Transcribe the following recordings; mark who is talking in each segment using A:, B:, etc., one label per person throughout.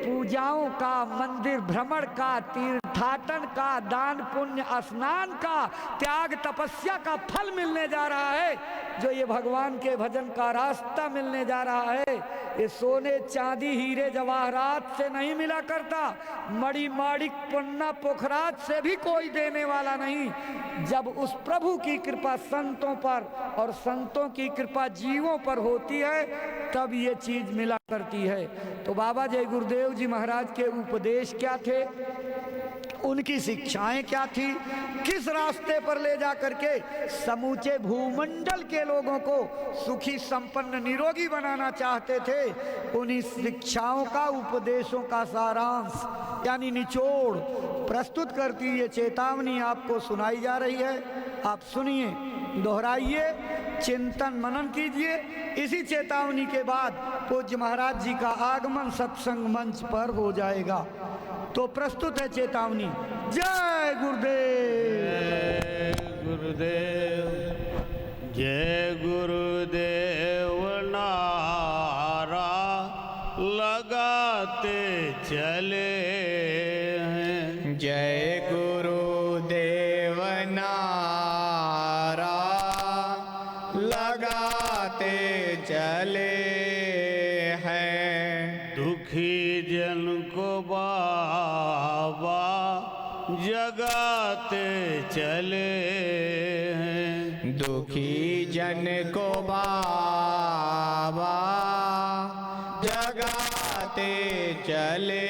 A: पूजाओं का, मंदिर भ्रमण का, तीर्थाटन का, दान पुण्य स्नान का, त्याग तपस्या का फल मिलने जा रहा है। जो ये भगवान के भजन का रास्ता मिलने जा रहा है, ये सोने चांदी हीरे जवाहरात से नहीं मिला करता, मणि माणिक पन्ना पोखराज से भी कोई देने वाला नहीं। जब उस प्रभु की कृपा संतों पर और संतों की कृपा जीवों पर होती है, तब ये चीज मिला करती है। तो बाबा जय गुरुदेव जी महाराज के उपदेश क्या थे, उनकी शिक्षाएं क्या थी, किस रास्ते पर ले जा करके समूचे भूमंडल के लोगों को सुखी संपन्न निरोगी बनाना चाहते थे, उन्हीं शिक्षाओं का, उपदेशों का सारांश यानी निचोड़ प्रस्तुत करती ये चेतावनी आपको सुनाई जा रही है। आप सुनिए, दोहराइए, चिंतन मनन कीजिए। इसी चेतावनी के बाद पूज्य महाराज जी का आगमन सत्संग मंच पर हो जाएगा। तो प्रस्तुत है चेतावनी। जय गुरुदेव।
B: जय गुरुदेव। जय गुरुदेव नारा लगाते चले हैं।
C: जय गुरुदेव नारा लगाते चले हैं।
B: दुखी जन को बाबा जगाते चले हैं।
C: दुखी जन को बाबा जगाते चले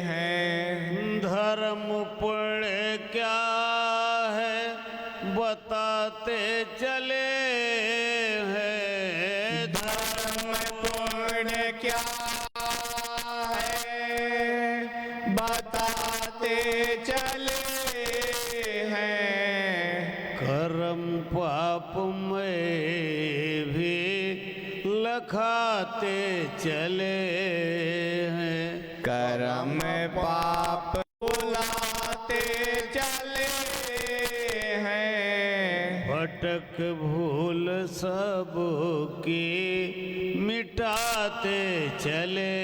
C: हैं।
B: धर्म पुण्य क्या है बताते चले हैं।
C: धर्म पुण्य क्या है बताते चले हैं।
B: कर्म पाप में भी लखाते चले हैं।
C: कर्म पाप बुलाते चले हैं।
B: भटक भूल सबकी मिटाते चले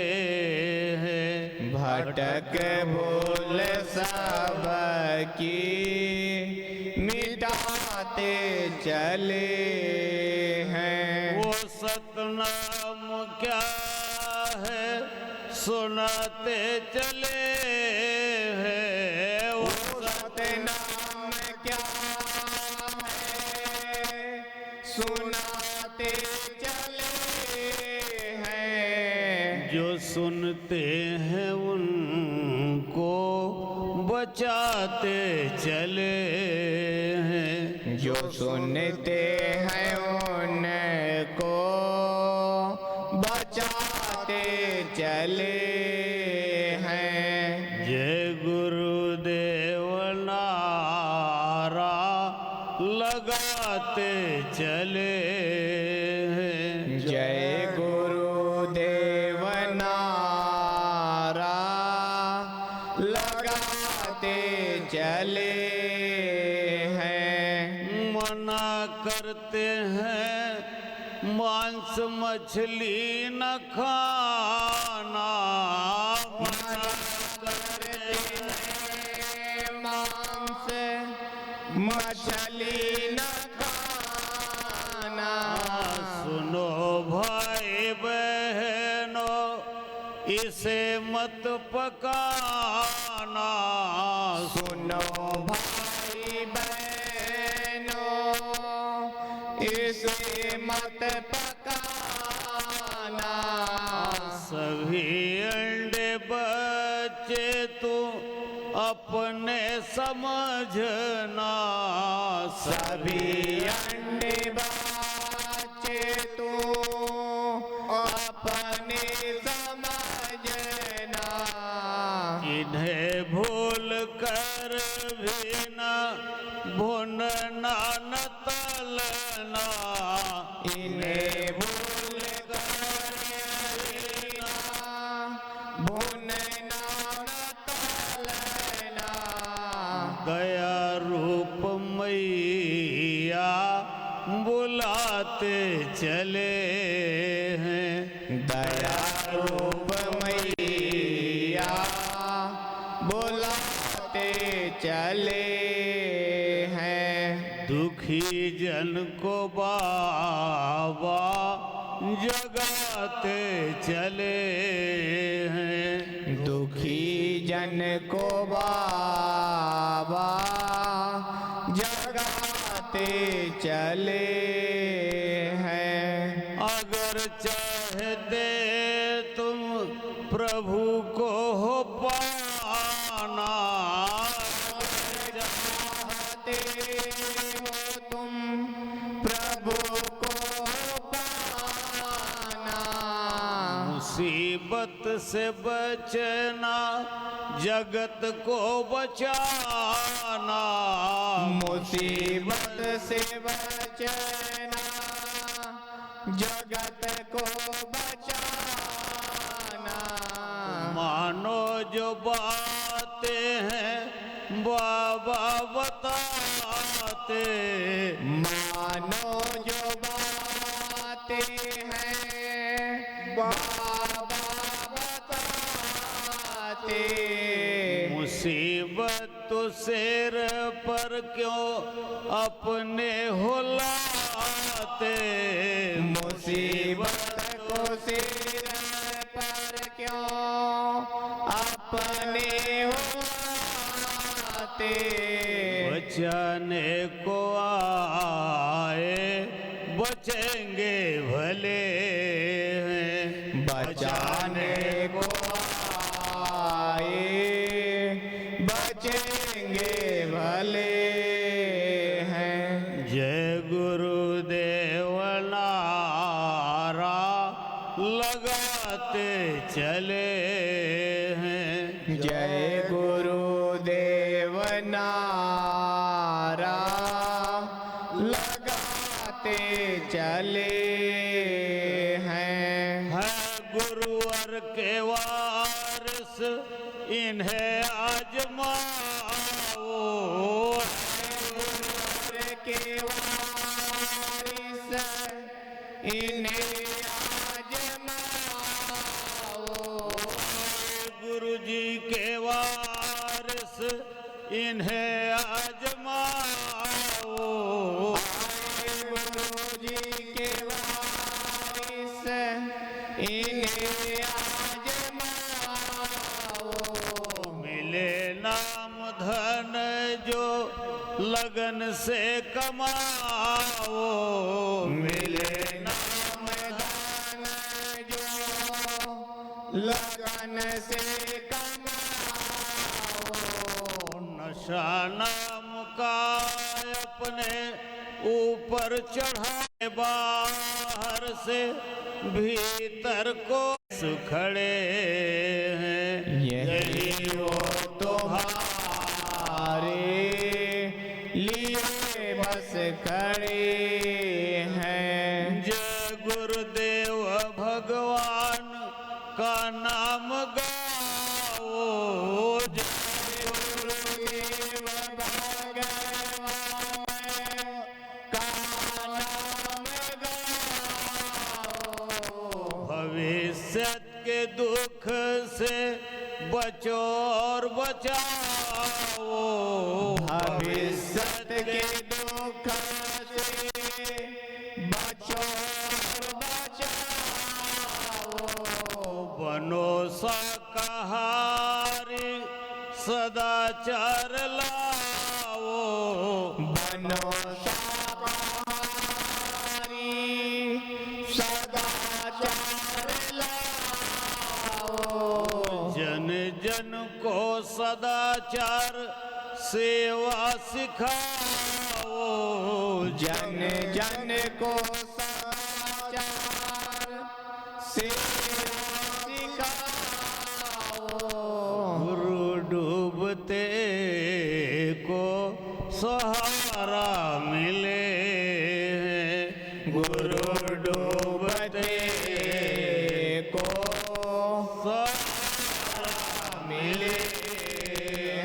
B: हैं।
C: भटक भूल सबकी मिटाते चले हैं।
B: वो सतनाम क्या है सुनाते चले हैं।
C: वो सतनाम क्या है सुनाते चले हैं।
B: जो सुनते हैं उनको बचाते चले हैं।
C: जो सुनते हैं उनको बचाते चले हैं।
B: जय गुरुदेव नारा लगाते चले हैं।
C: जय गुरुदेव नारा लगाते चले हैं।
B: मना करते हैं मांस मछली न खाना।
C: मना करते हैं मांस मछली न खाना।
B: सुनो भाई बहनों इसे मत पकाना।
C: सुनो भाई बहनों इसे मत पकाना।
B: सभी अंडे बच्चे तू अपने समझना।
C: सभी अंडे बच्चे तू अपने समझना।
B: इन्हें भूल कर भी न भुनना न तलना।
C: इन्हें भूल कर भी न भुनना न तलना।
B: दया रूप मैया बुलाते चले हैं।
C: दया रूप मैया बुलाते चले हैं।
B: दुखी जन को बाबा जगाते चले हैं।
C: दुखी जन को बाबा जगाते चले हैं।
B: अगर चाहते तुम प्रभु को हो पाना,
C: चाहते हो तुम प्रभु को पाना,
B: मुसीबत से बचना जगत को बचाना।
C: मुसीबत से बचना जगत को बचाना।
B: मानो जो बातें हैं बाबा बताते,
C: मानो जो बातें हैं बाबा बताते।
B: मुसीबत तो सिर पर क्यों अपने हो लाते।
C: मुसीबत को सिर पर क्यों अपने होते।
B: बचाने को आए बचेंगे भले हैं।
C: बचाने को आए बचेंगे भले हैं।
B: जय गुरुदेव नारा लगाते चले हैं।
C: जय गुरुदेव नारा लगाते चले हैं।
B: है गुरुवर के वारिस इन्हें आजमाओ।
C: गुरुवर के वारिस इन्हें
B: गुरु जी के वारिस इन्हें आजमाओ।
C: गुरु जी के वारिस इन्हें आजमाओ।
B: मिले नाम धन जो लगन से कमाओ।
C: मिले नाम धन जो लगन से कमाओ।
B: नशा नाम का अपने ऊपर चढ़ाए बाहर से भीतर को सुखड़े हैं।
C: यही वो तुम्हारे लिए बस खड़े हैं।
B: जय गुरुदेव भगवान का नाम गाओ।
C: जय गुरुदेव भगवान का नाम गाओ।
B: भविष्य के दुख से बचो और बचाओ।
C: भविष्य के दुख से बचो और बचाओ।
B: बनो शाकाहारी सदाचार लाओ।
C: बनो शाकाहारी सदाचार लाओ।
B: जन जन को सदाचार सेवा सिखाओ।
C: जन जन को सदाचार सेवा सिखाओ।
B: गुरु डूबते को सहारा मिले।
C: गुरु डूबते को
B: सहारा
C: मिले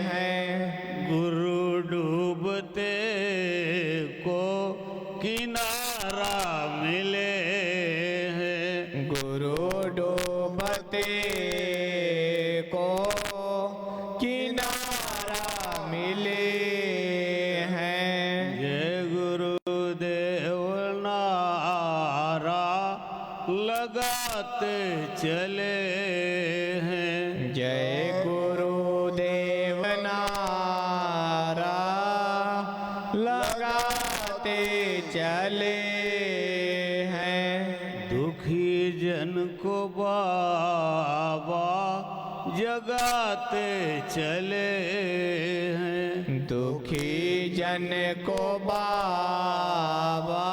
C: हैं।
B: गुरु डूबते को किनारा मिले हैं।
C: गुरु डूबते को किनारा जय गुरुदेव नारा लगाते चले हैं।
B: दुखी जन को बाबा जगाते चले हैं।
C: दुखी जन को बाबा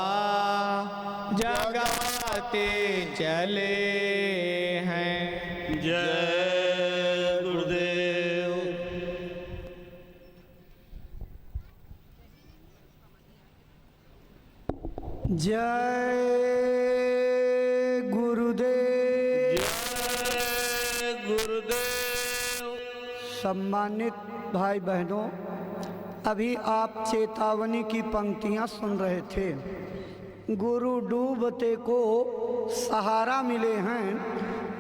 C: जगाते चले हैं।
B: जय गुरुदेव।
A: जय गुरुदेव।
B: जय गुरुदेव।
A: सम्मानित भाई बहनों, अभी आप चेतावनी की पंक्तियां सुन रहे थे। गुरु डूबते को सहारा मिले हैं,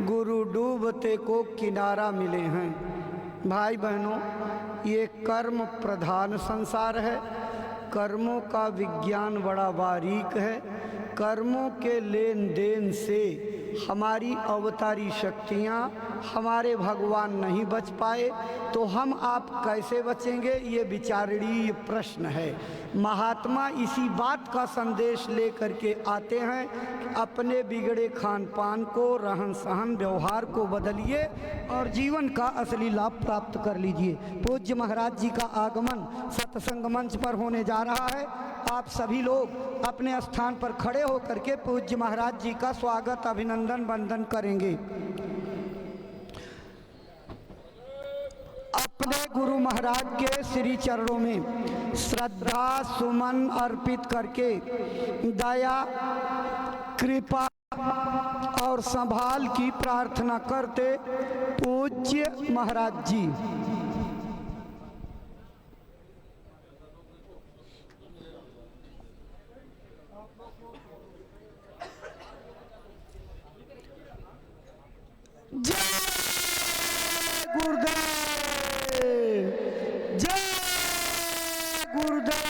A: गुरु डूबते को किनारा मिले हैं। भाई बहनों, ये कर्म प्रधान संसार है। कर्मों का विज्ञान बड़ा बारीक है। कर्मों के लेन देन से हमारी अवतारी शक्तियाँ, हमारे भगवान नहीं बच पाए तो हम आप कैसे बचेंगे, ये विचारणीय प्रश्न है। महात्मा इसी बात का संदेश लेकर के आते हैं कि अपने बिगड़े खान पान को, रहन सहन, व्यवहार को बदलिए और जीवन का असली लाभ प्राप्त कर लीजिए। पूज्य महाराज जी का आगमन सत्संग मंच पर होने जा रहा है। आप सभी लोग अपने स्थान पर खड़े होकर के पूज्य महाराज जी का स्वागत, अभिनंदन, वंदन करेंगे। अपने गुरु महाराज के श्री चरणों में श्रद्धा सुमन अर्पित करके दया, कृपा और संभाल की प्रार्थना करते पूज्य महाराज जी। जय गुरुदेव। जय गुरुदेव।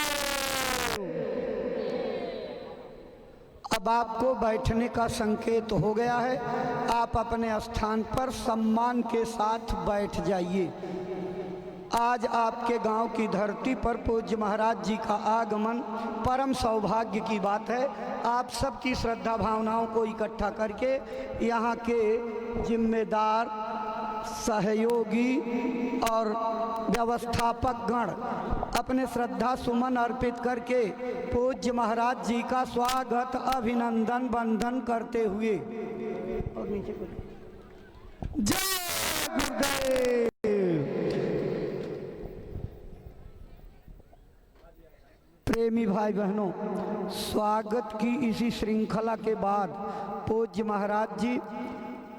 A: अब आपको बैठने का संकेत हो गया है। आप अपने स्थान पर सम्मान के साथ बैठ जाइए। आज आपके गांव की धरती पर पूज्य महाराज जी का आगमन परम सौभाग्य की बात है। आप सबकी श्रद्धा भावनाओं को इकट्ठा करके यहाँ के जिम्मेदार, सहयोगी और व्यवस्थापक गण अपने श्रद्धा सुमन अर्पित करके पूज्य महाराज जी का स्वागत, अभिनंदन, वंदन करते हुए और नीचे जय गुरुदेव। प्रेमी भाई बहनों, स्वागत की इसी श्रृंखला के बाद पूज्य महाराज जी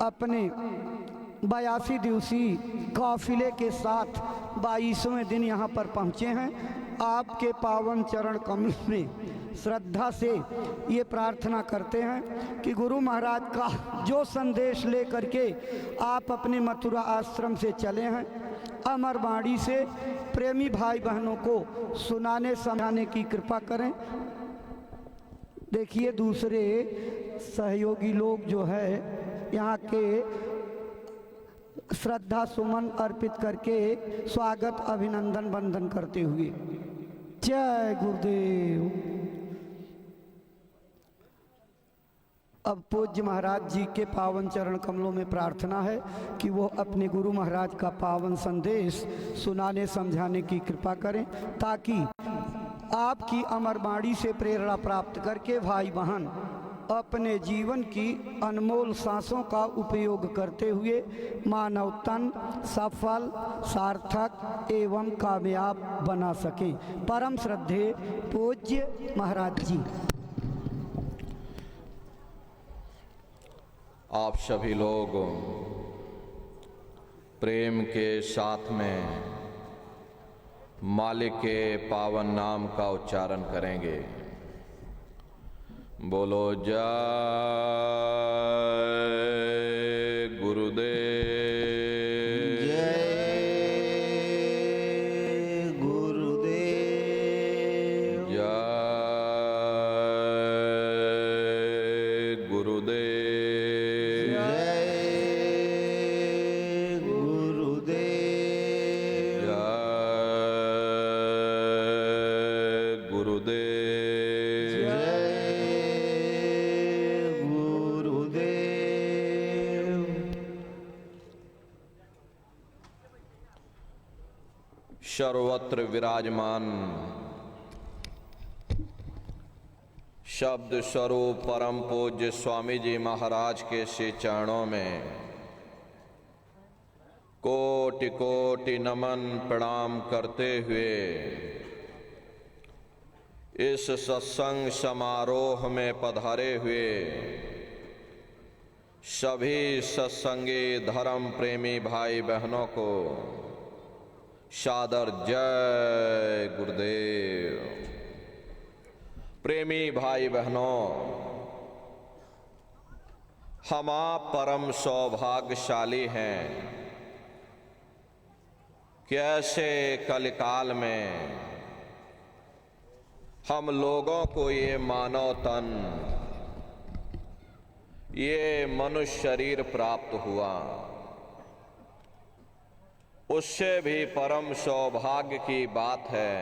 A: अपने 82 दिवसीय काफिले के साथ 22वें दिन यहाँ पर पहुँचे हैं। आपके पावन चरण कमल में श्रद्धा से ये प्रार्थना करते हैं कि गुरु महाराज का जो संदेश ले करके आप अपने मथुरा आश्रम से चले हैं, अमर वाणी से प्रेमी भाई बहनों को सुनाने समझाने की कृपा करें। देखिए, दूसरे सहयोगी लोग जो है यहाँ के श्रद्धा सुमन अर्पित करके स्वागत, अभिनंदन, वंदन करते हुए जय गुरुदेव। अब पूज्य महाराज जी के पावन चरण कमलों में प्रार्थना है कि वो अपने गुरु महाराज का पावन संदेश सुनाने समझाने की कृपा करें, ताकि आपकी अमर वाणी से प्रेरणा प्राप्त करके भाई बहन अपने जीवन की अनमोल सांसों का उपयोग करते हुए मानव तन सफल, सार्थक एवं कामयाब बना सके। परम श्रद्धेय पूज्य महाराज जी।
D: आप सभी लोग प्रेम के साथ में मालिक के पावन नाम का उच्चारण करेंगे। बोलो जय गुरुदेव।
B: जय गुरुदेव।
D: जय गुरुदेव।
B: जय गुरुदेव।
D: सर्वत्र विराजमान शब्द स्वरूप परम पूज्य स्वामी जी महाराज के श्री चरणों में कोटि कोटि नमन प्रणाम करते हुए इस सत्संग समारोह में पधारे हुए सभी सत्संगी धर्म प्रेमी भाई बहनों को सादर जय गुरुदेव। प्रेमी भाई बहनों, हम आप परम सौभाग्यशाली हैं कि ऐसे कलिकाल में हम लोगों को ये मानव तन, ये मनुष्य शरीर प्राप्त हुआ। उससे भी परम सौभाग्य की बात है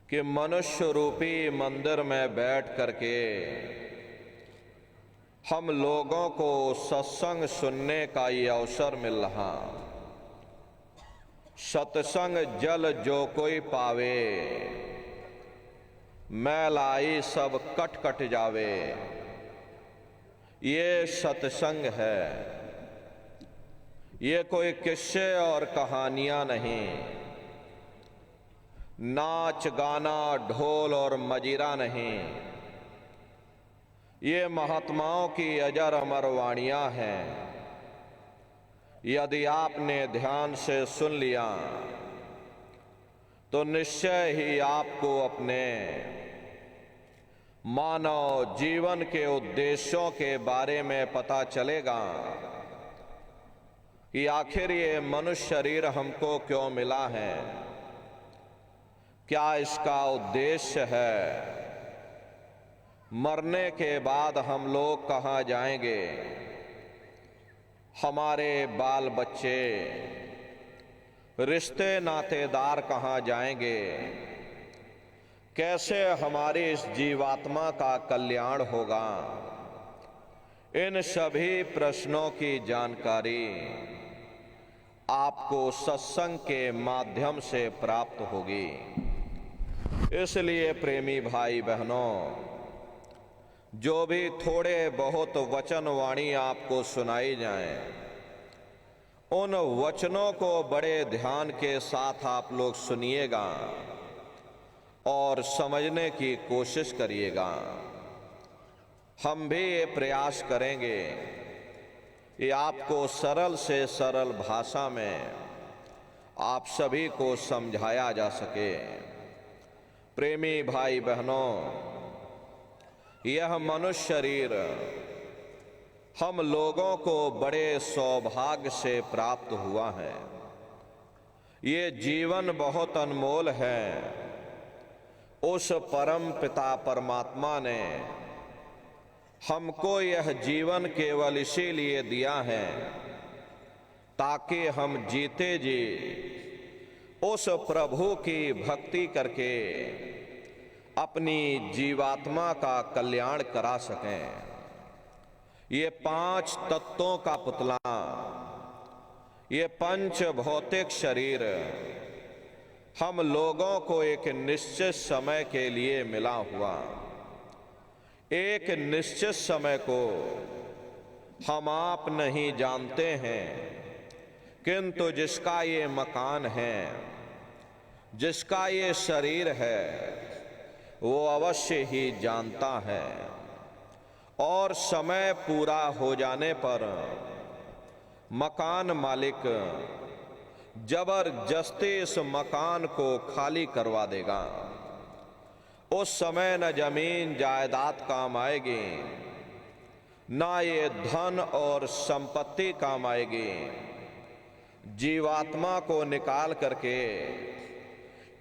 D: कि मनुष्य रूपी मंदिर में बैठ करके हम लोगों को सत्संग सुनने का ये अवसर मिल रहा। सत्संग जल जो कोई पावे, मैल आई सब कट कट जावे, ये सत्संग है। ये कोई किस्से और कहानियां नहीं, नाच गाना ढोल और मजीरा नहीं, ये महात्माओं की अजर अमर वाणियां हैं। यदि आपने ध्यान से सुन लिया तो निश्चय ही आपको अपने मानव जीवन के उद्देश्यों के बारे में पता चलेगा कि आखिर ये मनुष्य शरीर हमको क्यों मिला है, क्या इसका उद्देश्य है, मरने के बाद हम लोग कहाँ जाएंगे, हमारे बाल बच्चे रिश्ते नातेदार कहाँ जाएंगे, कैसे हमारी इस जीवात्मा का कल्याण होगा। इन सभी प्रश्नों की जानकारी आपको सत्संग के माध्यम से प्राप्त होगी। इसलिए प्रेमी भाई बहनों, जो भी थोड़े बहुत वचन वाणी आपको सुनाई जाएं, उन वचनों को बड़े ध्यान के साथ आप लोग सुनिएगा और समझने की कोशिश करिएगा। हम भी ये प्रयास करेंगे कि आपको सरल से सरल भाषा में आप सभी को समझाया जा सके। प्रेमी भाई बहनों, यह मनुष्य शरीर हम लोगों को बड़े सौभाग्य से प्राप्त हुआ है। ये जीवन बहुत अनमोल है। उस परम पिता परमात्मा ने हमको यह जीवन केवल इसीलिए दिया है ताकि हम जीते जी उस प्रभु की भक्ति करके अपनी जीवात्मा का कल्याण करा सकें। ये 5 तत्वों का पुतला, ये पंच भौतिक शरीर हम लोगों को एक निश्चित समय के लिए मिला हुआ। एक निश्चित समय को हम आप नहीं जानते हैं, किंतु जिसका ये मकान है, जिसका ये शरीर है, वो अवश्य ही जानता है। और समय पूरा हो जाने पर मकान मालिक जबरदस्ती इस मकान को खाली करवा देगा। उस समय न जमीन जायदाद काम आएगी, ना ये धन और संपत्ति काम आएगी। जीवात्मा को निकाल करके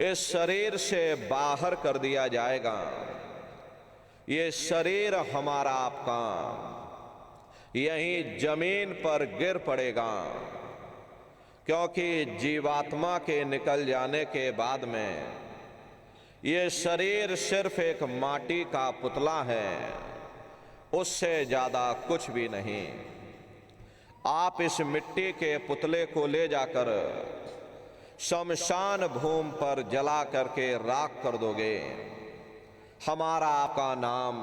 D: इस शरीर से बाहर कर दिया जाएगा। ये शरीर हमारा आपका यहीं जमीन पर गिर पड़ेगा, क्योंकि जीवात्मा के निकल जाने के बाद में ये शरीर सिर्फ एक माटी का पुतला है, उससे ज्यादा कुछ भी नहीं। आप इस मिट्टी के पुतले को ले जाकर शमशान भूमि पर जला करके राख कर दोगे। हमारा आपका नाम,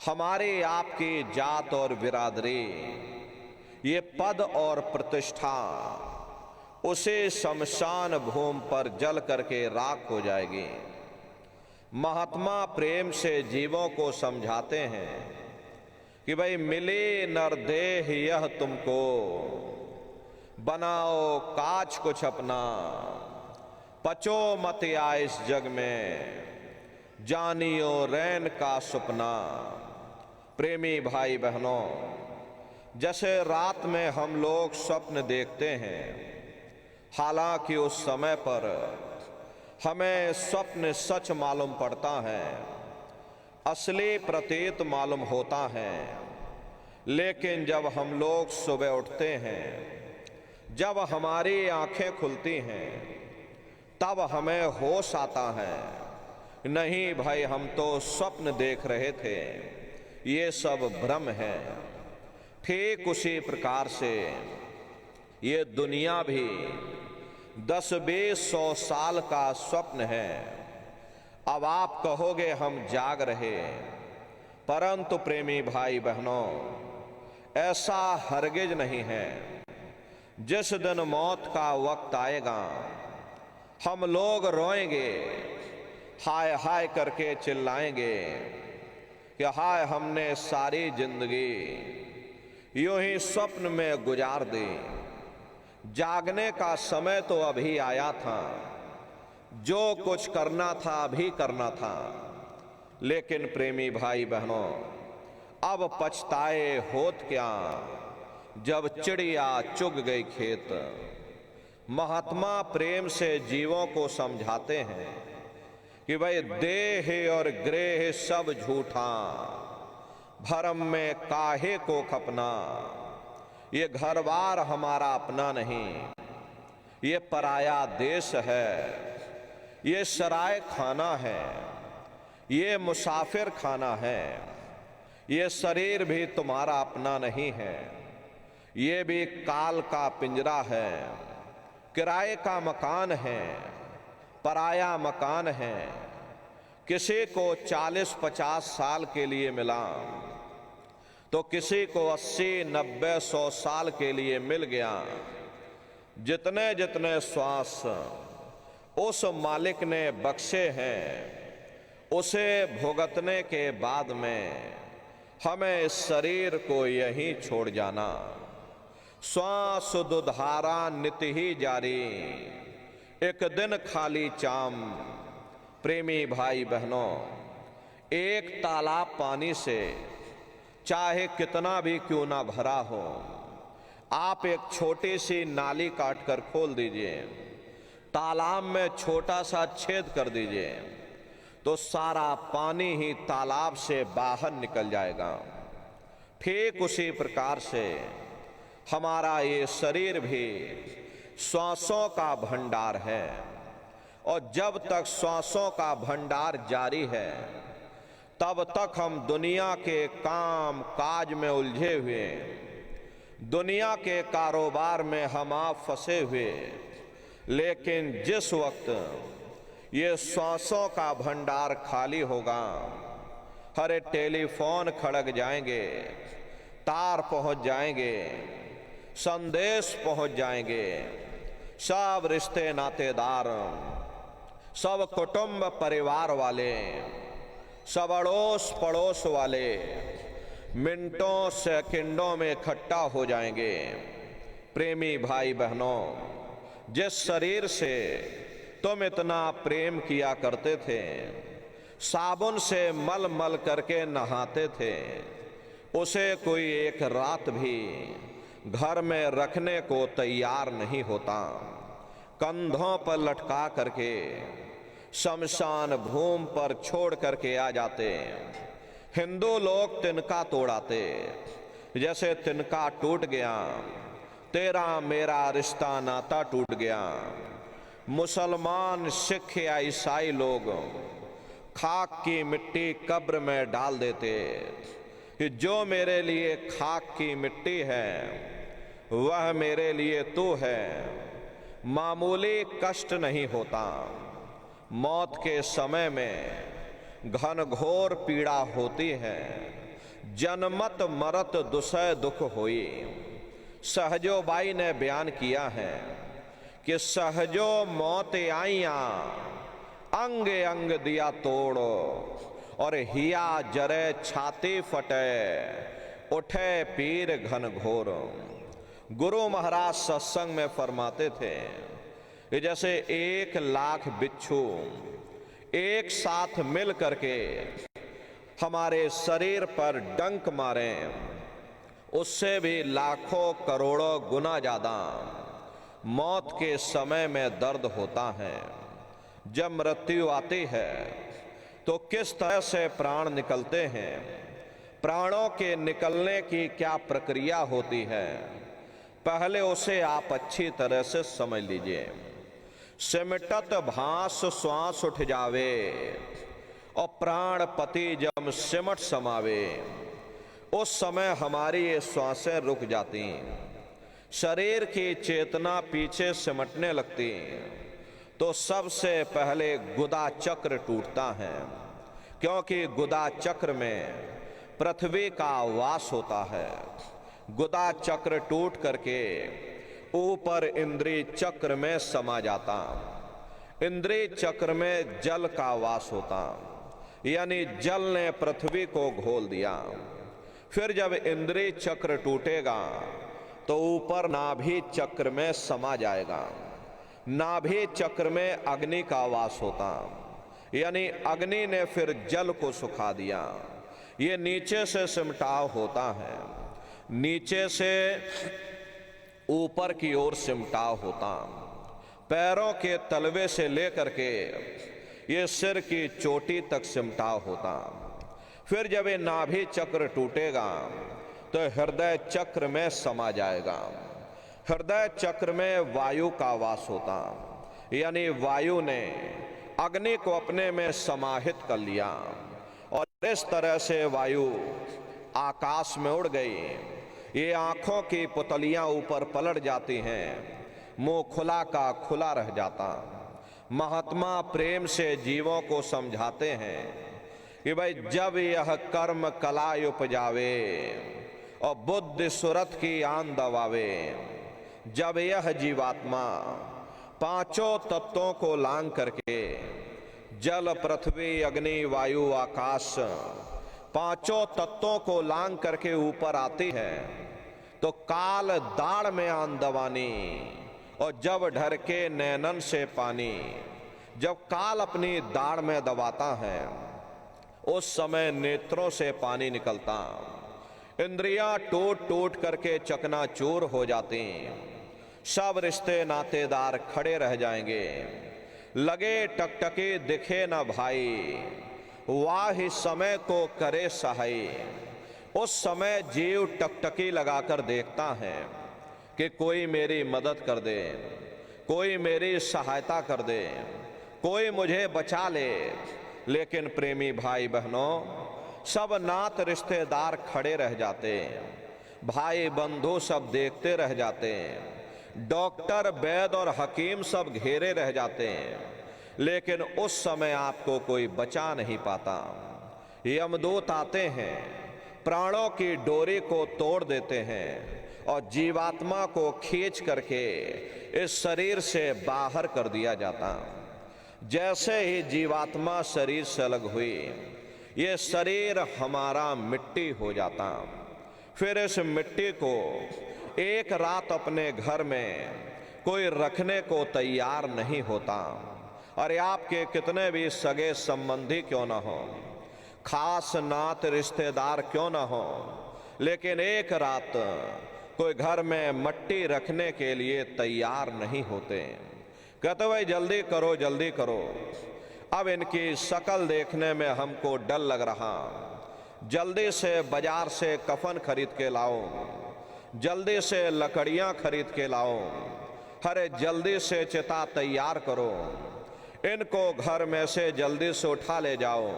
D: हमारी आपकी जात और बिरादरी, ये पद और प्रतिष्ठा उसे शमशान भूमि पर जल करके राख हो जाएगी। महात्मा प्रेम से जीवों को समझाते हैं कि भाई मिले नरदेह यह तुमको, बनाओ काज कुछ अपना, पचो मत आ इस जग में, जानियो रैन का सपना। प्रेमी भाई बहनों, जैसे रात में हम लोग स्वप्न देखते हैं, हालांकि उस समय पर हमें स्वप्न सच मालूम पड़ता है, असली प्रतीत मालूम होता है, लेकिन जब हम लोग सुबह उठते हैं, जब हमारी आंखें खुलती हैं, तब हमें होश आता है, नहीं भाई हम तो स्वप्न देख रहे थे, ये सब भ्रम है। ठीक उसी प्रकार से ये दुनिया भी 10-20-100 साल का स्वप्न है। अब आप कहोगे हम जाग रहे, परंतु प्रेमी भाई बहनों, ऐसा हरगिज नहीं है। जिस दिन मौत का वक्त आएगा, हम लोग रोएंगे, हाय हाय करके चिल्लाएंगे कि हाय हमने सारी जिंदगी यूं ही स्वप्न में गुजार दी, जागने का समय तो अभी आया था, जो कुछ करना था अभी करना था। लेकिन प्रेमी भाई बहनों, अब पछताए होत क्या, जब चिड़िया चुग गई खेत। महात्मा प्रेम से जीवों को समझाते हैं कि भाई देह और ग्रेह सब झूठा, भरम में काहे को खपना। ये घर बार हमारा अपना नहीं, ये पराया देश है, ये सराय खाना है, ये मुसाफिर खाना है, ये शरीर भी तुम्हारा अपना नहीं है, ये भी काल का पिंजरा है, किराए का मकान है, पराया मकान है। किसी को 40-50 साल के लिए मिला तो किसी को 80-90-100 साल के लिए मिल गया। जितने जितने श्वास उस मालिक ने बख्शे हैं, उसे भुगतने के बाद में हमें इस शरीर को यहीं छोड़ जाना। श्वास दुधारा नित्य ही जारी, एक दिन खाली चाम। प्रेमी भाई बहनों, एक तालाब पानी से चाहे कितना भी क्यों ना भरा हो, आप एक छोटी सी नाली काट कर खोल दीजिए, तालाब में छोटा सा छेद कर दीजिए, तो सारा पानी ही तालाब से बाहर निकल जाएगा। ठीक उसी प्रकार से हमारा ये शरीर भी श्वासों का भंडार है, और जब तक श्वासों का भंडार जारी है, तब तक हम दुनिया के काम काज में उलझे हुए, दुनिया के कारोबार में हम आप फंसे हुए। लेकिन जिस वक्त ये श्वासों का भंडार खाली होगा, हरे टेलीफोन खड़क जाएंगे, तार पहुंच जाएंगे, संदेश पहुंच जाएंगे, सब रिश्ते नातेदार, सब कुटुंब परिवार वाले, सब अड़ोस पड़ोस वाले मिनटों सेकंडों में इकट्ठा हो जाएंगे। प्रेमी भाई बहनों, जिस शरीर से तुम इतना प्रेम किया करते थे, साबुन से मल मल करके नहाते थे, उसे कोई एक रात भी घर में रखने को तैयार नहीं होता। कंधों पर लटका करके शमशान भूमि पर छोड़ करके आ जाते। हिंदू लोग तिनका तोड़ाते, जैसे तिनका टूट गया, तेरा मेरा रिश्ता नाता टूट गया। मुसलमान, सिख या ईसाई लोग खाक की मिट्टी कब्र में डाल देते कि जो मेरे लिए खाक की मिट्टी है, वह मेरे लिए तू है। मामूली कष्ट नहीं होता। मौत के समय में घनघोर पीड़ा होती है। जनमत मरत दुसह दुख होई। सहजो बाई ने बयान किया है कि सहजो मौत आईया, अंग अंग दिया तोड़ो, और हिया जरे छाती फटे, उठे पीर घनघोर। गुरु महाराज सत्संग में फरमाते थे कि जैसे 1,00,000 बिच्छू एक साथ मिल करके हमारे शरीर पर डंक मारे, उससे भी लाखों करोड़ों गुना ज्यादा मौत के समय में दर्द होता है। जब मृत्यु आती है तो किस तरह से प्राण निकलते हैं, प्राणों के निकलने की क्या प्रक्रिया होती है, पहले उसे आप अच्छी तरह से समझ लीजिए। सिमटत भास श्वास उठ जावे, और प्राण पति जब सिमट समावे, उस समय हमारी ये श्वासें रुक जाती, शरीर की चेतना पीछे सिमटने लगती। तो सबसे पहले गुदा चक्र टूटता है, क्योंकि गुदा चक्र में पृथ्वी का वास होता है। गुदा चक्र टूट करके ऊपर इंद्रिय चक्र में समा जाता। इंद्रिय चक्र में जल का वास होता, यानी जल ने पृथ्वी को घोल दिया। फिर जब इंद्रिय चक्र टूटेगा तो ऊपर नाभि चक्र में समा जाएगा। नाभि चक्र में अग्नि का वास होता, यानी अग्नि ने फिर जल को सुखा दिया। ये नीचे से सिमटाव होता है, नीचे से ऊपर की ओर सिमटाव होता। पैरों के तलवे से लेकर के ये सिर की चोटी तक सिमटाव होता। फिर जब ये नाभि चक्र टूटेगा तो हृदय चक्र में समा जाएगा। हृदय चक्र में वायु का वास होता, यानी वायु ने अग्नि को अपने में समाहित कर लिया, और इस तरह से वायु आकाश में उड़ गई। ये आंखों की पुतलियां ऊपर पलट जाती हैं, मुंह खुला का खुला रह जाता। महात्मा प्रेम से जीवों को समझाते हैं कि भाई जब यह कर्म कला उपजावे और बुद्धि सुरत की आन दबावे, जब यह जीवात्मा पांचों तत्वों को लांग करके जल पृथ्वी अग्नि वायु आकाश पांचों तत्वों को लांग करके ऊपर आती है, तो काल दाढ़ में आन दबानी, और जब ढर के नैनन से पानी। जब काल अपनी दाढ़ में दबाता है उस समय नेत्रों से पानी निकलता, इंद्रियां टूट टूट करके चकनाचूर हो जाती, सब रिश्ते नातेदार खड़े रह जाएंगे। लगे टकटकी दिखे न भाई, वाह समय को करे सहाय। उस समय जीव टकटकी लगाकर देखता है कि कोई मेरी मदद कर दे, कोई मेरी सहायता कर दे, कोई मुझे बचा ले। लेकिन प्रेमी भाई बहनों, सब नात रिश्तेदार खड़े रह जाते, भाई बंधु सब देखते रह जाते, डॉक्टर वैद्य और हकीम सब घेरे रह जाते हैं, लेकिन उस समय आपको कोई बचा नहीं पाता। यमदूत आते हैं, प्राणों की डोरी को तोड़ देते हैं और जीवात्मा को खींच करके इस शरीर से बाहर कर दिया जाता। जैसे ही जीवात्मा शरीर से अलग हुई, ये शरीर हमारा मिट्टी हो जाता। फिर इस मिट्टी को एक रात अपने घर में कोई रखने को तैयार नहीं होता। अरे आपके कितने भी सगे संबंधी क्यों ना हो, खास नात रिश्तेदार क्यों ना हो, लेकिन एक रात कोई घर में मट्टी रखने के लिए तैयार नहीं होते। कहते भाई जल्दी करो जल्दी करो, अब इनकी शक्ल देखने में हमको डर लग रहा, जल्दी से बाजार से कफन खरीद के लाओ, जल्दी से लकड़ियां खरीद के लाओ, अरे जल्दी से चिता तैयार करो, इनको घर में से जल्दी से उठा ले जाओ,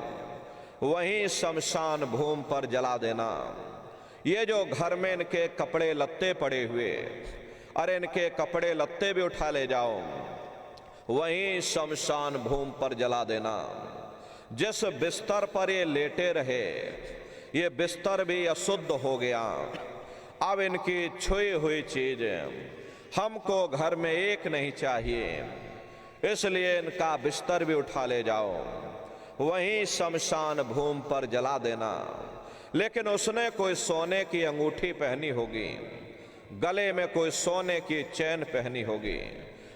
D: वहीं शमशान भूमि पर जला देना। ये जो घर में इनके कपड़े लत्ते पड़े हुए, अरे इनके कपड़े लत्ते भी उठा ले जाओ, वहीं शमशान भूमि पर जला देना। जिस बिस्तर पर ये लेटे रहे, ये बिस्तर भी अशुद्ध हो गया। अब इनकी छुई हुई चीज हमको घर में एक नहीं चाहिए, इसलिए इनका बिस्तर भी उठा ले जाओ, वहीं शमशान भूमि पर जला देना। लेकिन उसने कोई सोने की अंगूठी पहनी होगी, गले में कोई सोने की चैन पहनी होगी,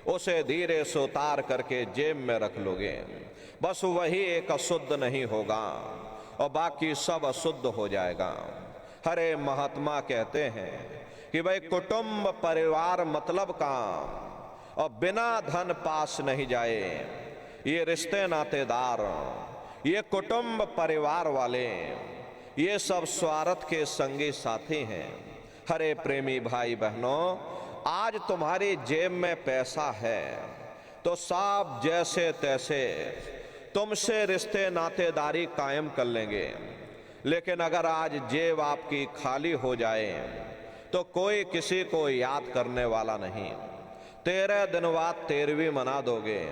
D: उसे धीरे से उतार करके जेब में रख लोगे। बस वही एक अशुद्ध नहीं होगा और बाकी सब अशुद्ध हो जाएगा। हरे महात्मा कहते हैं कि भाई कुटुंब परिवार मतलब काम, और बिना धन पास नहीं जाए। ये रिश्ते नातेदार, ये कुटुंब परिवार वाले, ये सब स्वार्थ के संगी साथी हैं। हरे प्रेमी भाई बहनों, आज तुम्हारी जेब में पैसा है तो सब जैसे तैसे तुमसे रिश्ते नातेदारी कायम कर लेंगे। लेकिन अगर आज जेब आपकी खाली हो जाए तो कोई किसी को याद करने वाला नहीं। 13 दिन बाद 13वीं मना दोगे,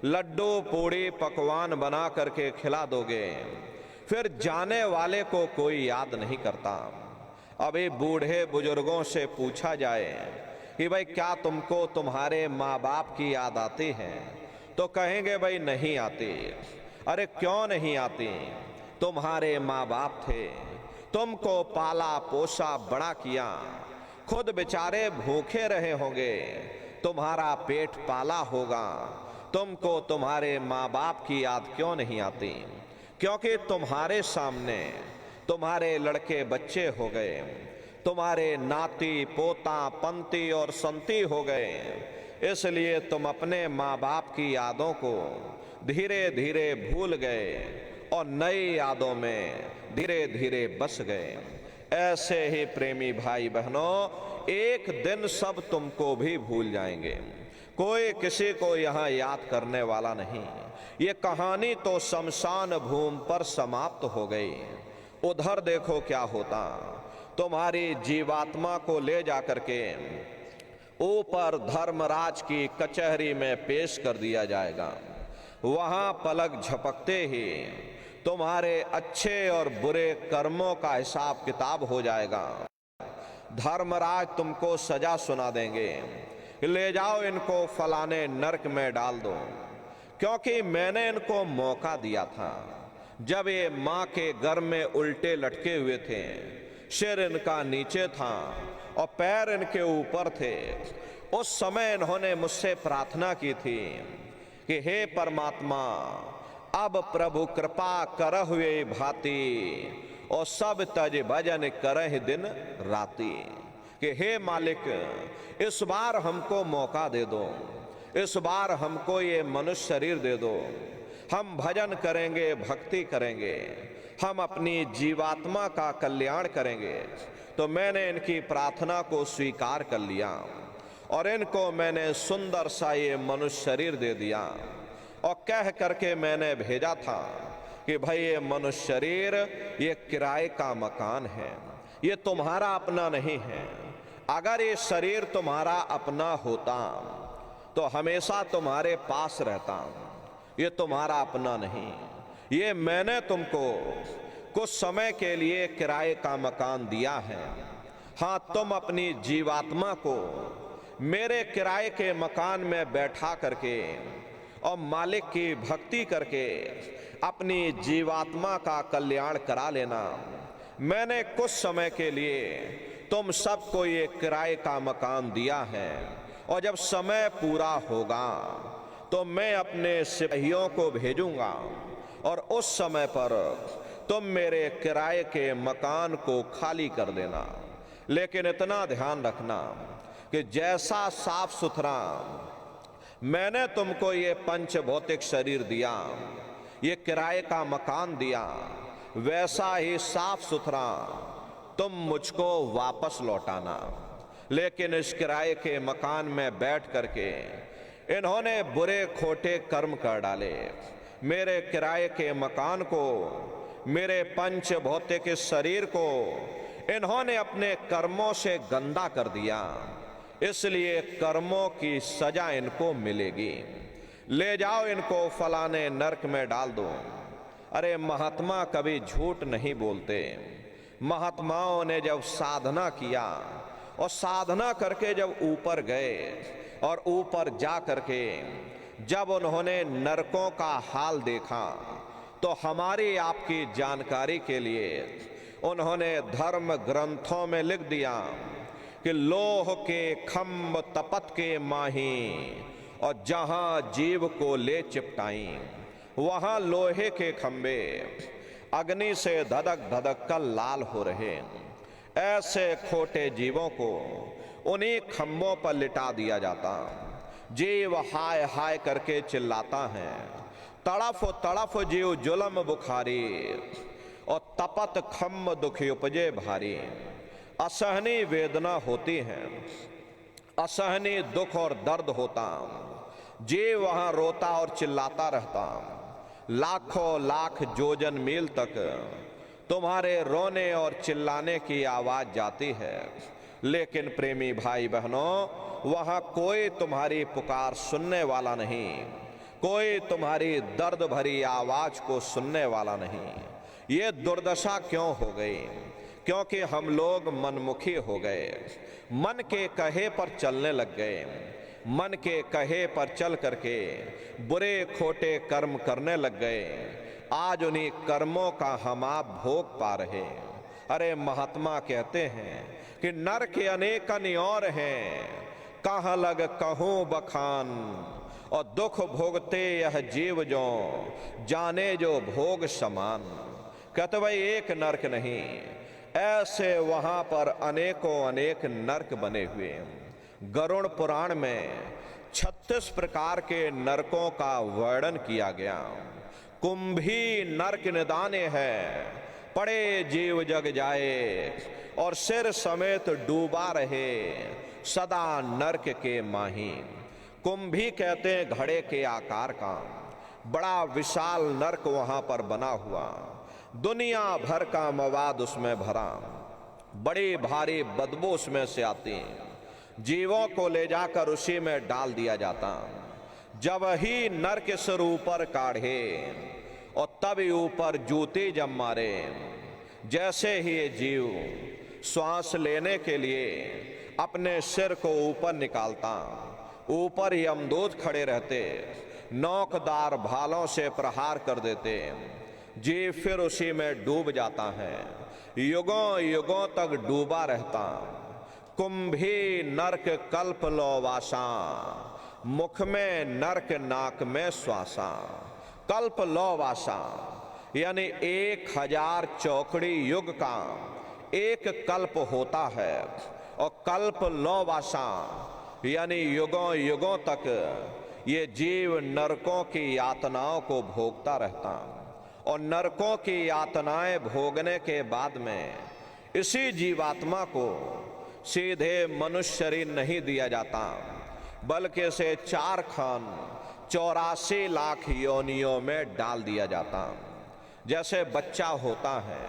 D: लड्डू पूड़ी पकवान बना करके खिला दोगे, फिर जाने वाले को कोई याद नहीं करता। अभी बूढ़े बुजुर्गों से पूछा जाए कि भाई क्या तुमको तुम्हारे माँ बाप की याद आती है, तो कहेंगे भाई नहीं आती। अरे क्यों नहीं आती? तुम्हारे माँ बाप थे, तुमको पाला पोसा बड़ा किया, खुद बेचारे भूखे रहे होंगे, तुम्हारा पेट पाला होगा, तुमको तुम्हारे माँ बाप की याद क्यों नहीं आती? क्योंकि तुम्हारे सामने तुम्हारे लड़के बच्चे हो गए, तुम्हारे नाती पोता पंती और संती हो गए, इसलिए तुम अपने माँ बाप की यादों को धीरे धीरे भूल गए और नई यादों में धीरे धीरे बस गए। ऐसे ही प्रेमी भाई बहनों, एक दिन सब तुमको भी भूल जाएंगे, कोई किसी को यहाँ याद करने वाला नहीं। ये कहानी तो शमशान भूमि पर समाप्त हो गई। उधर देखो क्या होता, तुम्हारी जीवात्मा को ले जाकर के ऊपर धर्मराज की कचहरी में पेश कर दिया जाएगा। वहां पलक झपकते ही तुम्हारे अच्छे और बुरे कर्मों का हिसाब किताब हो जाएगा। धर्मराज तुमको सजा सुना देंगे, ले जाओ इनको फलाने नरक में डाल दो, क्योंकि मैंने इनको मौका दिया था। जब ये माँ के गर्भ में उल्टे लटके हुए थे, सिर इनका नीचे था और पैर इनके ऊपर थे, उस समय इन्होंने मुझसे प्रार्थना की थी कि हे परमात्मा, अब प्रभु कृपा करह हुए भांति और सब तज भजन करह दिन राती। कि हे मालिक, इस बार हमको मौका दे दो, इस बार हमको ये मनुष्य शरीर दे दो, हम भजन करेंगे, भक्ति करेंगे, हम अपनी जीवात्मा का कल्याण करेंगे। तो मैंने इनकी प्रार्थना को स्वीकार कर लिया और इनको मैंने सुंदर सा ये मनुष्य शरीर दे दिया और कह करके मैंने भेजा था कि भाई ये मनुष्य शरीर ये किराए का मकान है, ये तुम्हारा अपना नहीं है। अगर ये शरीर तुम्हारा अपना होता तो हमेशा तुम्हारे पास रहता, ये तुम्हारा अपना नहीं। ये मैंने तुमको कुछ समय के लिए किराए का मकान दिया है। हाँ, तुम अपनी जीवात्मा को मेरे किराए के मकान में बैठा करके और मालिक की भक्ति करके अपनी जीवात्मा का कल्याण करा लेना। मैंने कुछ समय के लिए तुम सबको ये किराए का मकान दिया है और जब समय पूरा होगा तो मैं अपने सिपाहियों को भेजूंगा और उस समय पर तुम मेरे किराए के मकान को खाली कर देना। लेकिन इतना ध्यान रखना कि जैसा साफ सुथरा मैंने तुमको ये पंच भौतिक शरीर दिया, ये किराए का मकान दिया, वैसा ही साफ सुथरा तुम मुझको वापस लौटाना। लेकिन इस किराए के मकान में बैठ करके इन्होंने बुरे खोटे कर्म कर डाले। मेरे किराए के मकान को, मेरे पंच भौतिक शरीर को इन्होंने अपने कर्मों से गंदा कर दिया। इसलिए कर्मों की सजा इनको मिलेगी। ले जाओ इनको फलाने नरक में डाल दो। अरे महात्मा कभी झूठ नहीं बोलते। महात्माओं ने जब साधना किया और साधना करके जब ऊपर गए और ऊपर जा करके जब उन्होंने नरकों का हाल देखा तो हमारी आपकी जानकारी के लिए उन्होंने धर्म ग्रंथों में लिख दिया कि लोह के खम्भ तपत के माही और जहां जीव को ले चिपटाई वहां लोहे के खंबे अग्नि से धधक धधक कर लाल हो रहे। ऐसे खोटे जीवों को उन्हीं खंभों पर लिटा दिया जाता। जीव हाय हाय करके चिल्लाता है, तड़फ तड़फ जीव जुलम बुखारी और तपत खम्भ दुखी उपजे भारी। असहनीय वेदना होती है, असहनीय दुख और दर्द होता। जीव वहां रोता और चिल्लाता रहता। लाखों लाख जोजन मील तक तुम्हारे रोने और चिल्लाने की आवाज जाती है, लेकिन प्रेमी भाई बहनों वहां कोई तुम्हारी पुकार सुनने वाला नहीं, कोई तुम्हारी दर्द भरी आवाज को सुनने वाला नहीं। ये दुर्दशा क्यों हो गई? क्योंकि हम लोग मनमुखी हो गए, मन के कहे पर चलने लग गए। मन के कहे पर चल करके बुरे खोटे कर्म करने लग गए। आज उन्हीं कर्मों का हम आप भोग पा रहे। अरे महात्मा कहते हैं कि नर के अनेक और हैं, कहाँ लग कहूं बखान और दुख भोगते यह जीव जो जाने जो भोग समान। कहते भाई एक नरक नहीं, ऐसे वहां पर अनेकों अनेक नरक बने हुए। गरुड़ पुराण में 36 प्रकार के नरकों का वर्णन किया गया। कुंभी नरक निदाने है, पड़े जीव जग जाए और सिर समेत डूबा रहे सदा नरक के माही। कुंभी कहते हैं घड़े के आकार का बड़ा विशाल नरक वहां पर बना हुआ, दुनिया भर का मवाद उसमें भरा, बड़ी भारी बदबू उसमें से आती। जीवों को ले जाकर उसी में डाल दिया जाता। जब ही नरक सिर ऊपर काढ़े और तब ऊपर जूती जब मारे, जैसे ही ये जीव श्वास लेने के लिए अपने सिर को ऊपर निकालता, ऊपर ही यमदूत खड़े रहते, नोकदार भालों से प्रहार कर देते। जीव फिर उसी में डूब जाता है, युगों युगों तक डूबा रहता। कुंभी नरक कल्प लो वासा, मुख में नरक नाक में श्वासा। कल्प लो वासा यानी 1000 चौकड़ी युग का एक कल्प होता है, और कल्प लो वासा यानी युगों युगों तक ये जीव नरकों की यातनाओं को भोगता रहता। और नरकों की यातनाएं भोगने के बाद में इसी जीवात्मा को सीधे मनुष्य शरीर नहीं दिया जाता, बल्कि इसे 4 खान 84 लाख योनियों में डाल दिया जाता। जैसे बच्चा होता है,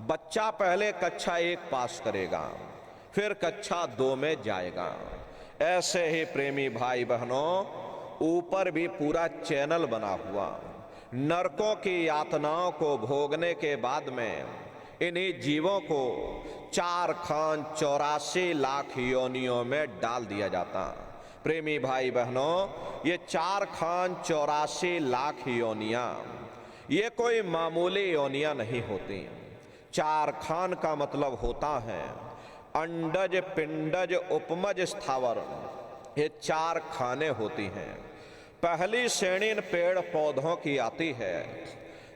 D: बच्चा पहले कक्षा 1 पास करेगा, फिर कक्षा 2 में जाएगा। ऐसे ही प्रेमी भाई बहनों ऊपर भी पूरा चैनल बना हुआ। नरकों की यातनाओं को भोगने के बाद में इन्हीं जीवों को 4 खान 84 लाख योनियों में डाल दिया जाता। प्रेमी भाई बहनों ये 4 खान 84 लाख योनियां ये कोई मामूली योनियां नहीं होती। 4 खान का मतलब होता है अंडज पिंडज उपमज स्थावर, ये 4 खाने होती हैं। पहली श्रेणी इन पेड़ पौधों की आती है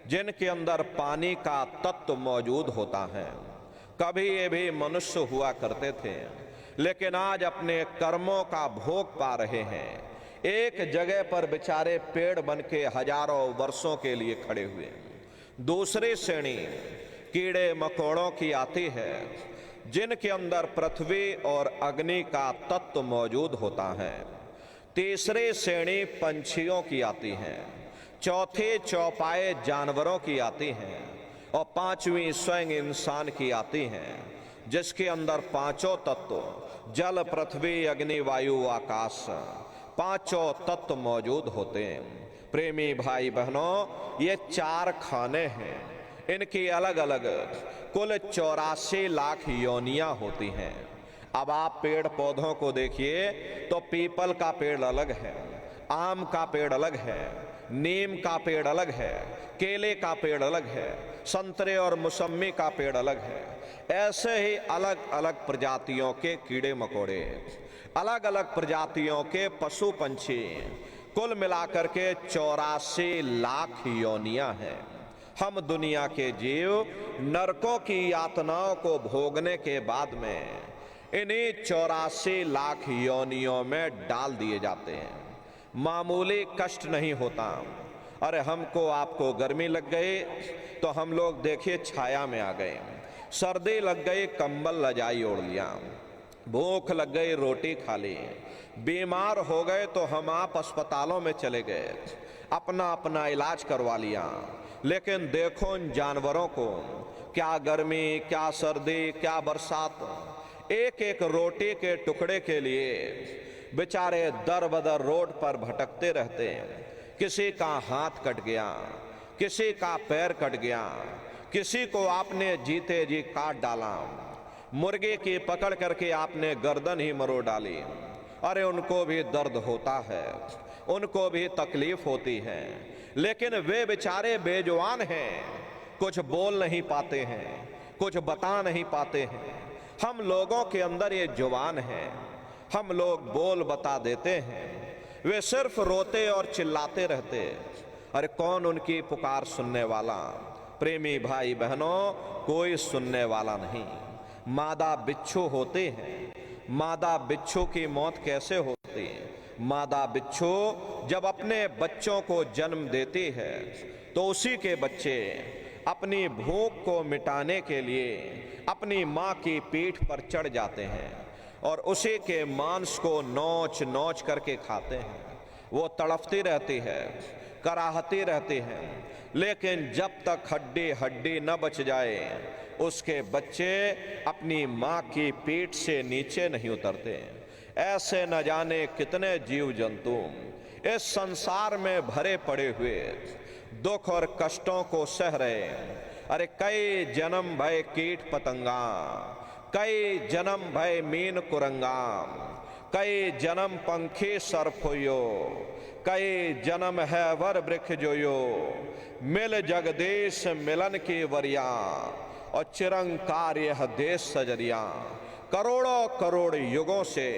D: जिनके अंदर पानी का तत्व मौजूद होता है। कभी ये भी मनुष्य हुआ करते थे, लेकिन आज अपने कर्मों का भोग पा रहे हैं। एक जगह पर बेचारे पेड़ बन के हजारों वर्षों के लिए खड़े हुए। दूसरी श्रेणी कीड़े मकोड़ों की आती है जिनके अंदर पृथ्वी और अग्नि का तत्व मौजूद होता है। तीसरी श्रेणी पंछियों की आती है, चौथी चौपाए जानवरों की आती हैं, और 5वीं स्वयं इंसान की आती हैं। जिसके अंदर पांचों तत्व जल, पृथ्वी, अग्नि, वायु, आकाश, पांचों तत्व मौजूद होते हैं। प्रेमी भाई बहनों, ये 4 खाने हैं, इनकी अलग अलग कुल 84 लाख योनियां होती हैं। अब आप पेड़ पौधों को देखिए तो पीपल का पेड़ अलग है, आम का पेड़ अलग है, नीम का पेड़ अलग है, केले का पेड़ अलग है, संतरे और मौसमी का पेड़ अलग है। ऐसे ही अलग अलग प्रजातियों के कीड़े मकोड़े, अलग अलग प्रजातियों के पशु पंछी, कुल मिलाकर के 84 लाख योनियां हैं। हम दुनिया के जीव नरकों की यातनाओं को भोगने के बाद में इन्हीं 84 लाख योनियों में डाल दिए जाते हैं। मामूली कष्ट नहीं होता। अरे हमको आपको गर्मी लग गई तो हम लोग देखिए छाया में आ गए, सर्दी लग गई कंबल रजाई ओढ़ लिया, भूख लग गई रोटी खा ली, बीमार हो गए तो हम आप अस्पतालों में चले गए, अपना अपना इलाज करवा लिया। लेकिन देखो इन जानवरों को, क्या गर्मी, क्या सर्दी, क्या बरसात, एक एक रोटी के टुकड़े के लिए बेचारे दर बदर रोड पर भटकते रहते हैं। किसी का हाथ कट गया, किसी का पैर कट गया, किसी को आपने जीते जी काट डाला, मुर्गे की पकड़ करके आपने गर्दन ही मरोड़ डाली। अरे उनको भी दर्द होता है, उनको भी तकलीफ होती है, लेकिन वे बेचारे बेजुबान हैं, कुछ बोल नहीं पाते हैं, कुछ बता नहीं पाते हैं। हम लोगों के अंदर ये जुबान है, हम लोग बोल बता देते हैं, वे सिर्फ रोते और चिल्लाते रहते। अरे कौन उनकी पुकार सुनने वाला? प्रेमी भाई बहनों, कोई सुनने वाला नहीं। मादा बिच्छू होते हैं, मादा बिच्छू की मौत कैसे होती है? मादा बिच्छू जब अपने बच्चों को जन्म देती है तो उसी के बच्चे अपनी भूख को मिटाने के लिए अपनी माँ की पीठ पर चढ़ जाते हैं और उसी के मांस को नोच नोच करके खाते हैं। वो तड़पती रहती है, कराहती रहती है, लेकिन जब तक हड्डी हड्डी न बच जाए उसके बच्चे अपनी माँ की पीठ से नीचे नहीं उतरते। ऐसे न जाने कितने जीव जंतु इस संसार में भरे पड़े हुए दुख और कष्टों को सह रहे। अरे कई जन्म भय कीट पतंगा, कई जन्म भय मीन कुरंगा, कई जन्म पंखी सर्फोयो, कई जन्म है वर वृक्ष जोयो, मिल जगदीश मिलन की वरिया और चिरंकार यह देश सजरिया। करोड़ों करोड़ युगों से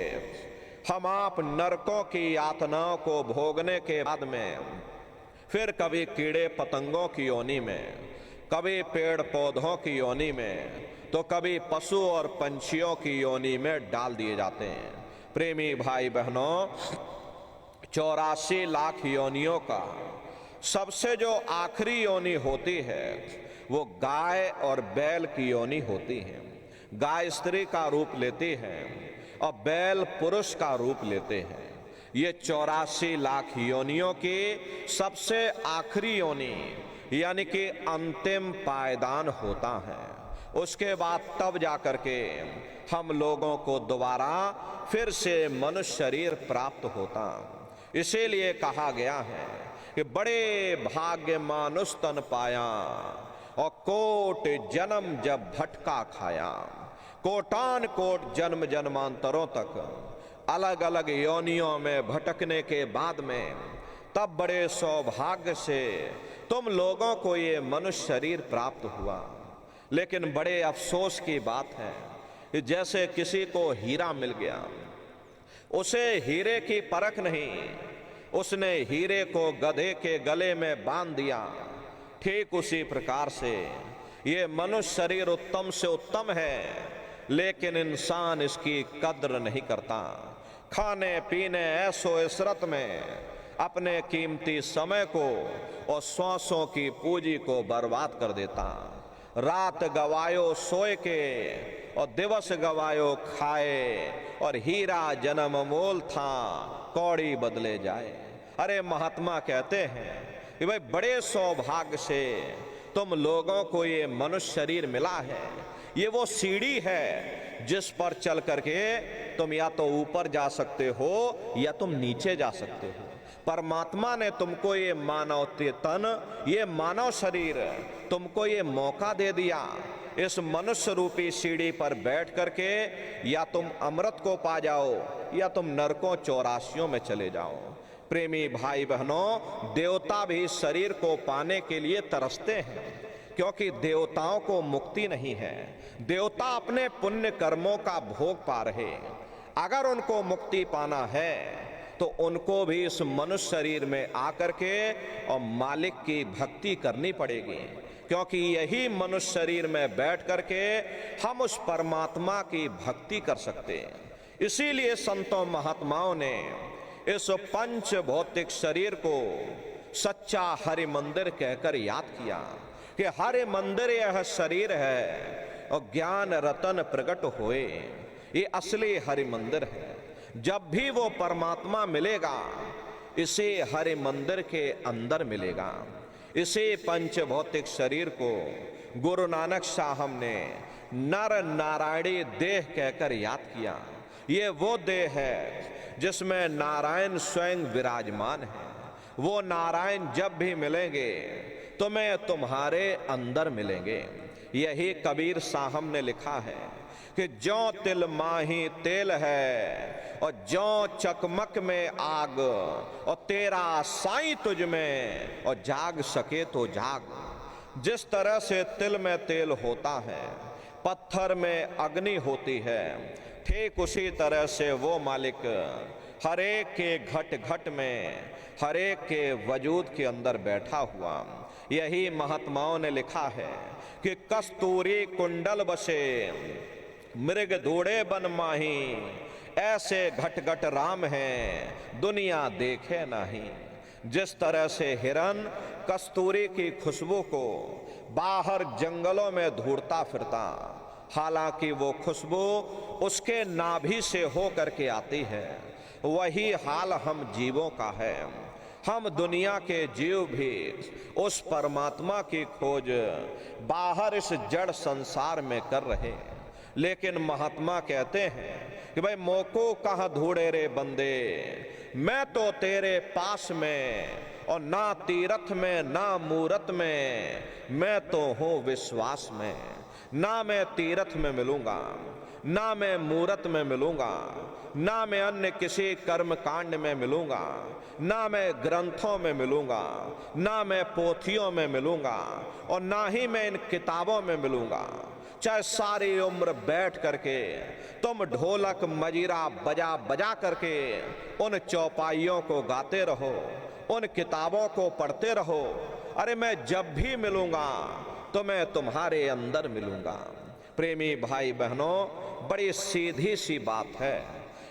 D: हम आप नरकों की यातनाओं को भोगने के बाद में फिर कभी कीड़े पतंगों की योनि में, कभी पेड़ पौधों की योनि में, तो कभी पशु और पंछियों की योनि में डाल दिए जाते हैं। प्रेमी भाई बहनों, 84 लाख योनियों का सबसे जो आखिरी योनि होती है वो गाय और बैल की योनि होती है। गाय स्त्री का रूप लेती है और बैल पुरुष का रूप लेते हैं। ये 84 लाख योनियों की सबसे आखिरी योनि यानी कि अंतिम पायदान होता है। उसके बाद तब जाकर के हम लोगों को दोबारा फिर से मनुष्य शरीर प्राप्त होता। इसीलिए कहा गया है कि बड़े भाग्य मानुष तन पाया और कोट जन्म जब भटका खाया। कोटान कोट जन्म जन्मांतरों तक अलग अलग योनियों में भटकने के बाद में तब बड़े सौभाग्य से तुम लोगों को ये मनुष्य शरीर प्राप्त हुआ। लेकिन बड़े अफसोस की बात है कि जैसे किसी को हीरा मिल गया, उसे हीरे की परख नहीं, उसने हीरे को गधे के गले में बांध दिया। ठीक उसी प्रकार से ये मनुष्य शरीर उत्तम से उत्तम है, लेकिन इंसान इसकी कद्र नहीं करता। खाने पीने ऐसो इशरत में अपने कीमती समय को और श्वासों की पूंजी को बर्बाद कर देता। रात गवायो सोए के और दिवस गवायो खाए, और हीरा जन्म मोल था कौड़ी बदले जाए। अरे महात्मा कहते हैं कि भाई बड़े सौभाग्य से तुम लोगों को ये मनुष्य शरीर मिला है। ये वो सीढ़ी है जिस पर चल करके तुम या तो ऊपर जा सकते हो या तुम नीचे जा सकते हो। परमात्मा ने तुमको ये मानव तन, ये मानव शरीर तुमको ये मौका दे दिया, इस मनुष्य रूपी सीढ़ी पर बैठ करके या तुम अमृत को पा जाओ या तुम नरकों चौरासियों में चले जाओ। प्रेमी भाई बहनों, देवता भी शरीर को पाने के लिए तरसते हैं, क्योंकि देवताओं को मुक्ति नहीं है। देवता अपने पुण्य कर्मों का भोग पा रहे, अगर उनको मुक्ति पाना है तो उनको भी इस मनुष्य शरीर में आकर के और मालिक की भक्ति करनी पड़ेगी, क्योंकि यही मनुष्य शरीर में बैठ करके हम उस परमात्मा की भक्ति कर सकते हैं। इसीलिए संतों महात्माओं ने इस पंच भौतिक शरीर को सच्चा हरि मंदिर कहकर याद किया कि हरि मंदिर यह शरीर है और ज्ञान रतन प्रकट होए, ये असली हरि मंदिर है। जब भी वो परमात्मा मिलेगा इसे हरि मंदिर के अंदर मिलेगा। इसे पंच भौतिक शरीर को गुरु नानक साहब ने नर नारायणी देह कहकर याद किया। ये वो देह है जिसमें नारायण स्वयं विराजमान है। वो नारायण जब भी मिलेंगे तुम्हें तुम्हारे अंदर मिलेंगे। यही कबीर साहब ने लिखा है कि ज्यों तिल माही तेल है और ज्यों चकमक में आग, और तेरा साईं तुझ में और जाग सके तो जाग। जिस तरह से तिल में तेल होता है, पत्थर में अग्नि होती है, ठीक उसी तरह से वो मालिक हरेक के घट घट में, हरेक के वजूद के अंदर बैठा हुआ। यही महात्माओं ने लिखा है कि कस्तूरी कुंडल बसे मृग धूड़े बन माही, ऐसे घट घट राम हैं दुनिया देखे नहीं। जिस तरह से हिरन कस्तूरी की खुशबू को बाहर जंगलों में ढूंढता फिरता, हालांकि वो खुशबू उसके नाभि से हो करके आती है, वही हाल हम जीवों का है। हम दुनिया के जीव भी उस परमात्मा की खोज बाहर इस जड़ संसार में कर रहे हैं, लेकिन महात्मा कहते हैं कि भाई मोको कहाँ ढूंढे रे बंदे, मैं तो तेरे पास में, और ना तीरथ में ना मूरत में, मैं तो हूँ विश्वास में। ना मैं तीरथ में मिलूंगा, ना मैं मूरत में मिलूंगा, ना मैं अन्य किसी कर्म कांड में मिलूंगा, ना मैं ग्रंथों में मिलूंगा, ना मैं पोथियों में मिलूंगा, और ना ही मैं इन किताबों में मिलूंगा। चाहे सारी उम्र बैठ करके तुम ढोलक मजीरा बजा बजा करके उन चौपाइयों को गाते रहो, उन किताबों को पढ़ते रहो, अरे मैं जब भी मिलूंगा तो मैं तुम्हारे अंदर मिलूंगा। प्रेमी भाई बहनों, बड़ी सीधी सी बात है,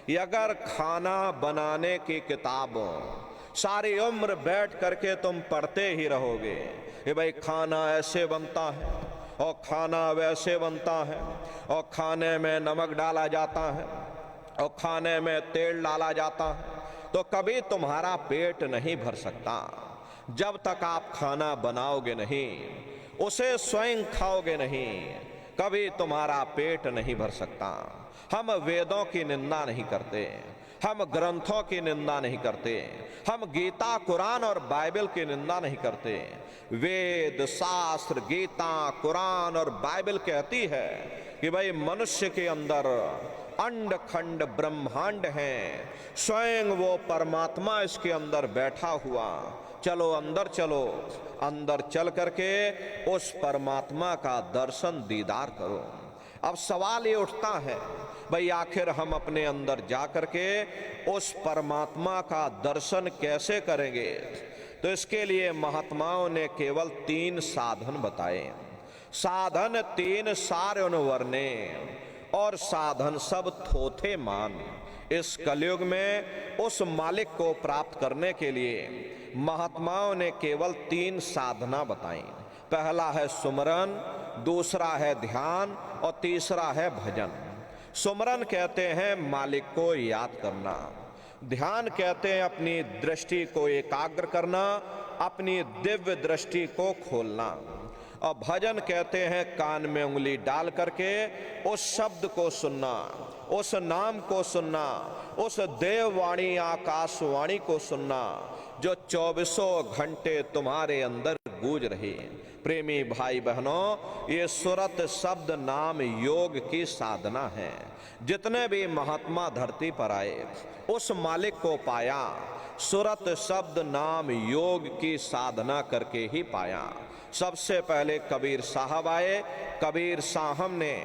D: ये अगर खाना बनाने की किताब सारी उम्र बैठ करके तुम पढ़ते ही रहोगे कि भाई खाना ऐसे बनता है और खाना वैसे बनता है, और खाने में नमक डाला जाता है और खाने में तेल डाला जाता है, तो कभी तुम्हारा पेट नहीं भर सकता। जब तक आप खाना बनाओगे नहीं, उसे स्वयं खाओगे नहीं, कभी तुम्हारा पेट नहीं भर सकता। हम वेदों की निंदा नहीं करते, हम ग्रंथों की निंदा नहीं करते, हम गीता कुरान और बाइबल की निंदा नहीं करते। वेद शास्त्र गीता कुरान और बाइबल कहती है कि भाई मनुष्य के अंदर अंड खंड ब्रह्मांड है, स्वयं वो परमात्मा इसके अंदर बैठा हुआ। चलो अंदर चलो, अंदर चल करके उस परमात्मा का दर्शन दीदार करो। अब सवाल ये उठता है, भाई आखिर हम अपने अंदर जा करके उस परमात्मा का दर्शन कैसे करेंगे? तो इसके लिए महात्माओं ने केवल 3 साधन बताए। साधन 3 सार्युन वर्णे, और साधन सब थोथे मान। इस कलयुग में उस मालिक को प्राप्त करने के लिए महात्माओं ने केवल 3 साधना बताई। पहला है सुमरन, दूसरा है ध्यान, और तीसरा है भजन। सुमरन कहते हैं मालिक को याद करना, ध्यान कहते हैं अपनी दृष्टि को एकाग्र करना, अपनी दिव्य दृष्टि को खोलना, और भजन कहते हैं कान में उंगली डाल करके उस शब्द को सुनना, उस नाम को सुनना, उस देववाणी आकाशवाणी को सुनना जो 24 घंटे तुम्हारे अंदर गूंज रही। प्रेमी भाई बहनों, ये सुरत शब्द नाम योग की साधना है। जितने भी महात्मा धरती पर आए उस मालिक को पाया, सुरत शब्द नाम योग की साधना करके ही पाया। सबसे पहले कबीर साहब आए, कबीर साहब ने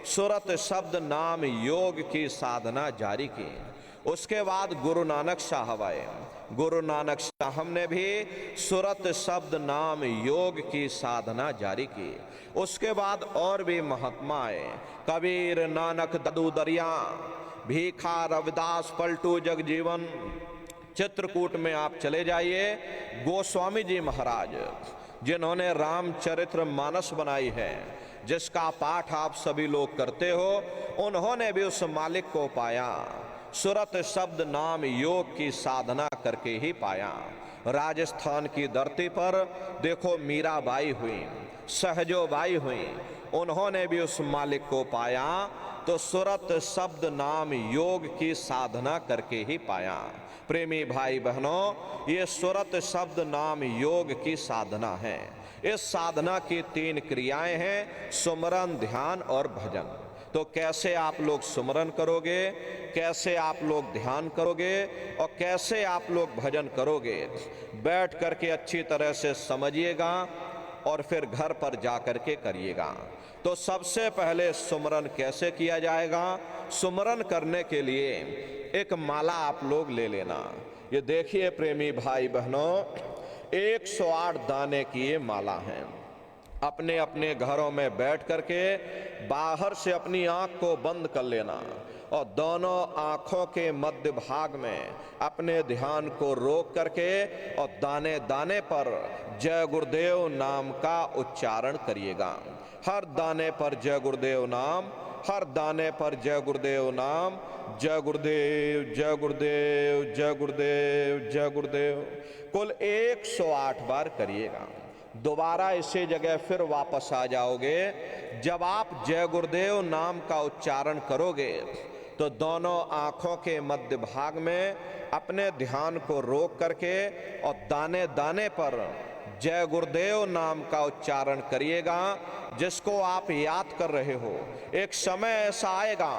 D: सुरत शब्द नाम योग की साधना जारी की। उसके बाद गुरु नानक साहब आए, गुरु नानक साहब ने भी सुरत शब्द नाम योग की साधना जारी की। उसके बाद और भी महात्मा आए, कबीर, नानक, ददू दरिया, भीखा, रविदास, पलटू, जगजीवन। चित्रकूट में आप चले जाइए, गोस्वामी जी महाराज जिन्होंने रामचरित्र मानस बनाई है, जिसका पाठ आप सभी लोग करते हो, उन्होंने भी उस मालिक को पाया, सुरत शब्द नाम योग की साधना करके ही पाया। राजस्थान की धरती पर देखो मीराबाई हुई, सहजोबाई हुई, उन्होंने भी उस मालिक को पाया, तो सुरत शब्द नाम योग की साधना करके ही पाया। प्रेमी भाई बहनों, ये सुरत शब्द नाम योग की साधना है। इस साधना की 3 क्रियाएं हैं, सुमरन, ध्यान और भजन। तो कैसे आप लोग सुमरन करोगे, कैसे आप लोग ध्यान करोगे और कैसे आप लोग भजन करोगे, बैठ करके अच्छी तरह से समझिएगा और फिर घर पर जा करके करिएगा। तो सबसे पहले सुमरन कैसे किया जाएगा? सुमरन करने के लिए एक माला आप लोग ले लेना। ये देखिए प्रेमी भाई बहनों, 108 दाने की ये माला है। अपने अपने घरों में बैठ करके बाहर से अपनी आंख को बंद कर लेना और दोनों आंखों के मध्य भाग में अपने ध्यान को रोक करके और दाने दाने पर जय गुरुदेव नाम का उच्चारण करिएगा। हर दाने पर जय गुरुदेव नाम, हर दाने पर जय गुरुदेव नाम, जय गुरुदेव, जय गुरुदेव, जय गुरुदेव, जय गुरुदेव, कुल 108 बार करिएगा। दोबारा इसी जगह फिर वापस आ जाओगे। जब आप जय गुरुदेव नाम का उच्चारण करोगे तो दोनों आंखों के मध्य भाग में अपने ध्यान को रोक करके और दाने दाने पर जय गुरुदेव नाम का उच्चारण करिएगा। जिसको आप याद कर रहे हो, एक समय ऐसा आएगा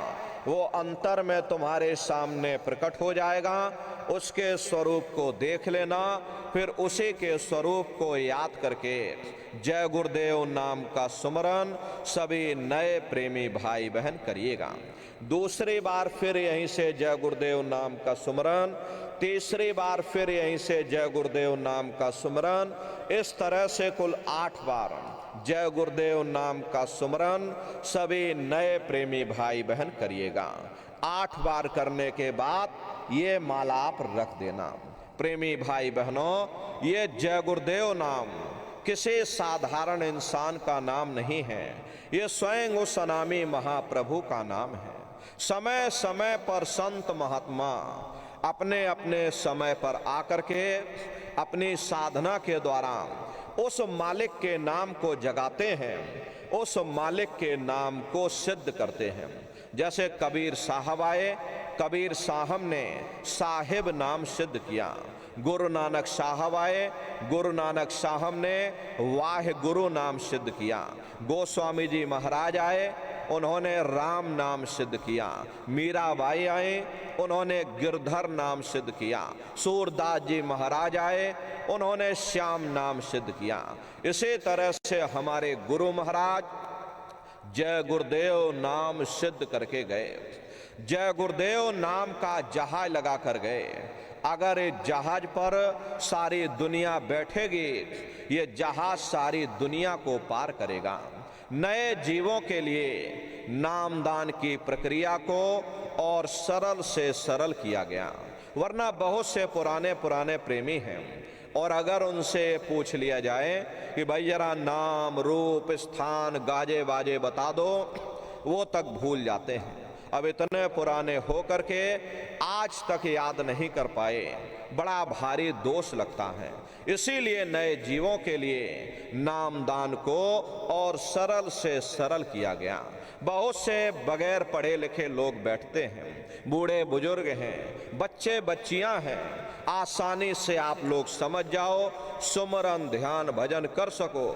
D: वो अंतर में तुम्हारे सामने प्रकट हो जाएगा। उसके स्वरूप को देख लेना, फिर उसी के स्वरूप को याद करके जय गुरुदेव नाम का सुमरन सभी नए प्रेमी भाई बहन करिएगा। दूसरी बार फिर यहीं से जय गुरुदेव नाम का सुमरन, तीसरी बार फिर यहीं से जय गुरुदेव नाम का सुमरन। इस तरह से कुल 8 बार जय गुरुदेव नाम का सुमरन सभी नए प्रेमी भाई बहन करिएगा। 8 बार करने के बाद ये माला आप रख देना। प्रेमी भाई बहनों, ये जय गुरुदेव नाम किसी साधारण इंसान का नाम नहीं है, ये स्वयं उस अनामी महाप्रभु का नाम है। समय समय पर संत महात्मा अपने अपने समय पर आकर के अपनी साधना के द्वारा उस मालिक के नाम को जगाते हैं, उस मालिक के नाम को सिद्ध करते हैं। जैसे कबीर साहब आए, कबीर साहब ने साहिब नाम सिद्ध किया। गुरु नानक साहब आए, गुरु नानक साहब ने वाह गुरु नाम सिद्ध किया। गोस्वामी जी महाराज आए, उन्होंने राम नाम सिद्ध किया। मीराबाई आए, उन्होंने गिरधर नाम सिद्ध किया। सूरदास जी महाराज आए, उन्होंने श्याम नाम सिद्ध किया। इसी तरह से हमारे गुरु महाराज जय गुरुदेव नाम सिद्ध करके गए। जय गुरुदेव नाम का जहाज लगा कर गए। अगर इस जहाज पर सारी दुनिया बैठेगी, ये जहाज सारी दुनिया को पार करेगा। नए जीवों के लिए नामदान की प्रक्रिया को और सरल से सरल किया गया। वरना बहुत से पुराने पुराने प्रेमी हैं, और अगर उनसे पूछ लिया जाए कि भाई जरा नाम, रूप, स्थान, गाजे बाजे बता दो, वो तक भूल जाते हैं। अब इतने पुराने हो करके आज तक याद नहीं कर पाए, बड़ा भारी दोष लगता है। इसीलिए नए जीवों के लिए नामदान को और सरल से सरल किया गया। बहुत से बगैर पढ़े लिखे लोग बैठते हैं, बूढ़े बुजुर्ग हैं, बच्चे बच्चियां हैं, आसानी से आप लोग समझ जाओ, सुमरन ध्यान भजन कर सको।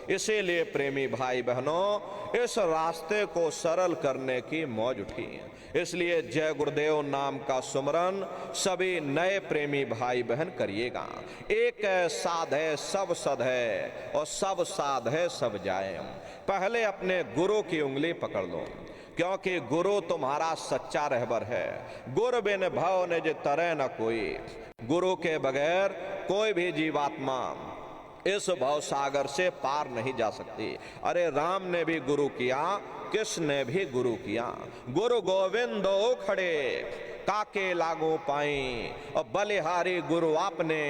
D: इसीलिए प्रेमी भाई बहनों, इस रास्ते को सरल करने की मौज उठी। इसलिए जय गुरुदेव नाम का सुमरन सभी नए प्रेमी भाई बहन करिएगा। एक साध है सब सद है, और सब साध है सब जाए। पहले अपने गुरु की उंगली पकड़ लो, क्योंकि गुरु तुम्हारा सच्चा रहबर है। गुरु बिन भव निज तरह न कोई, गुरु के बगैर कोई भी जीवात्मा इस भव सागर से पार नहीं जा सकती। अरे राम ने भी गुरु किया, कृष्ण ने भी गुरु किया। गुरु गोविंदो खड़े काके लागो पाई, और बलिहारी गुरु आपने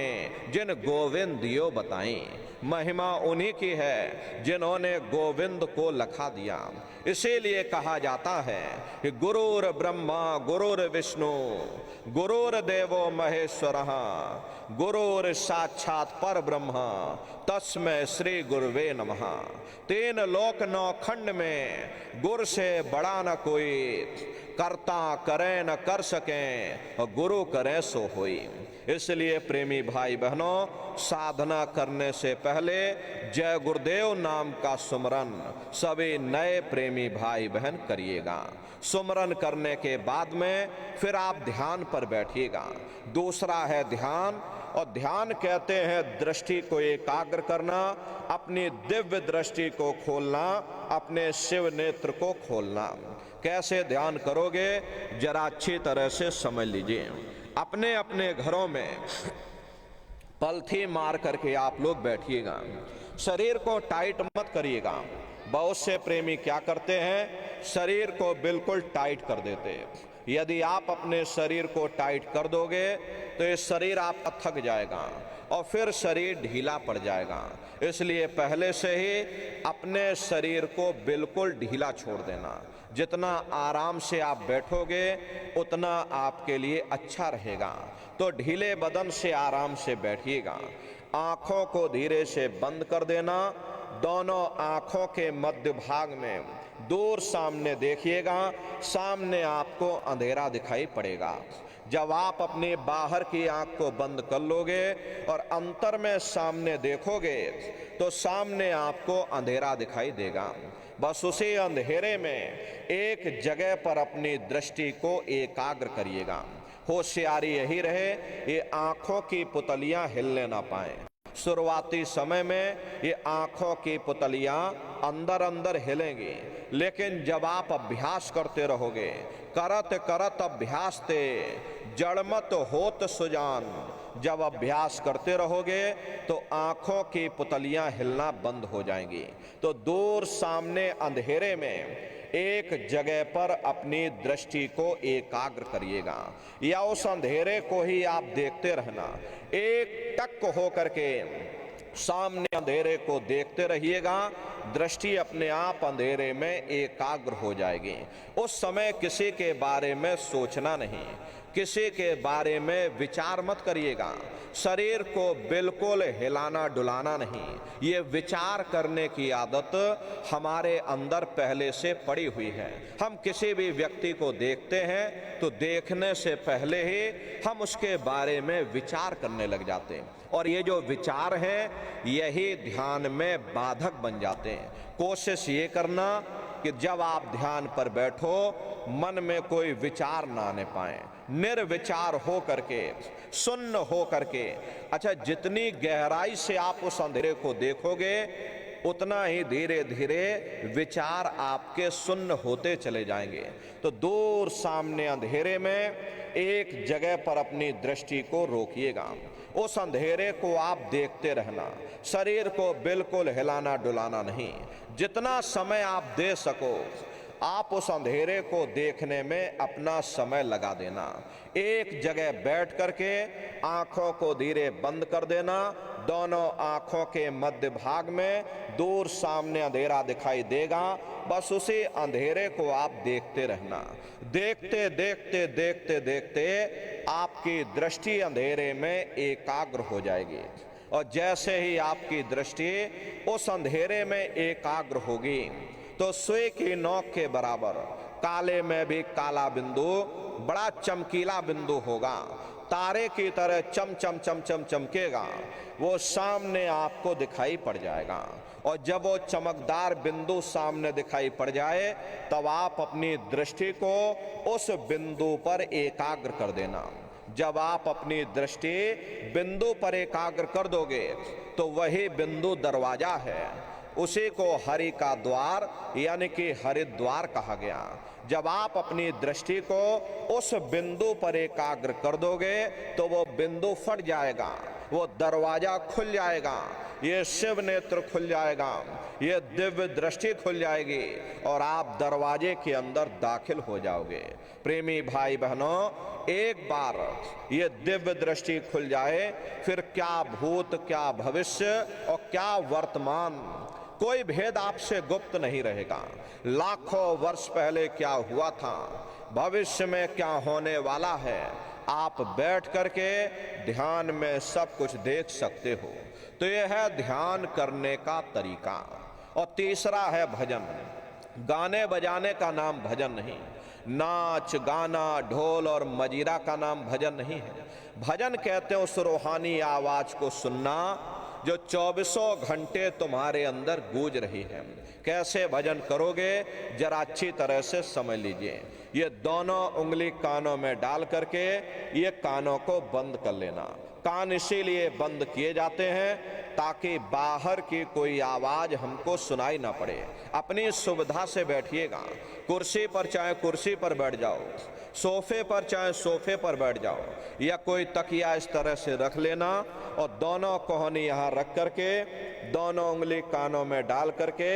D: जिन गोविंदियो बताई। महिमा उन्हीं की है जिन्होंने गोविंद को लखा दिया। इसीलिए कहा जाता है कि गुरुर ब्रह्मा गुरुर विष्णु गुरुर्देवो महेश्वरः गुरुर साक्षात पर ब्रह्म तस्मै श्री गुरुवे नमः। तीन लोक नौ खंड में गुरु से बड़ा न कोई, करता करे न कर सके, और गुरु करे सो होई। इसलिए प्रेमी भाई बहनों, साधना करने से पहले जय गुरुदेव नाम का सुमरन सभी नए प्रेमी भाई बहन करिएगा। सुमरन करने के बाद में फिर आप ध्यान पर बैठिएगा। दूसरा है ध्यान, और ध्यान कहते हैं दृष्टि को एकाग्र करना, अपनी दिव्य दृष्टि को खोलना, अपने शिव नेत्र को खोलना। कैसे ध्यान करोगे जरा अच्छी तरह से समझ लीजिए। अपने अपने घरों में पलथी मार करके आप लोग बैठिएगा। शरीर को टाइट मत करिएगा। बहुत से प्रेमी क्या करते हैं, शरीर को बिल्कुल टाइट कर देते हैं। यदि आप अपने शरीर को टाइट कर दोगे तो ये शरीर आपका थक जाएगा और फिर शरीर ढीला पड़ जाएगा। इसलिए पहले से ही अपने शरीर को बिल्कुल ढीला छोड़ देना। जितना आराम से आप बैठोगे उतना आपके लिए अच्छा रहेगा। तो ढीले बदन से आराम से बैठिएगा। आंखों को धीरे से बंद कर देना। दोनों आंखों के मध्य भाग में दूर सामने देखिएगा, सामने आपको अंधेरा दिखाई पड़ेगा। जब आप अपनी बाहर की आंख को बंद कर लोगे और अंतर में सामने देखोगे तो सामने आपको अंधेरा दिखाई देगा। बस उसी अंधेरे में एक जगह पर अपनी दृष्टि को एकाग्र करिएगा। होशियारी यही रहे ये आंखों की पुतलियां हिलने ना पाए। शुरुआती समय में ये आंखों की पुतलियां अंदर अंदर हिलेंगी, लेकिन जब आप अभ्यास करते रहोगे, करत करत अभ्यास ते जड़मत होत सुजान, जब अभ्यास करते रहोगे तो आंखों की पुतलियां हिलना बंद हो जाएंगी। तो दूर सामने अंधेरे में एक जगह पर अपनी दृष्टि को एकाग्र करिएगा, या उस अंधेरे को ही आप देखते रहना। एक टक हो करके सामने अंधेरे को देखते रहिएगा। दृष्टि अपने आप अंधेरे में एकाग्र हो जाएगी। उस समय किसी के बारे में सोचना नहीं, किसी के बारे में विचार मत करिएगा। शरीर को बिल्कुल हिलाना डुलाना नहीं। ये विचार करने की आदत हमारे अंदर पहले से पड़ी हुई है। हम किसी भी व्यक्ति को देखते हैं तो देखने से पहले ही हम उसके बारे में विचार करने लग जाते हैं, और ये जो विचार हैं यही ध्यान में बाधक बन जाते हैं। कोशिश ये करना कि जब आप ध्यान पर बैठो मन में कोई विचार ना आने पाए, निर्विचार हो करके, शून्य हो करके। अच्छा, जितनी गहराई से आप उस अंधेरे को देखोगे उतना ही धीरे धीरे विचार आपके शून्य होते चले जाएंगे। तो दूर सामने अंधेरे में एक जगह पर अपनी दृष्टि को रोकिएगा। उस अंधेरे को आप देखते रहना, शरीर को बिल्कुल हिलाना डुलाना नहीं। जितना समय आप दे सको आप उस अंधेरे को देखने में अपना समय लगा देना। एक जगह बैठ करके आंखों को धीरे बंद कर देना, दोनों आंखों के मध्य भाग में दूर सामने अंधेरा दिखाई देगा। बस उसी अंधेरे को आप देखते रहना। देखते देखते देखते देखते आपकी दृष्टि अंधेरे में एकाग्र हो जाएगी, और जैसे ही आपकी दृष्टि उस अंधेरे में एकाग्र होगी तो सुई की नोक के बराबर काले में भी काला बिंदु बड़ा चमकीला बिंदु होगा, तारे की तरह चम चम चम चम चमकेगा, वो सामने आपको दिखाई पड़ जाएगा। और जब वो चमकदार बिंदु सामने दिखाई पड़ जाए तब आप अपनी दृष्टि को उस बिंदु पर एकाग्र कर देना। जब आप अपनी दृष्टि बिंदु पर एकाग्र कर दोगे तो वही बिंदु दरवाजा है, उसी को हरि का द्वार यानी कि हरिद्वार कहा गया। जब आप अपनी दृष्टि को उस बिंदु पर एकाग्र कर दोगे तो वो बिंदु फट जाएगा, वो दरवाजा खुल जाएगा, ये शिव नेत्र खुल जाएगा, ये दिव्य दृष्टि खुल जाएगी और आप दरवाजे के अंदर दाखिल हो जाओगे। प्रेमी भाई बहनों, एक बार ये दिव्य दृष्टि खुल जाए फिर क्या भूत, क्या भविष्य और क्या वर्तमान, कोई भेद आपसे गुप्त नहीं रहेगा। लाखों वर्ष पहले क्या हुआ था, भविष्य में क्या होने वाला है, आप बैठ करके ध्यान में सब कुछ देख सकते हो। तो यह है ध्यान करने का तरीका। और तीसरा है भजन। गाने बजाने का नाम भजन नहीं, नाच गाना ढोल और मजीरा का नाम भजन नहीं है। भजन कहते हैं उस रूहानी आवाज को सुनना जो 24 घंटे तुम्हारे अंदर गूंज रही है। कैसे भजन करोगे जरा अच्छी तरह से समझ लीजिए। ये दोनों उंगली कानों में डाल करके ये कानों को बंद कर लेना। कान इसीलिए बंद किए जाते हैं ताकि बाहर की कोई आवाज हमको सुनाई ना पड़े। अपनी सुविधा से बैठिएगा, कुर्सी पर चाहे कुर्सी पर बैठ जाओ, सोफे पर चाहे सोफे पर बैठ जाओ, या कोई तकिया इस तरह से रख लेना और दोनों कोहनी यहाँ रख करके दोनों उंगली कानों में डाल करके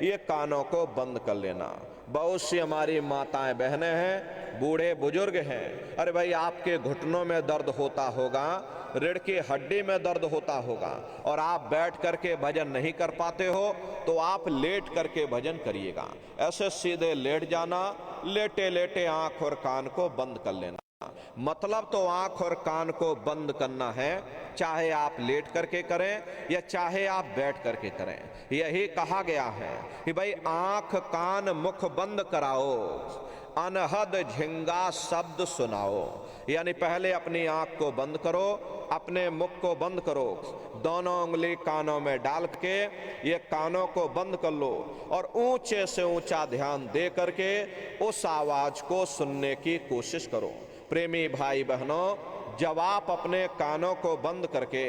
D: ये कानों को बंद कर लेना। बहुत सी हमारी माताएं बहनें हैं, बूढ़े बुजुर्ग हैं, अरे भाई आपके घुटनों में दर्द होता होगा, रीढ़ की हड्डी में दर्द होता होगा और आप बैठ करके भजन नहीं कर पाते हो तो आप लेट करके भजन करिएगा। ऐसे सीधे लेट जाना, लेटे लेटे आंख और कान को बंद कर लेना। मतलब तो आंख और कान को बंद करना है, चाहे आप लेट करके करें या चाहे आप बैठ करके करें। यही कहा गया है कि भाई आंख कान मुख बंद कराओ, अनहद झिंगा शब्द सुनाओ। यानी पहले अपनी आंख को बंद करो, अपने मुख को बंद करो, दोनों उंगली कानों में डाल के ये कानों को बंद कर लो और ऊंचे से ऊंचा ध्यान दे करके उस आवाज को सुनने की कोशिश करो। प्रेमी भाई बहनों, जब आप अपने कानों को बंद करके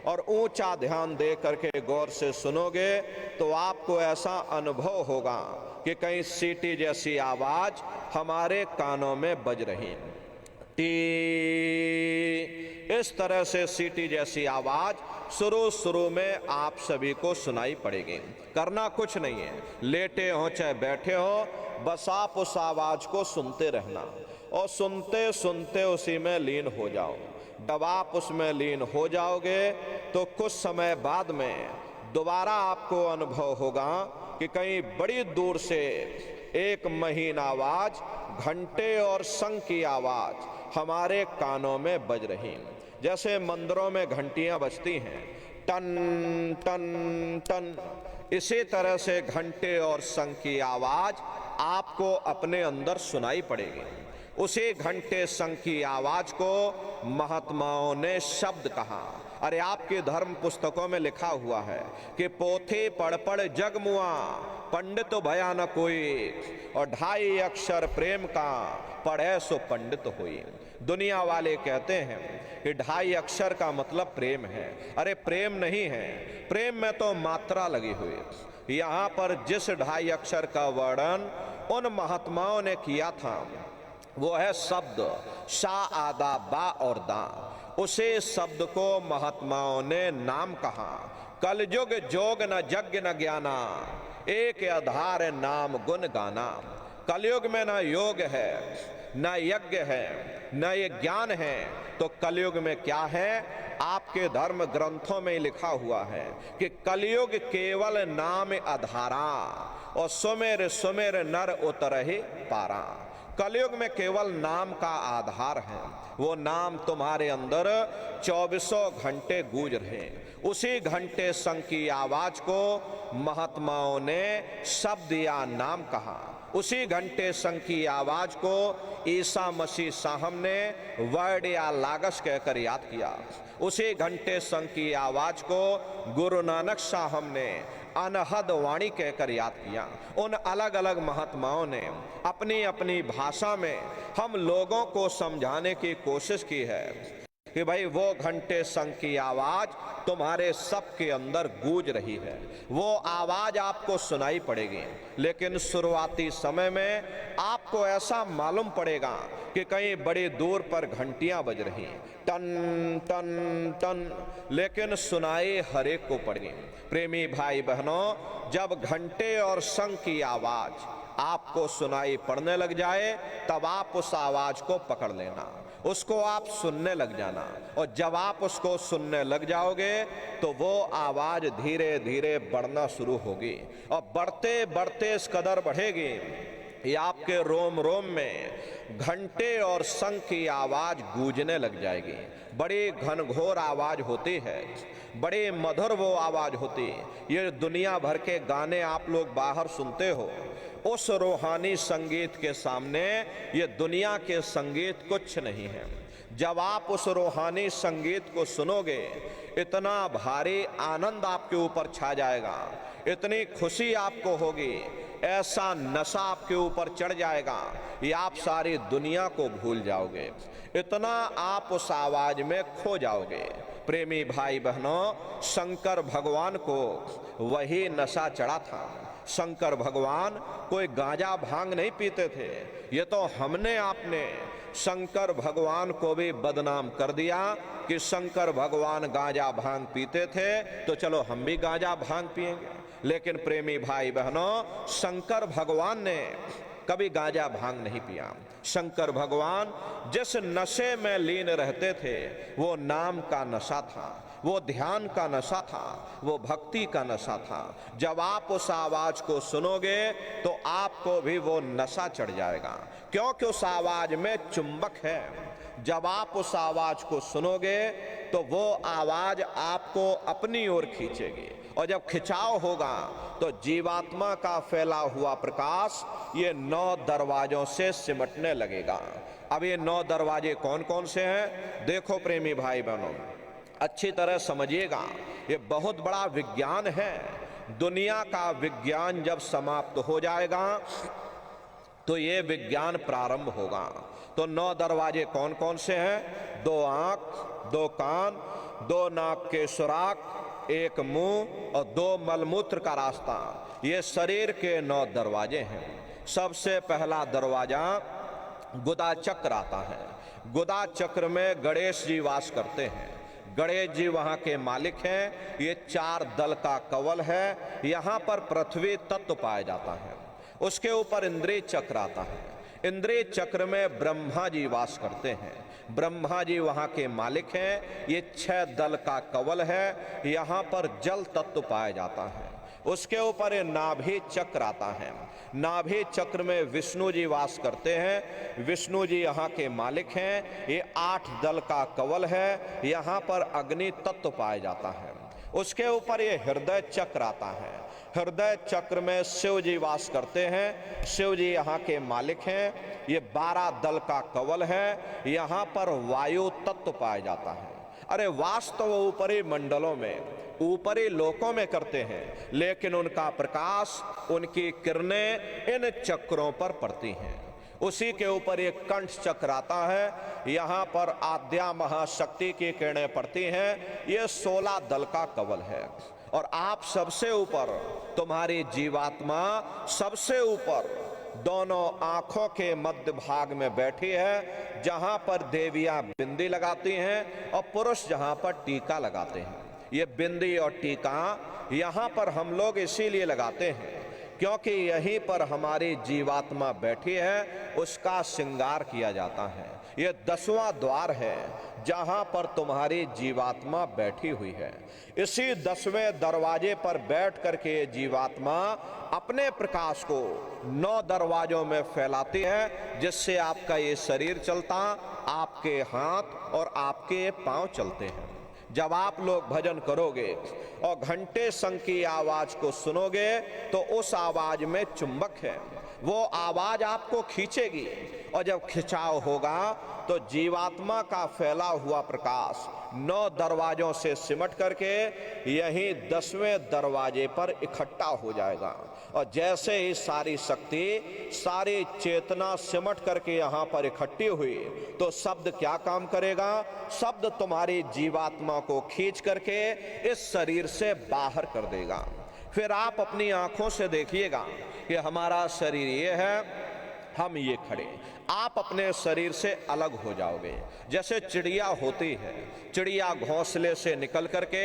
D: और ऊंचा ध्यान दे करके गौर से सुनोगे तो आपको ऐसा अनुभव होगा कि कहीं सीटी जैसी आवाज हमारे कानों में बज रही, टी, इस तरह से सीटी जैसी आवाज शुरू में आप सभी को सुनाई पड़ेगी। करना कुछ नहीं है, लेटे हो चाहे बैठे हो, बस आप उस आवाज को सुनते रहना और सुनते सुनते उसी में लीन हो जाओ। जब आप उसमें लीन हो जाओगे तो कुछ समय बाद में दोबारा आपको अनुभव होगा कि कहीं बड़ी दूर से एक महीन आवाज, घंटे और शंख की आवाज हमारे कानों में बज रही। जैसे मंदिरों में घंटियां बजती हैं, टन टन टन, इसी तरह से घंटे और शंख की आवाज आपको अपने अंदर सुनाई पड़ेगी। उसी घंटे शंख की आवाज को महात्माओं ने शब्द कहा। अरे आपके धर्म पुस्तकों में लिखा हुआ है कि पोथी पढ़ पढ़ जग मुआ, पंडित भया न कोई, और 2.5 अक्षर प्रेम का पढ़े सो पंडित हुई। दुनिया वाले कहते हैं कि 2.5 अक्षर का मतलब प्रेम है। अरे प्रेम नहीं है, प्रेम में तो मात्रा लगी हुई है। यहाँ पर जिस 2.5 अक्षर का वर्णन उन महात्माओं ने किया था वो है शब्द शा, आदा, बा और दा। उसे शब्द को महात्माओं ने नाम कहा। कलयुग जोग न यज्ञ न ज्ञाना, एक आधार नाम गुण गाना। कलयुग में न योग है, न यज्ञ है, न ये ज्ञान है, तो कलयुग में क्या है? आपके धर्म ग्रंथों में लिखा हुआ है कि कलयुग केवल नाम आधारा और सुमेर सुमेर नर उतरहि पारा। कलयुग में केवल नाम का आधार है, वो नाम तुम्हारे अंदर 24 घंटे गूंज रहे। उसी घंटे संग की आवाज को महात्माओं ने शब्द या नाम कहा। उसी घंटे संग की आवाज को ईसा मसीह साहब ने वर्ड या लागस कहकर याद किया। उसी घंटे संग की आवाज को गुरु नानक साहब ने अनहद वाणी कहकर याद किया। उन अलग अलग महात्माओं ने अपनी अपनी भाषा में हम लोगों को समझाने की कोशिश की है कि भाई वो घंटे संग की आवाज तुम्हारे सबके अंदर गूंज रही है, वो आवाज आपको सुनाई पड़ेगी। लेकिन शुरुआती समय में आपको ऐसा मालूम पड़ेगा कि कहीं बड़ी दूर पर घंटियां बज रही, टन टन टन, लेकिन सुनाई हर एक को पड़ेगी। प्रेमी भाई बहनों, जब घंटे और शंख की आवाज आपको सुनाई पड़ने लग जाए तब आप उस आवाज को पकड़ लेना, उसको आप सुनने लग जाना। और जब आप उसको सुनने लग जाओगे तो वो आवाज धीरे धीरे बढ़ना शुरू होगी और बढ़ते बढ़ते इस कदर बढ़ेगी ये आपके रोम रोम में घंटे और शंख की आवाज गूंजने लग जाएगी। बड़ी घनघोर आवाज होती है, बड़ी मधुर वो आवाज होती है। ये दुनिया भर के गाने आप लोग बाहर सुनते हो, उस रूहानी संगीत के सामने ये दुनिया के संगीत कुछ नहीं है। जब आप उस रूहानी संगीत को सुनोगे इतना भारी आनंद आपके ऊपर छा जाएगा, इतनी खुशी आपको होगी, ऐसा नशा आपके ऊपर चढ़ जाएगा ये आप सारी दुनिया को भूल जाओगे, इतना आप उस आवाज में खो जाओगे। प्रेमी भाई बहनों, शंकर भगवान को वही नशा चढ़ा था। शंकर भगवान कोई गांजा भांग नहीं पीते थे। ये तो हमने आपने शंकर भगवान को भी बदनाम कर दिया कि शंकर भगवान गांजा भांग पीते थे तो चलो हम भी गांजा भांग पिएंगे। लेकिन प्रेमी भाई बहनों, शंकर भगवान ने कभी गांजा भांग नहीं पिया। शंकर भगवान जिस नशे में लीन रहते थे वो नाम का नशा था, वो ध्यान का नशा था, वो भक्ति का नशा था। जब आप उस आवाज को सुनोगे तो आपको भी वो नशा चढ़ जाएगा, क्योंकि उस आवाज में चुंबक है। जब आप उस आवाज को सुनोगे तो वो आवाज आपको अपनी ओर खींचेगी और जब खिंचाव होगा तो जीवात्मा का फैला हुआ प्रकाश ये 9 दरवाजों से सिमटने लगेगा। अब ये 9 दरवाजे कौन कौन से हैं? देखो प्रेमी भाई बहनों, अच्छी तरह समझिएगा, ये बहुत बड़ा विज्ञान है। दुनिया का विज्ञान जब समाप्त हो जाएगा तो ये विज्ञान प्रारंभ होगा। तो 9 दरवाजे कौन कौन से हैं? 2 आंख, 2 कान, 2 नाक के सुराख, 1 मुंह और 2 मलमूत्र का रास्ता, ये शरीर के 9 दरवाजे हैं। सबसे पहला दरवाजा गुदा चक्र आता है। गुदा चक्र में गणेश जी वास करते हैं। गणेश जी वहां के मालिक हैं। ये 4 दल का कवल है। यहाँ पर पृथ्वी तत्व पाया जाता है। उसके ऊपर इंद्रिय चक्र आता है। इंद्रिय चक्र में ब्रह्मा जी वास करते हैं। ब्रह्मा जी वहां के मालिक हैं। ये 6 दल का कवल है। यहाँ पर जल तत्व पाया जाता है। उसके ऊपर ये नाभि चक्र आता है। नाभि चक्र में विष्णु जी वास करते हैं। विष्णु जी यहाँ के मालिक हैं। ये 8 दल का कवल है। यहाँ पर अग्नि तत्व पाया जाता है। उसके ऊपर ये हृदय चक्र आता है। हृदय चक्र में शिव जी वास करते हैं। शिव जी यहाँ के मालिक हैं। ये 12 दल का कवल है। यहाँ पर वायु तत्व पाया जाता है। अरे वास तो वो ऊपरी मंडलों में, ऊपरी लोकों में करते हैं, लेकिन उनका प्रकाश, उनकी किरणें इन चक्रों पर पड़ती हैं। उसी के ऊपर एक कंठ चक्र आता है। यहाँ पर आद्या महाशक्ति की किरणें पड़ती हैं। ये 16 दल का कवल है। और आप सबसे ऊपर, तुम्हारी जीवात्मा सबसे ऊपर दोनों आंखों के मध्य भाग में बैठी है, जहां पर देवियां बिंदी लगाती हैं और पुरुष जहां पर टीका लगाते हैं। ये बिंदी और टीका यहाँ पर हम लोग इसीलिए लगाते हैं क्योंकि यहीं पर हमारी जीवात्मा बैठी है, उसका श्रृंगार किया जाता है। ये 10वां द्वार है। जहां पर तुम्हारी जीवात्मा बैठी हुई है। इसी 10वें दरवाजे पर बैठ करके ये जीवात्मा अपने प्रकाश को 9 दरवाजों में फैलाती है, जिससे आपका ये शरीर चलता, आपके हाथ और आपके पांव चलते हैं। जब आप लोग भजन करोगे और घंटे शंख की आवाज को सुनोगे तो उस आवाज में चुंबक है, वो आवाज आपको खींचेगी, और जब खिंचाव होगा तो जीवात्मा का फैला हुआ प्रकाश 9 दरवाजों से सिमट करके यहीं 10वें दरवाजे पर इकट्ठा हो जाएगा। और जैसे ही सारी शक्ति, सारी चेतना सिमट करके यहाँ पर इकट्ठी हुई तो शब्द क्या काम करेगा? शब्द तुम्हारी जीवात्मा को खींच करके इस शरीर से बाहर कर देगा। फिर आप अपनी आंखों से देखिएगा कि हमारा शरीर ये है, हम ये खड़े। आप अपने शरीर से अलग हो जाओगे। जैसे चिड़िया होती है, चिड़िया घोंसले से निकल करके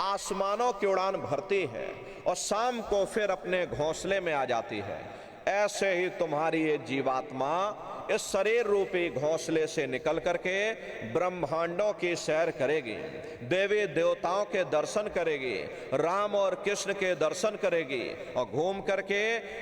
D: आसमानों की उड़ान भरती है और शाम को फिर अपने घोंसले में आ जाती है, ऐसे ही तुम्हारी ये जीवात्मा इस शरीर रूपी घोंसले से निकल करके ब्रह्मांडों की सैर करेगी, देवी देवताओं के दर्शन करेगी, राम और कृष्ण के दर्शन करेगी और घूम करके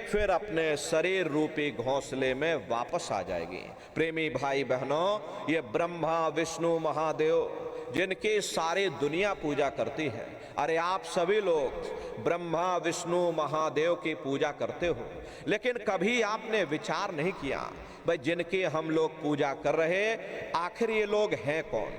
D: फिर अपने शरीर रूपी घोंसले में वापस आ जाएगी। प्रेमी भाई बहनों, ये ब्रह्मा विष्णु महादेव जिनकी सारी दुनिया पूजा करती है, अरे आप सभी लोग ब्रह्मा विष्णु महादेव की पूजा करते हो, लेकिन कभी आपने विचार नहीं किया भाई जिनकी हम लोग पूजा कर रहे, आखिर ये लोग हैं कौन?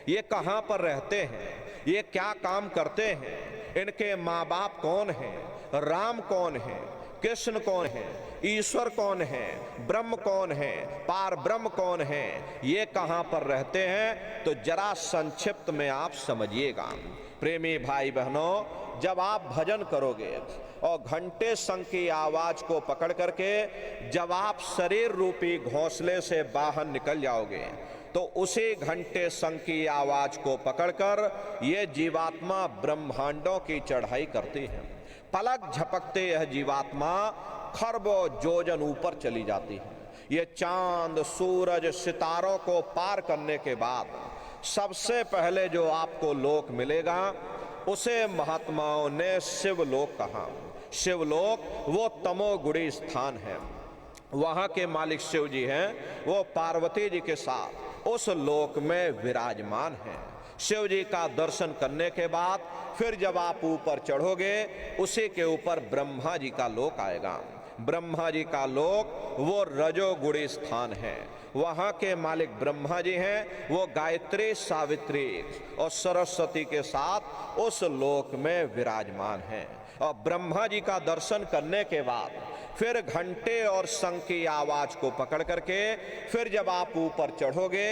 D: ये कहाँ पर रहते हैं? ये क्या काम करते हैं? इनके माँ बाप कौन हैं? राम कौन है? कृष्ण कौन है? ईश्वर कौन है? ब्रह्म कौन है? पार ब्रह्म कौन है? ये कहाँ पर रहते हैं? तो जरा संक्षिप्त में आप समझिएगा। प्रेमी भाई बहनों, जब आप भजन करोगे और घंटे शंख की आवाज को पकड़ करके जब आप शरीर रूपी घोंसले से बाहर निकल जाओगे तो उसी घंटे शंख की आवाज को पकड़कर ये जीवात्मा ब्रह्मांडों की चढ़ाई करती है। पलक झपकते यह जीवात्मा खरबों योजन ऊपर चली जाती है। ये चांद सूरज सितारों को पार करने के बाद सबसे पहले जो आपको लोक मिलेगा उसे महात्माओं ने शिवलोक कहा। शिवलोक वो तमोगुणी स्थान है, वहां के मालिक शिव जी हैं, वो पार्वती जी के साथ उस लोक में विराजमान हैं। शिव जी का दर्शन करने के बाद फिर जब आप ऊपर चढ़ोगे उसी के ऊपर ब्रह्मा जी का लोक आएगा। ब्रह्मा जी का लोक वो रजोगुणी स्थान है, वहां के मालिक ब्रह्मा जी हैं, वो गायत्री सावित्री और सरस्वती के साथ उस लोक में विराजमान हैं। और ब्रह्मा जी का दर्शन करने के बाद फिर घंटे और शंख की आवाज को पकड़ करके फिर जब आप ऊपर चढ़ोगे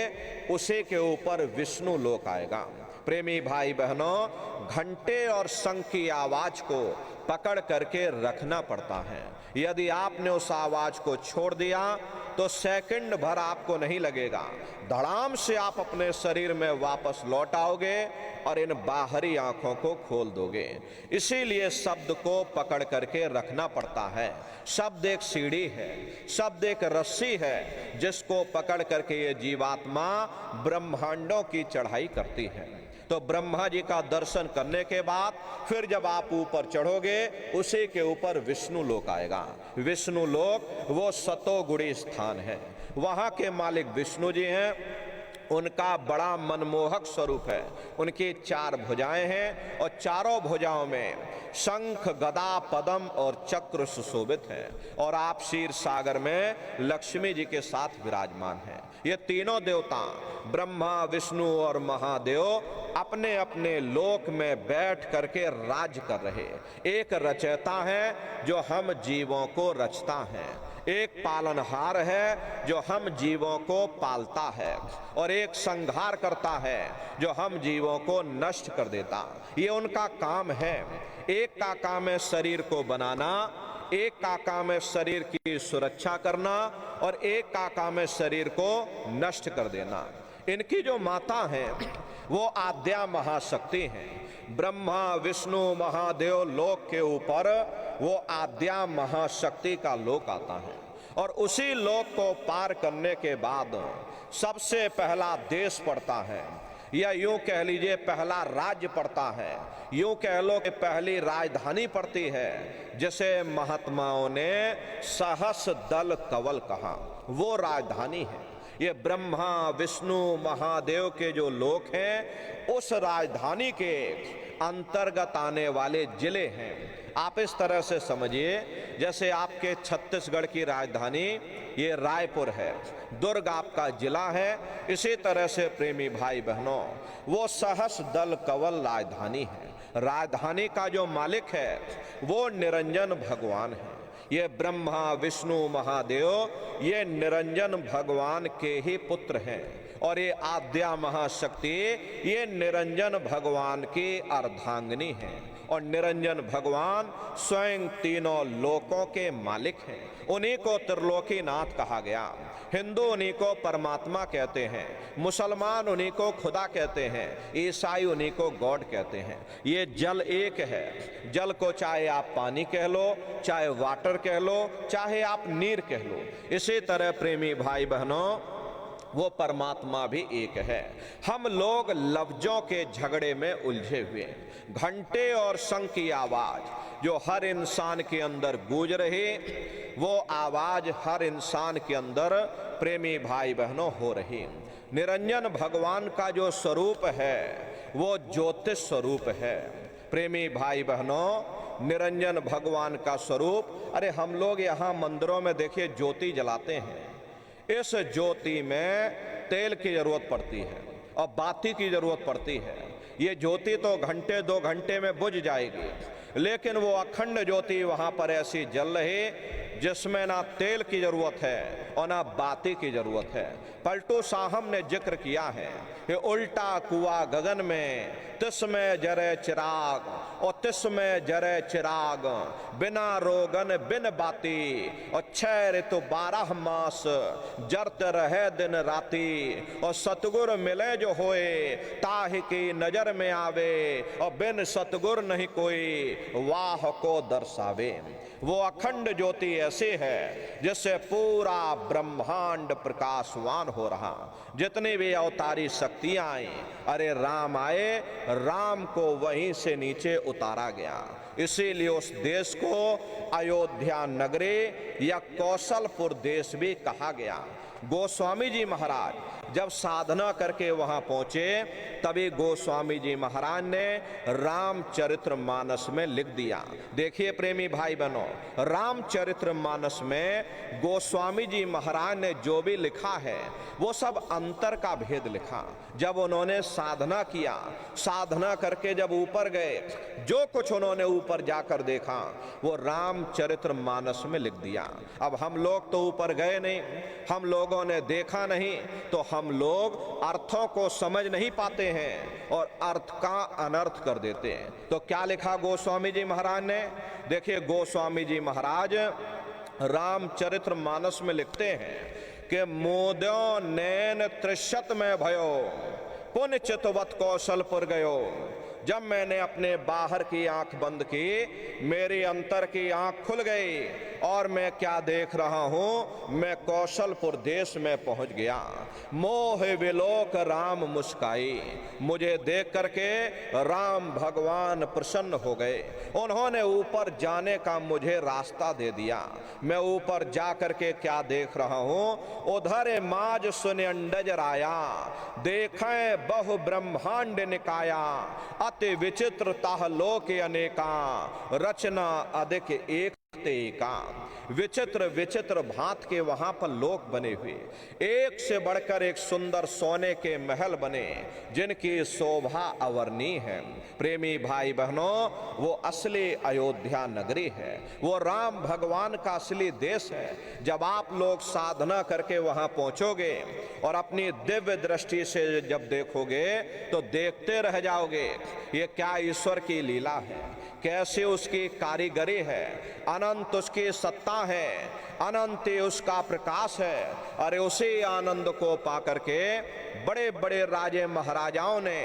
D: उसी के ऊपर विष्णु लोक आएगा। प्रेमी भाई बहनों, घंटे और शंख की आवाज को पकड़ करके रखना पड़ता है। यदि आपने उस आवाज को छोड़ दिया तो सेकंड भर आपको नहीं लगेगा, धड़ाम से आप अपने शरीर में वापस लौट आओगे और इन बाहरी आंखों को खोल दोगे। इसीलिए शब्द को पकड़ करके रखना पड़ता है। शब्द एक सीढ़ी है, शब्द एक रस्सी है जिसको पकड़ करके ये जीवात्मा ब्रह्मांडों की चढ़ाई करती है। तो ब्रह्मा जी का दर्शन करने के बाद फिर जब आप ऊपर चढ़ोगे उसी के ऊपर विष्णु लोक आएगा। विष्णु लोक वो सतोगुणी स्थान है, वहां के मालिक विष्णु जी हैं। उनका बड़ा मनमोहक स्वरूप है, उनकी 4 भुजाएं हैं और चारों भुजाओं में शंख गदा पद्म और चक्र सुशोभित है। और आप क्षीर सागर में लक्ष्मी जी के साथ विराजमान हैं। ये तीनों देवता ब्रह्मा विष्णु और महादेव अपने अपने लोक में बैठ करके राज्य कर रहे। एक रचयिता है जो हम जीवों को रचता है, एक पालनहार है जो हम जीवों को पालता है, और एक संहार करता है जो हम जीवों को नष्ट कर देता। ये उनका काम है। एक का काम है शरीर को बनाना, एक का काम है शरीर की सुरक्षा करना, और एक का काम है शरीर को नष्ट कर देना। इनकी जो माता है वो आद्या महाशक्ति हैं। ब्रह्मा विष्णु महादेव लोक के ऊपर वो आद्या महाशक्ति का लोक आता है, और उसी लोक को पार करने के बाद सबसे पहला देश पड़ता है, या यूं कह लीजिए पहला राज्य पड़ता है, यूं कह लो कि पहली राजधानी पड़ती है, जिसे महात्माओं ने सहस दल कवल कहा, वो राजधानी है। ये ब्रह्मा विष्णु महादेव के जो लोक हैं, उस राजधानी के अंतर्गत आने वाले जिले हैं। आप इस तरह से समझिए, जैसे आपके छत्तीसगढ़ की राजधानी ये रायपुर है, दुर्ग आपका जिला है, इसी तरह से प्रेमी भाई बहनों वो सहस दल कवल राजधानी है। राजधानी का जो मालिक है वो निरंजन भगवान है। ये ब्रह्मा विष्णु महादेव ये निरंजन भगवान के ही पुत्र हैं, और ये आद्या महाशक्ति ये निरंजन भगवान की अर्धांगिनी है, और निरंजन भगवान स्वयं तीनों लोकों के मालिक हैं। उन्हीं को त्रिलोकीनाथ कहा गया। हिंदू उन्हीं को परमात्मा कहते हैं, मुसलमान उन्हीं को खुदा कहते हैं, ईसाई उन्हीं को गॉड कहते हैं। ये जल एक है। जल को चाहे आप पानी कह लो, चाहे वाटर कह लो, चाहे आप नीर कह लो। इसी तरह प्रेमी भाई बहनों वो परमात्मा भी एक है। हम लोग लफ्जों के झगड़े में उलझे हुए, घंटे और शंख की आवाज जो हर इंसान के अंदर गूंज रही, वो आवाज हर इंसान के अंदर प्रेमी भाई बहनों हो रही। निरंजन भगवान का जो स्वरूप है वो ज्योतिष स्वरूप है। प्रेमी भाई बहनों निरंजन भगवान का स्वरूप, अरे हम लोग यहाँ मंदिरों में देखिए ज्योति जलाते हैं, इस ज्योति में तेल की जरूरत पड़ती है और बाती की जरूरत पड़ती है। ये ज्योति तो घंटे 2 घंटे में बुझ जाएगी, लेकिन वो अखंड ज्योति वहां पर ऐसी जल रही जिसमें ना तेल की जरूरत है और ना बाती की जरूरत है। पलटू साहब ने जिक्र किया है कि उल्टा कुआ गगन में तिसमें जरे चिराग, और तिसमें जरे चिराग बिना रोगन बिन बाती, और 6 ऋतु 12 मास जरत रहे दिन राती, और सतगुर मिले जो होए ताहि की नजर में आवे, और बिन सतगुर नहीं कोई वाह को दर्शावे। वो अखंड ज्योति ऐसी है जिससे पूरा ब्रह्मांड प्रकाशवान हो रहा। जितनी भी अवतारी शक्तियां आई, अरे राम आए, राम को वहीं से नीचे उतारा गया। इसीलिए उस देश को अयोध्या नगरी या कौशलपुर देश भी कहा गया। गोस्वामी जी महाराज जब साधना करके वहां पहुंचे, तभी गोस्वामी जी महाराज ने रामचरितमानस में लिख दिया। देखिए प्रेमी भाई बहनों, रामचरितमानस में गोस्वामी जी महाराज ने जो भी लिखा है वो सब अंतर का भेद लिखा। जब उन्होंने साधना किया, साधना करके जब ऊपर गए, जो कुछ उन्होंने ऊपर जाकर देखा वो रामचरितमानस में लिख दिया। अब हम लोग तो ऊपर गए नहीं, हम लोगों ने देखा नहीं, तो हम लोग अर्थों को समझ नहीं पाते हैं और अर्थ का अनर्थ कर देते हैं। तो क्या लिखा गोस्वामी जी महाराज ने? देखिए गोस्वामी जी महाराज रामचरितमानस में लिखते हैं कि मोद्यो नैन त्रिशत में भयो, पुण्य चितवत कौशलपुर गयो। जब मैंने अपने बाहर की आंख बंद की, मेरी अंतर की आंख खुल गई और मैं क्या देख रहा हूं, मैं कौशलपुर देश में पहुंच गया। मोह विलोक राम मुस्काई, मुझे देख करके राम भगवान प्रसन्न हो गए। उन्होंने ऊपर जाने का मुझे रास्ता दे दिया। मैं ऊपर जा करके क्या देख रहा हूं, उधर माज सुन अंडज राया, देखें बहु ब्रह्मांड निकाया, अति विचित्र ताह लोक अनेका, रचना अधिक एक का। विचित्र विचित्र भांत के वहां पर लोक बने हुए, एक से बढ़कर एक सुंदर सोने के महल बने जिनकी शोभा अवर्णीय है। प्रेमी भाई बहनों, वो असली अयोध्या नगरी है, वो राम भगवान का असली देश है। जब आप लोग साधना करके वहां पहुंचोगे और अपनी दिव्य दृष्टि से जब देखोगे तो देखते रह जाओगे, ये क्या ईश्वर की लीला है, कैसे उसकी कारीगरी है, अनंत उसकी सत्ता है, अनंत उसका प्रकाश है। अरे उसी आनंद को पा करके बड़े बड़े राजे महाराजाओं ने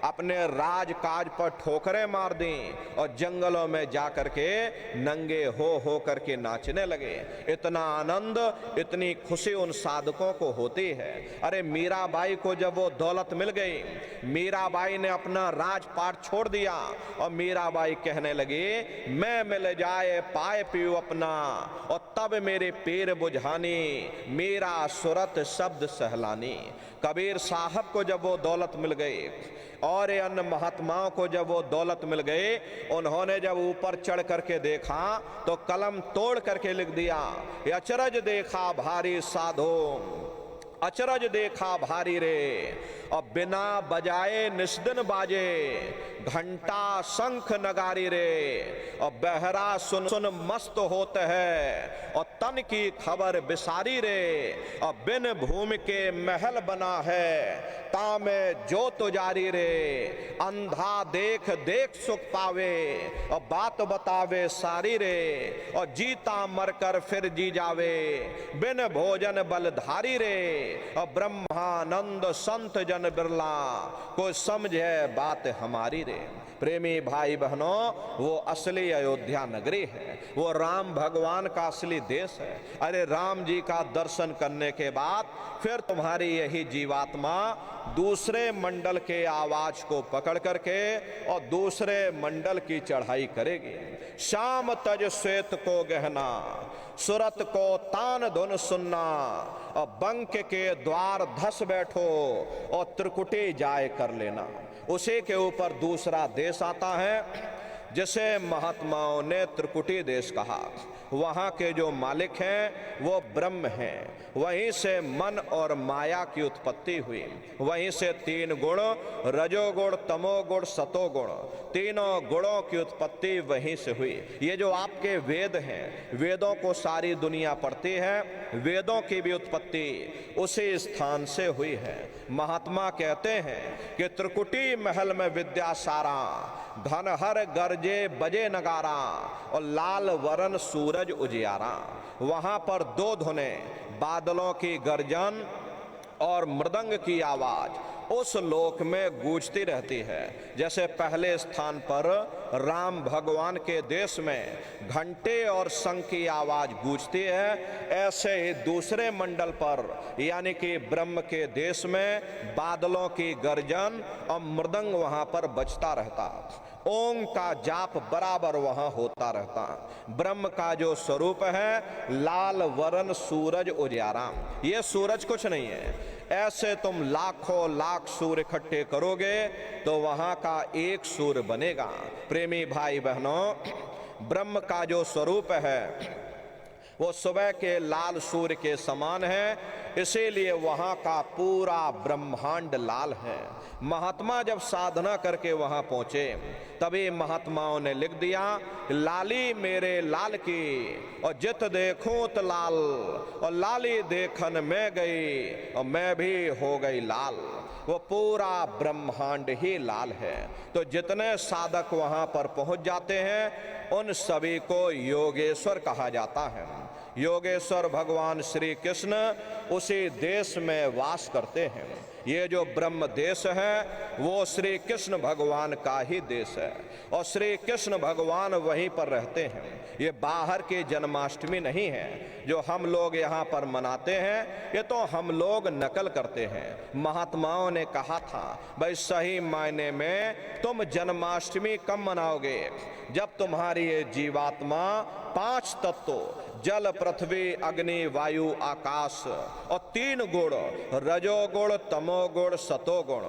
D: अपने राजकाज पर ठोकरें मार दी और जंगलों में जाकर के नंगे हो करके नाचने लगे। इतना आनंद, इतनी खुशी उन साधकों को होती है। अरे मीराबाई को जब वो दौलत मिल गई, मीराबाई ने अपना राजपाट छोड़ दिया और मीराबाई कहने लगी, मैं मिल जाए पाए पीऊ अपना और तब मेरे पीर बुझानी, मेरा सुरत शब्द सहलानी। कबीर साहब को जब वो दौलत मिल गई और अन्य महात्माओं को जब वो दौलत मिल गई, उन्होंने जब ऊपर चढ़ करके देखा तो कलम तोड़ करके लिख दिया, अचरज देखा भारी साधो, अचरज देखा भारी रे, और बिना बजाए निस्दिन बाजे, घंटा शंख नगारी रे, और बहरा सुन सुन मस्त होते है, और तन की खबर बिसारी रे, और बिन भूमि के महल बना है, तामे जो तुजारी रे, अंधा देख देख सुख पावे, और बात बतावे सारी रे, और जीता मरकर फिर जी जावे, बिन भोजन बलधारी रे, और ब्रह्मानंद संत जन बिरला, को समझे बात हमारी रे। प्रेमी भाई बहनों, वो असली अयोध्या नगरी है, वो राम भगवान का असली देश है। अरे राम जी का दर्शन करने के बाद फिर तुम्हारी यही जीवात्मा दूसरे मंडल के आवाज को पकड़ करके और दूसरे मंडल की चढ़ाई करेगी। शाम तज श्वेत को गहना, सुरत को तान धुन सुनना, और बंक के द्वार धस बैठो और त्रिकुटी जाए कर लेना। उसी के ऊपर दूसरा देश आता है जिसे महात्माओं ने त्रिकुटी देश कहा। वहाँ के जो मालिक हैं वो ब्रह्म हैं, वहीं से मन और माया की उत्पत्ति हुई। वहीं से तीन गुण, रजोगुण, तमोगुण, सतोगुण, तीनों गुणों की उत्पत्ति वहीं से हुई। ये जो आपके वेद हैं, वेदों को सारी दुनिया पढ़ती है, वेदों की भी उत्पत्ति उसी स्थान से हुई है। महात्मा कहते हैं कि त्रिकुटी महल में विद्या सारा, घनहर गरजे बजे नगारा, और लाल वरण सूरज उजियारा। वहां पर दो धुने, बादलों की गर्जन और मृदंग की आवाज उस लोक में गूंजती रहती है। जैसे पहले स्थान पर राम भगवान के देश में घंटे और शंख की आवाज गूंजती है, ऐसे ही दूसरे मंडल पर यानी कि ब्रह्म के देश में बादलों की गर्जन और मृदंग वहां पर बजता रहता। ओम का जाप बराबर वहां होता रहता। ब्रह्म का जो स्वरूप है लाल वरण सूरज उजियारा। ये सूरज कुछ नहीं है, ऐसे तुम लाखों लाख सूर्य इकट्ठे करोगे तो वहां का एक सूर्य बनेगा। प्रेमी भाई बहनों, ब्रह्म का जो स्वरूप है वो सुबह के लाल सूर्य के समान है, इसीलिए वहां का पूरा ब्रह्मांड लाल है। महात्मा जब साधना करके वहां पहुंचे तभी महात्माओं ने लिख दिया, लाली मेरे लाल की और जित देखूं तो लाल, और लाली देखन में गई और मैं भी हो गई लाल। वो पूरा ब्रह्मांड ही लाल है। तो जितने साधक वहां पर पहुंच जाते हैं उन सभी को योगेश्वर कहा जाता है। योगेश्वर भगवान श्री कृष्ण उसी देश में वास करते हैं। ये जो ब्रह्म देश है वो श्री कृष्ण भगवान का ही देश है और श्री कृष्ण भगवान वहीं पर रहते हैं। ये बाहर की जन्माष्टमी नहीं है जो हम लोग यहाँ पर मनाते हैं, ये तो हम लोग नकल करते हैं। महात्माओं ने कहा था भाई सही मायने में तुम जन्माष्टमी कब मनाओगे? जब तुम्हारी ये जीवात्मा पांच तत्व जल पृथ्वी अग्नि वायु आकाश और तीन गुण रजोगुण तमोगुण सतोगुण,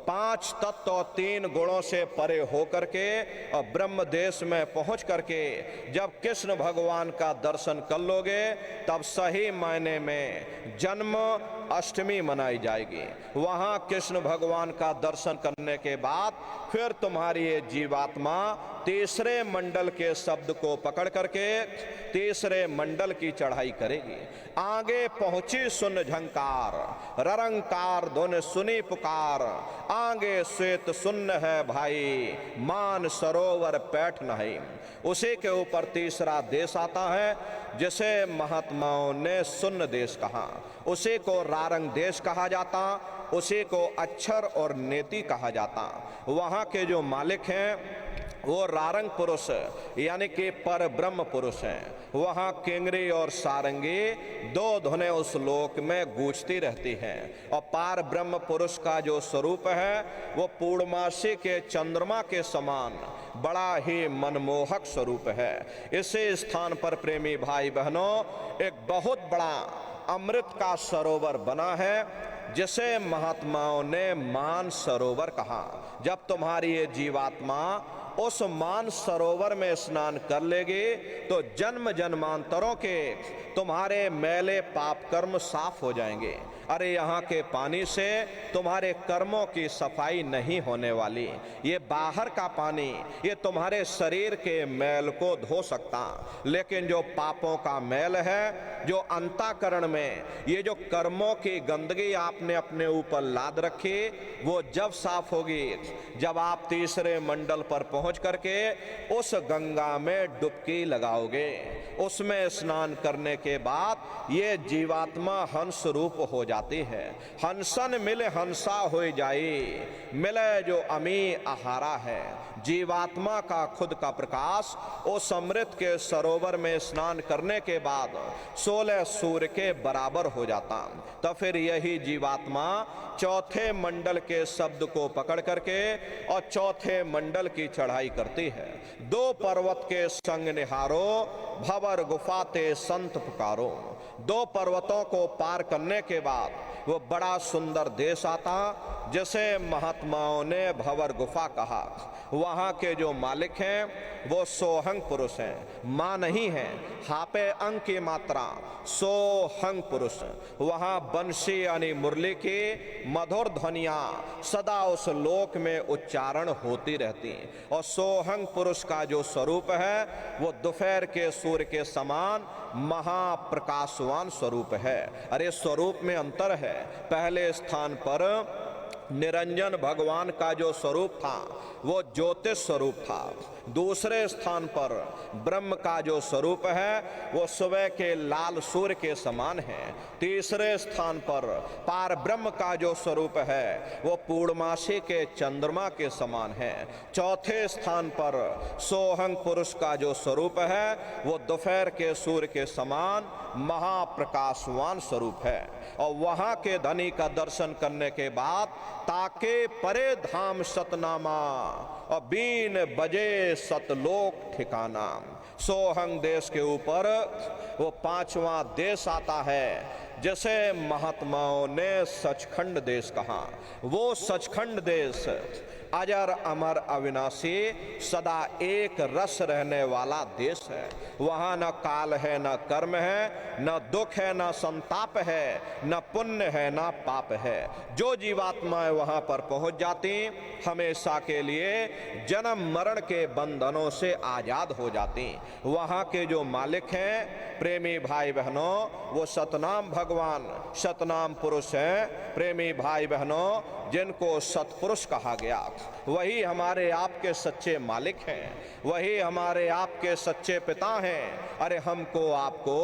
D: पांच तत्व और तीन गुणों से परे होकर के और ब्रह्म देश में पहुंच करके जब कृष्ण भगवान का दर्शन कर लोगे तब सही मायने में जन्म अष्टमी मनाई जाएगी। वहां कृष्ण भगवान का दर्शन करने के बाद फिर तुम्हारी ये जीवात्मा तीसरे मंडल के शब्द को पकड़ करके तीसरे मंडल की चढ़ाई करेगी। आगे पहुंची सुन झंकार, ररंकार धुन सुनी पुकार, आगे श्वेत सुन्न है भाई, मान सरोवर पैठ नहीं। उसी के ऊपर तीसरा देश आता है जिसे महात्माओं ने सुन्न देश कहा, उसी को रारंग देश कहा जाता, उसी को अक्षर और नेति कहा जाता। वहाँ के जो मालिक हैं वो रारंग पुरुष यानी कि पर ब्रह्म पुरुष हैं। वहाँ किंगरी और सारंगी दो धुनें उस लोक में गूंजती रहती हैं। और पार ब्रह्म पुरुष का जो स्वरूप है वो पूर्णमासी के चंद्रमा के समान बड़ा ही मनमोहक स्वरूप है। इसी स्थान पर प्रेमी भाई बहनों एक बहुत बड़ा अमृत का सरोवर बना है जिसे महात्माओं ने मान सरोवर कहा। जब तुम्हारी ये जीवात्मा उस मान सरोवर में स्नान कर लेगी तो जन्म जन्मांतरों के तुम्हारे मैले पाप कर्म साफ हो जाएंगे। अरे यहाँ के पानी से तुम्हारे कर्मों की सफाई नहीं होने वाली। ये बाहर का पानी ये तुम्हारे शरीर के मैल को धो सकता, लेकिन जो पापों का मैल है, जो अंतःकरण में ये जो कर्मों की गंदगी आपने अपने ऊपर लाद रखी, वो जब साफ होगी जब आप तीसरे मंडल पर पहुंच करके उस गंगा में डुबकी लगाओगे। उसमें स्नान करने के बाद ये जीवात्मा हंस रूप हो जाती है। हंसन मिले हंसा हो जाई, मिले जो अमी आहारा है। जीवात्मा का खुद का प्रकाश उस अमृत के सरोवर में स्नान करने के बाद 16 सूर्य के बराबर हो जाता। तो फिर यही जीवात्मा चौथे मंडल के शब्द को पकड़ करके और चौथे मंडल की चढ़ाई करती है। 2 पर्वत के संग निहारो, भंवर गुफा ते संत पुकारो। 2 पर्वतों को पार करने के बाद वो बड़ा सुंदर देश आता जिसे महात्माओं ने भंवर गुफा कहा। वहाँ के जो मालिक हैं वो सोहंग पुरुष हैं, माँ नहीं है। हापे अंग की मात्रा सोहंग पुरुष। वहाँ बंशी यानी मुरली की मधुर ध्वनियाँ सदा उस लोक में उच्चारण होती रहती। और सोहंग पुरुष का जो स्वरूप है वो दोपहर के सूर्य के समान महाप्रकाशवान स्वरूप है। अरे स्वरूप में अंतर है। पहले स्थान पर निरंजन भगवान का जो स्वरूप था वो ज्योतिष स्वरूप था। दूसरे स्थान पर ब्रह्म का जो स्वरूप है वो सुबह के लाल सूर्य के समान है। तीसरे स्थान पर पार ब्रह्म का जो स्वरूप है वो पूर्णमासी के चंद्रमा के समान है। चौथे स्थान पर सोहंग पुरुष का जो स्वरूप है वो दोपहर के सूर्य के समान महाप्रकाशवान स्वरूप है। और वहाँ के धनी का दर्शन करने के बाद ताके परे धाम सतनामा और बीन बजे सतलोक ठिकाना। सोहंग देश के ऊपर वो 5वां देश आता है जैसे महात्माओं ने सचखंड देश कहा। वो सचखंड देश अजर अमर अविनाशी सदा एक रस रहने वाला देश है। वहाँ न काल है, न कर्म है, न दुख है, न संताप है, न पुण्य है, न पाप है। जो जीवात्माएं वहाँ पर पहुँच जाती हमेशा के लिए जन्म मरण के बंधनों से आजाद हो जाती। वहाँ के जो मालिक हैं प्रेमी भाई बहनों वो सतनाम भगवान सतनाम पुरुष हैं। प्रेमी भाई बहनों जिनको सतपुरुष कहा गया वही हमारे आपके सच्चे मालिक हैं, वही हमारे आपके सच्चे पिता हैं। अरे हमको आपको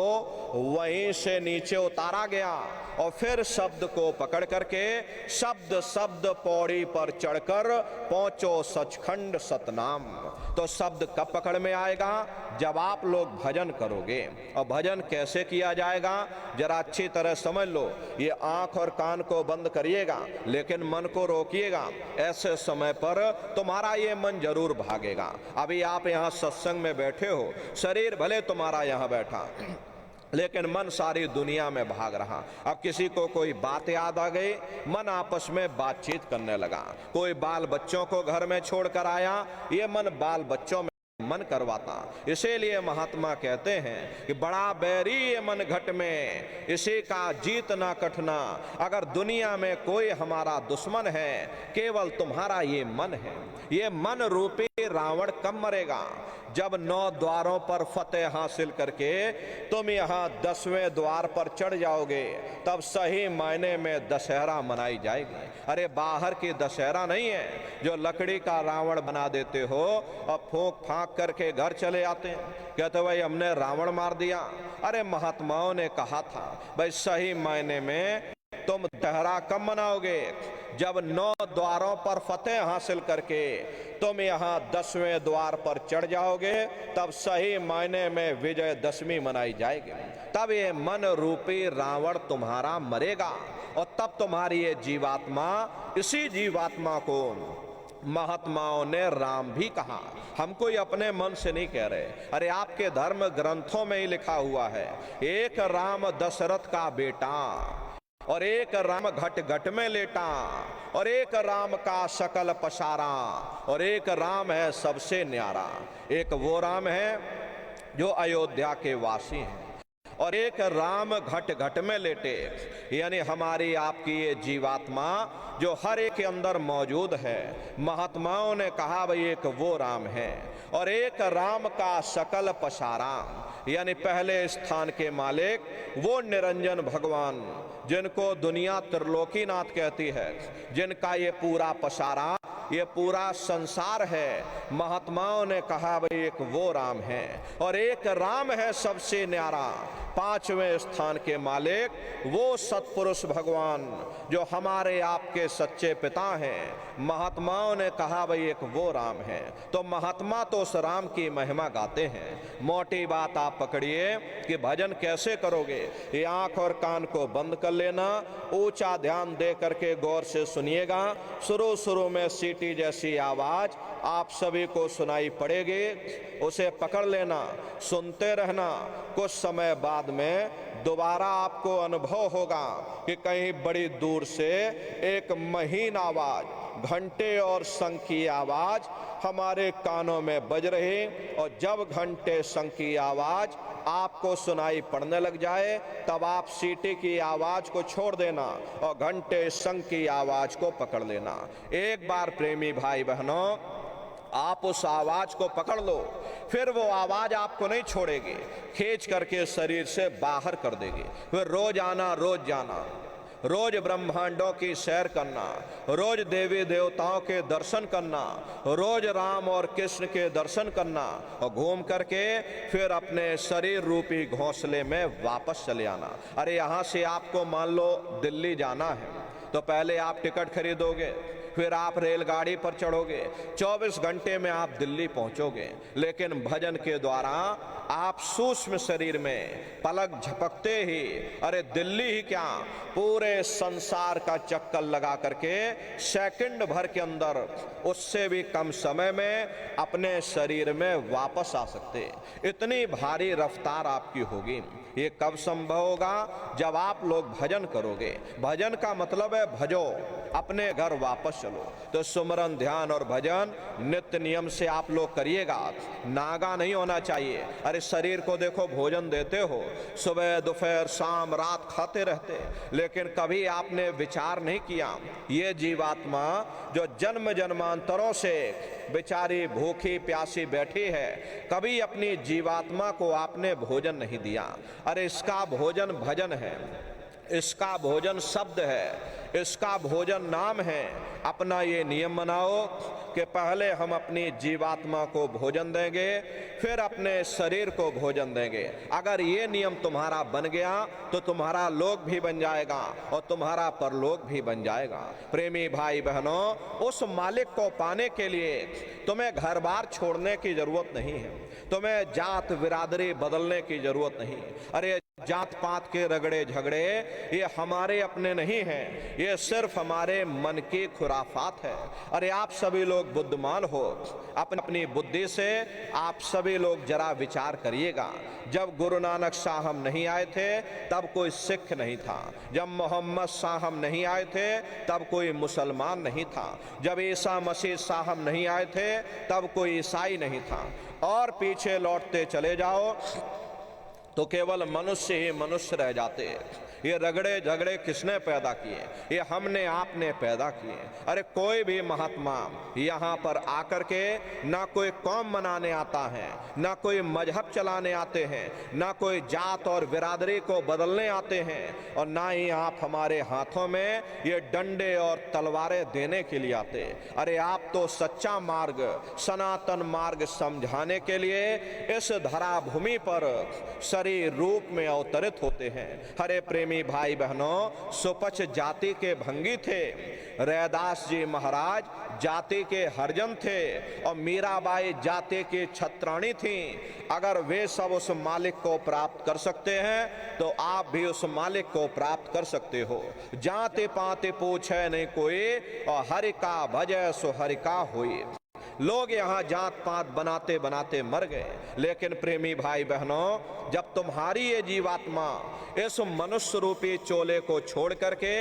D: वहीं से नीचे उतारा गया और फिर शब्द को पकड़ करके शब्द शब्द पौड़ी पर चढ़कर पहुंचो सचखंड सतनाम। तो शब्द कब पकड़ में आएगा? जब आप लोग भजन करोगे। और भजन कैसे किया जाएगा जरा अच्छी तरह समझ लो। ये आंख और कान को बंद करिएगा लेकिन मन को रोकिएगा। ऐसे समय पर तुम्हारा ये मन जरूर भागेगा। अभी आप यहाँ सत्संग में बैठे हो, शरीर भले तुम्हारा यहाँ बैठा लेकिन मन सारी दुनिया में भाग रहा। अब किसी को कोई बात याद आ गई, मन आपस में बातचीत करने लगा। कोई बाल बच्चों को घर में छोड़कर आया, ये मन बाल बच्चों में मन करवाता। इसीलिए महात्मा कहते हैं कि बड़ा बैरी ये मन घट में, इसी का जीत ना कठना। अगर दुनिया में कोई हमारा दुश्मन है केवल तुम्हारा ये मन है। ये मन रूपी रावण कब मरेगा? जब 9 द्वारों पर फतेह हासिल करके तुम यहाँ 10वें द्वार पर चढ़ जाओगे तब सही मायने में दशहरा मनाई जाएगी। अरे बाहर की दशहरा नहीं है जो लकड़ी का रावण बना देते हो और फूंक फांक करके घर चले आते हैं, कहते भाई हमने रावण मार दिया। अरे महात्माओं ने कहा था भाई सही मायने में तुम दशहरा कब मनाओगे? जब 9 द्वारों पर फतेह हासिल करके तुम यहाँ 10वें द्वार पर चढ़ जाओगे, तब सही मायने में विजयदशमी मनाई जाएगी। तब ये मन रूपी रावण तुम्हारा मरेगा और तब तुम्हारी ये जीवात्मा, इसी जीवात्मा को महात्माओं ने राम भी कहा। हम कोई अपने मन से नहीं कह रहे, अरे आपके धर्म ग्रंथों में ही लिखा हुआ है, एक राम दशरथ का बेटा और एक राम घट घट में लेटा और एक राम का सकल पसारा और एक राम है सबसे न्यारा। एक वो राम है जो अयोध्या के वासी हैं और एक राम घट घट में लेटे, यानी हमारी आपकी ये जीवात्मा जो हर एक के अंदर मौजूद है। महात्माओं ने कहा भाई एक वो राम है और एक राम का सकल पसारा, यानी पहले स्थान के मालिक वो निरंजन भगवान जिनको दुनिया त्रिलोकीनाथ कहती है, जिनका ये पूरा पसारा, ये पूरा संसार है। महात्माओं ने कहा भाई एक वो राम है और एक राम है सबसे न्यारा, 5वें स्थान के मालिक वो सत्पुरुष भगवान जो हमारे आपके सच्चे पिता हैं। महात्माओं ने कहा भाई एक वो राम है, तो महात्मा तो उस राम की महिमा गाते हैं। मोटी बात आप पकड़िए कि भजन कैसे करोगे। ये आंख और कान को बंद कर लेना, ऊंचा ध्यान दे करके गौर से सुनिएगा। शुरू में सीटी जैसी आवाज आप सभी को सुनाई पड़ेगी, उसे पकड़ लेना, सुनते रहना। कुछ समय बाद में दोबारा आपको अनुभव होगा कि कहीं बड़ी दूर से एक महीन आवाज, घंटे और शंख की आवाज हमारे कानों में बज रही, और जब घंटे शंख की आवाज आपको सुनाई पड़ने लग जाए तब आप सीटी की आवाज को छोड़ देना और घंटे शंख की आवाज को पकड़ लेना। एक बार प्रेमी भाई बहनों आप उस आवाज को पकड़ लो, फिर वो आवाज आपको नहीं छोड़ेगी, खींच करके शरीर से बाहर कर देगी। फिर रोज आना, रोज जाना, रोज ब्रह्मांडों की सैर करना, रोज देवी देवताओं के दर्शन करना, रोज राम और कृष्ण के दर्शन करना और घूम करके फिर अपने शरीर रूपी घोंसले में वापस चले आना। अरे यहाँ से आपको मान लो दिल्ली जाना है तो पहले आप टिकट खरीदोगे, फिर आप रेलगाड़ी पर चढ़ोगे, 24 घंटे में आप दिल्ली पहुंचोगे। लेकिन भजन के द्वारा आप सूक्ष्म शरीर में पलक झपकते ही, अरे दिल्ली ही क्या पूरे संसार का चक्कर लगा करके सेकंड भर के अंदर, उससे भी कम समय में अपने शरीर में वापस आ सकते। इतनी भारी रफ्तार आपकी होगी। ये कब संभव होगा? जब आप लोग भजन करोगे। भजन का मतलब है भजो, अपने घर वापस चलो। तो सुमरन, ध्यान और भजन नित्य नियम से आप लोग करिएगा। नागा नहीं होना चाहिए। अरे शरीर को देखो, भोजन देते हो, सुबह दोपहर शाम रात खाते रहते, लेकिन कभी आपने विचार नहीं किया ये जीवात्मा जो जन्म जन्मांतरों से बेचारी भूखी प्यासी बैठी है, कभी अपनी जीवात्मा को आपने भोजन नहीं दिया। अरे इसका भोजन भजन है, इसका भोजन शब्द है, इसका भोजन नाम है। अपना ये नियम बनाओ कि पहले हम अपनी जीवात्मा को भोजन देंगे, फिर अपने शरीर को भोजन देंगे। अगर ये नियम तुम्हारा बन गया तो तुम्हारा लोक भी बन जाएगा और तुम्हारा परलोक भी बन जाएगा। प्रेमी भाई बहनों, उस मालिक को पाने के लिए तुम्हें घर बार छोड़ने की जरूरत नहीं है, तुम्हें जात बिरादरी बदलने की जरूरत नहीं। अरे जात पात के रगड़े झगड़े ये हमारे अपने नहीं हैं, ये सिर्फ हमारे मन की खुराफात है। अरे आप सभी लोग बुद्धिमान हो, अपनी बुद्धि से आप सभी लोग जरा विचार करिएगा। जब गुरु नानक साहब नहीं आए थे तब कोई सिख नहीं था, जब मोहम्मद साहब नहीं आए थे तब कोई मुसलमान नहीं था, जब ईसा मसीह साहब नहीं आए थे तब कोई ईसाई नहीं था। और पीछे लौटते चले जाओ तो केवल मनुष्य ही मनुष्य रह जाते। ये रगड़े झगड़े किसने पैदा किए? ये हमने आपने पैदा किए। अरे कोई भी महात्मा यहाँ पर आकर के ना कोई कौम मनाने आता है, ना कोई मजहब चलाने आते हैं, ना कोई जात और बिरादरी को बदलने आते हैं, और ना ही आप हमारे हाथों में ये डंडे और तलवारें देने के लिए आते। अरे आप तो सच्चा मार्ग, सनातन मार्ग समझाने के लिए इस धरा भूमि पर शरीर रूप में अवतरित होते हैं। हरे प्रेमी भाई बहनों, सुपच जाति के भंगी थे, रैदास जी महाराज जाति के हरिजन थे और मीराबाई जाति की छत्राणी थी। अगर वे सब उस मालिक को प्राप्त कर सकते हैं तो आप भी उस मालिक को प्राप्त कर सकते हो। जाति पाति पूछे नहीं कोई और हरि का भजय सो हरि का होई। लोग यहाँ जात पात बनाते बनाते मर गए, लेकिन प्रेमी भाई बहनों, जब तुम्हारी ये जीवात्मा इस मनुष्य रूपी चोले को छोड़ करके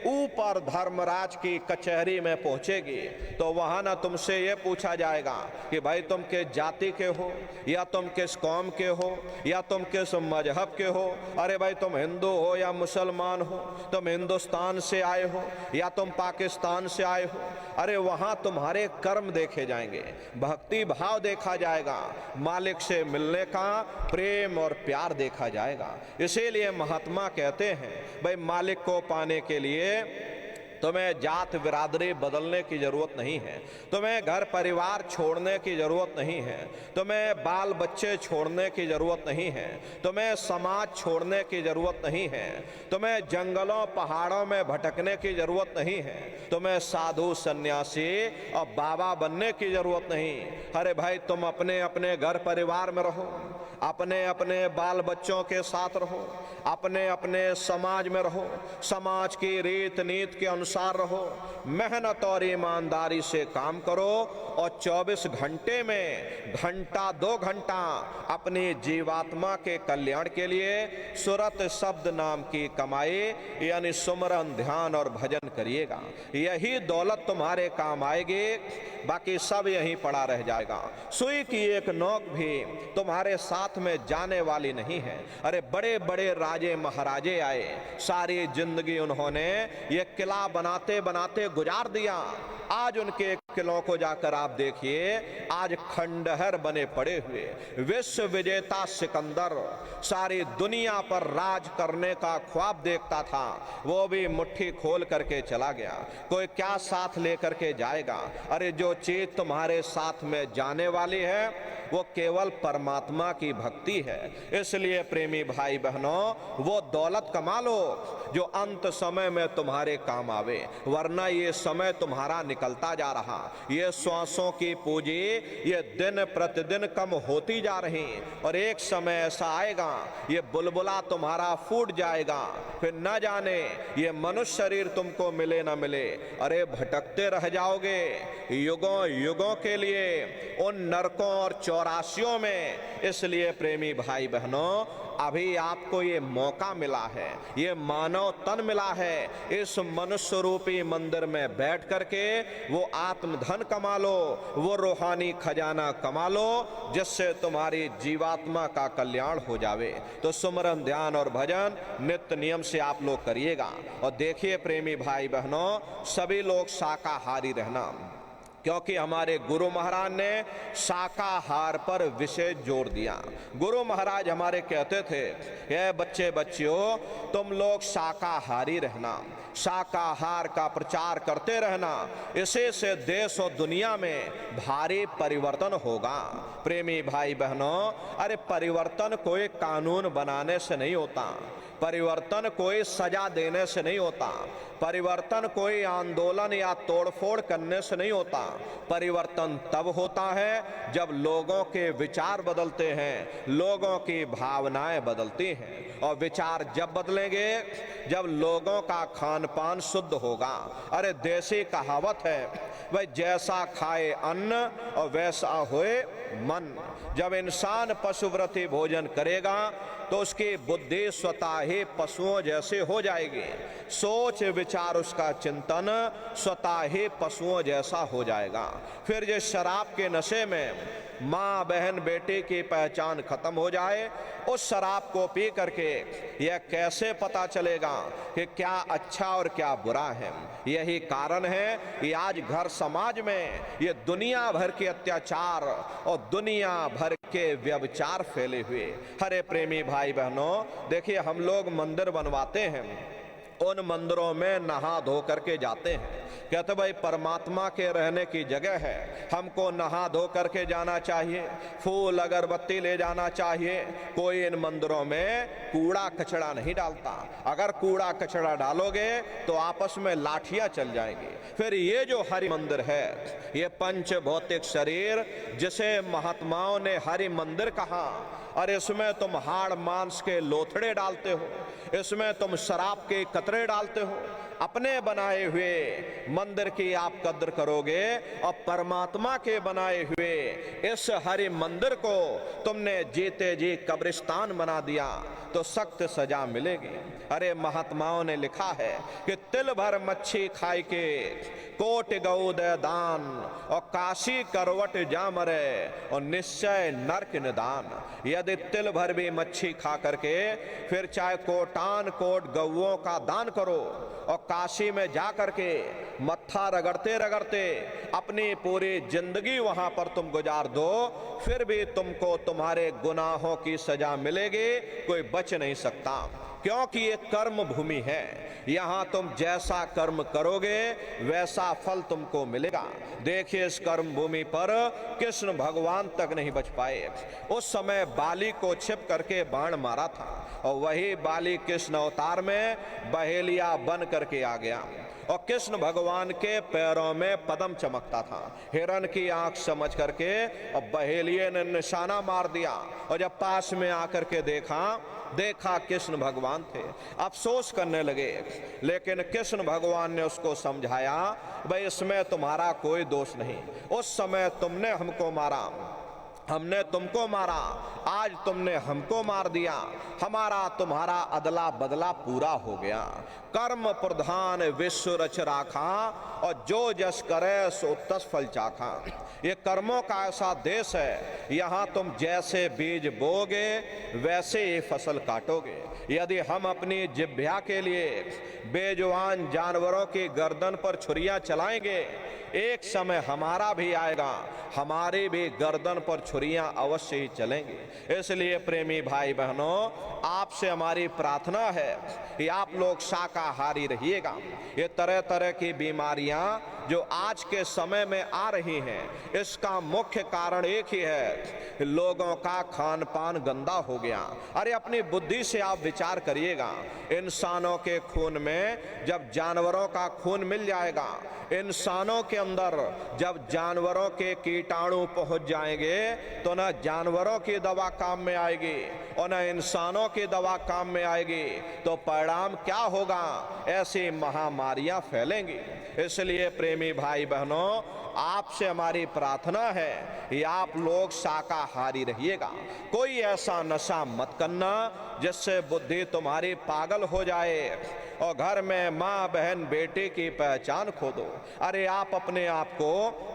D: ऊपर धर्मराज की कचहरी में पहुंचेगी तो वहां ना तुमसे ये पूछा जाएगा कि भाई तुम किस जाति के हो, या तुम किस कौम के हो, या तुम किस मजहब के हो। अरे भाई तुम हिंदू हो या मुसलमान हो, तुम हिंदुस्तान से आए हो या तुम पाकिस्तान से आए हो। अरे वहां तुम्हारे कर्म देखे जाएंगे, भक्ति भाव देखा जाएगा, मालिक से मिलने का प्रेम और प्यार देखा जाएगा। इसीलिए महात्मा कहते हैं भाई मालिक को पाने के लिए तुम्हें जात बिरादरी बदलने की जरूरत नहीं है, तुम्हें घर परिवार छोड़ने की जरूरत नहीं है, तुम्हें बाल बच्चे छोड़ने की जरूरत नहीं है, तुम्हें समाज छोड़ने की जरूरत नहीं है, तुम्हें जंगलों पहाड़ों में भटकने की जरूरत नहीं है, तुम्हें साधु सन्यासी और बाबा बनने की जरूरत नहीं। अरे भाई तुम अपने अपने घर परिवार में रहो, अपने अपने बाल बच्चों के साथ रहो, अपने अपने समाज में रहो, समाज की रीत नीति के अनुसार रहो, मेहनत और ईमानदारी से काम करो और 24 घंटे में घंटा 2 घंटा अपनी जीवात्मा के कल्याण के लिए सुरत शब्द नाम की कमाई यानी सुमरन ध्यान और भजन करिएगा। यही दौलत तुम्हारे काम आएगी, बाकी सब यहीं पड़ा रह जाएगा। सुई की एक नोक भी तुम्हारे साथ में जाने वाली नहीं है। अरे बड़े बड़े राजे महाराजे आए, सारी जिंदगी उन्होंने ये किला बनाते बनाते गुजार दिया। आज उनके किलों को जाकर आप देखिए, आज खंडहर बने पड़े हुए। विश्व विजेता सिकंदर सारी दुनिया पर राज करने का ख्वाब देखता था, वो भी मुट्ठी खोल करके चला गया। कोई क्या साथ लेकर के जाएगा? अरे जो चीज तुम्हारे साथ में जाने वाली है वो केवल परमात्मा की भक्ति है। इसलिए प्रेमी भाई बहनों, वो दौलत कमा लो जो अंत समय में तुम्हारे काम आवे, वरना ये समय तुम्हारा निकलता जा रहा, ये श्वासों की पूंजी ये दिन प्रतिदिन कम होती जा रही और एक समय ऐसा आएगा ये बुलबुला तुम्हारा फूट जाएगा, फिर न जाने ये मनुष्य शरीर तुमको मिले ना मिले। अरे भटकते रह जाओगे युगों युगों के लिए उन नरकों और चौरासियों में। इसलिए प्रेमी भाई बहनों, अभी आपको ये मौका मिला है, ये मानव तन मिला है, इस मनुष्य रूपी मंदिर में बैठ करके वो आत्मधन कमा लो, वो रूहानी खजाना कमा लो जिससे तुम्हारी जीवात्मा का कल्याण हो जावे। तो सुमरन ध्यान और भजन नित्य नियम से आप लोग करिएगा। और देखिए प्रेमी भाई बहनों, सभी लोग शाकाहारी रहना, क्योंकि हमारे गुरु महाराज ने शाकाहार पर विशेष जोर दिया। गुरु महाराज हमारे कहते थे, ये बच्चे बच्चियों तुम लोग शाकाहारी रहना, शाकाहार का प्रचार करते रहना, इसी से देश और दुनिया में भारी परिवर्तन होगा। प्रेमी भाई बहनों, अरे परिवर्तन कोई कानून बनाने से नहीं होता, परिवर्तन कोई सजा देने से नहीं होता, परिवर्तन कोई आंदोलन या तोड़फोड़ करने से नहीं होता। परिवर्तन तब होता है जब लोगों के विचार बदलते हैं, लोगों की भावनाएं बदलती हैं, और विचार जब बदलेंगे जब लोगों का खान पान शुद्ध होगा। अरे देसी कहावत है, वह जैसा खाए अन्न और वैसा होए मन। जब इंसान पशुव्रती भोजन करेगा तो उसकी बुद्धि स्वतः ही पशुओं जैसे हो जाएगी, सोच विचार उसका चिंतन स्वतः ही पशुओं जैसा हो जाएगा। फिर जो शराब के नशे में माँ बहन बेटे की पहचान खत्म हो जाए, उस शराब को पी करके यह कैसे पता चलेगा कि क्या अच्छा और क्या बुरा है। यही कारण है कि आज घर समाज में ये दुनिया भर के अत्याचार और दुनिया भर के व्यभिचार फैले हुए। हरे प्रेमी भाई बहनों, देखिए हम लोग मंदिर बनवाते हैं उन मंदिरों में नहा धो करके जाते हैं। कहते भाई परमात्मा के रहने की जगह है, हमको नहा धो करके जाना चाहिए, फूल अगरबत्ती ले जाना चाहिए। कोई इन मंदिरों में कूड़ा कचरा नहीं डालता। अगर कूड़ा कचरा डालोगे तो आपस में लाठियां चल जाएंगी। फिर ये जो हरि मंदिर है, ये पंच भौतिक शरीर जिसे महात्माओं ने हरि मंदिर कहा, और इसमें तुम हाड़ मांस के लोथड़े डालते हो, इसमें तुम शराब के कतरे डालते हो। अपने बनाए हुए मंदिर की आप कद्र करोगे और परमात्मा के बनाए हुए इस हरि मंदिर को तुमने जीते जी कब्रिस्तान बना दिया तो सख्त सजा मिलेगी। अरे महात्माओं ने लिखा है कि तिल भर मच्छी खाई के कोट गौ दे दान, और काशी करवट जा मरे और निश्चय नरक निदान। यदि तिल भर भी मच्छी खा करके फिर चाहे कोटान कोट गौओं का दान करो और काशी में जा करके मत्था रगड़ते रगड़ते अपनी पूरी जिंदगी वहां पर तुम गुजार दो, फिर भी तुमको तुम्हारे गुनाहों की सजा मिलेगी, कोई बच नहीं सकता। क्योंकि ये कर्म भूमि है, यहाँ तुम जैसा कर्म करोगे वैसा फल तुमको मिलेगा। देखिए इस कर्म भूमि पर कृष्ण भगवान तक नहीं बच पाए। उस समय बाली को छिप करके बाण मारा था और वही बाली कृष्ण अवतार में बहेलिया बन करके आ गया और कृष्ण भगवान के पैरों में पद्म चमकता था। हिरण की आंख समझ करके और बहेलिये ने निशाना मार दिया और जब पास में आकर के देखा कृष्ण भगवान थे, अफसोस करने लगे। लेकिन कृष्ण भगवान ने उसको समझाया, भाई इसमें तुम्हारा कोई दोष नहीं। उस समय तुमने हमको मारा, हमने तुमको मारा, आज तुमने हमको मार दिया, हमारा तुम्हारा अदला बदला पूरा हो गया। कर्म प्रधान विश्व रच राखा और जो जस करे सो तस फल चाखा। ये कर्मों का ऐसा देश है, यहाँ तुम जैसे बीज बोगे वैसे ही फसल काटोगे। यदि हम अपनी जिह्वा के लिए बेजुबान जानवरों की गर्दन पर छुरियां चलाएंगे, एक समय हमारा भी आएगा, हमारी भी गर्दन पर छुरियां अवश्य ही चलेंगी। इसलिए प्रेमी भाई बहनों, आपसे हमारी प्रार्थना है कि आप लोग शाकाहारी रहिएगा। ये तरह तरह की बीमारियां जो आज के समय में आ रही हैं, इसका मुख्य कारण एक ही है, लोगों का खान पान गंदा हो गया। अरे अपनी बुद्धि से आप विचार करिएगा, इंसानों के खून में जब जानवरों का खून मिल जाएगा, इंसानों के अंदर जब जानवरों के कीटाणु पहुंच जाएंगे तो न जानवरों की दवा काम में आएगी और न इंसानों की दवा काम में आएगी, तो परिणाम क्या होगा? ऐसी महामारियां फैलेंगी। इसलिए प्रेमी भाई बहनों, आपसे हमारी प्रार्थना है कि आप लोग शाकाहारी रहिएगा। कोई ऐसा नशा मत करना जिससे बुद्धि तुम्हारी पागल हो जाए और घर में माँ बहन बेटे की पहचान खो दो। अरे आप अपने आप को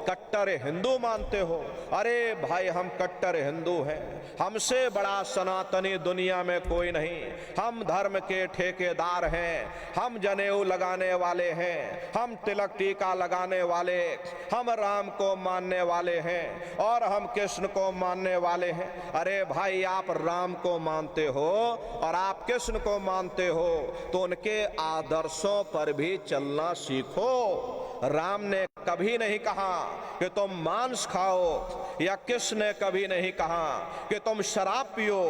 D: कट्टर हिंदू मानते हो, अरे भाई हम कट्टर हिंदू हैं, हमसे बड़ा सनातनी दुनिया में कोई नहीं, हम धर्म के ठेकेदार हैं, हम जनेऊ लगाने वाले हैं, हम तिलक टीका लगाने वाले, हम राम को मानने वाले हैं और हम कृष्ण को मानने वाले हैं। अरे भाई आप राम को मानते हो और आप कृष्ण को मानते हो तो उनके आदर्शों पर भी चलना सीखो। राम ने कभी नहीं कहा कि तुम मांस खाओ, या कृष्ण ने कभी नहीं कहा कि तुम शराब पियो।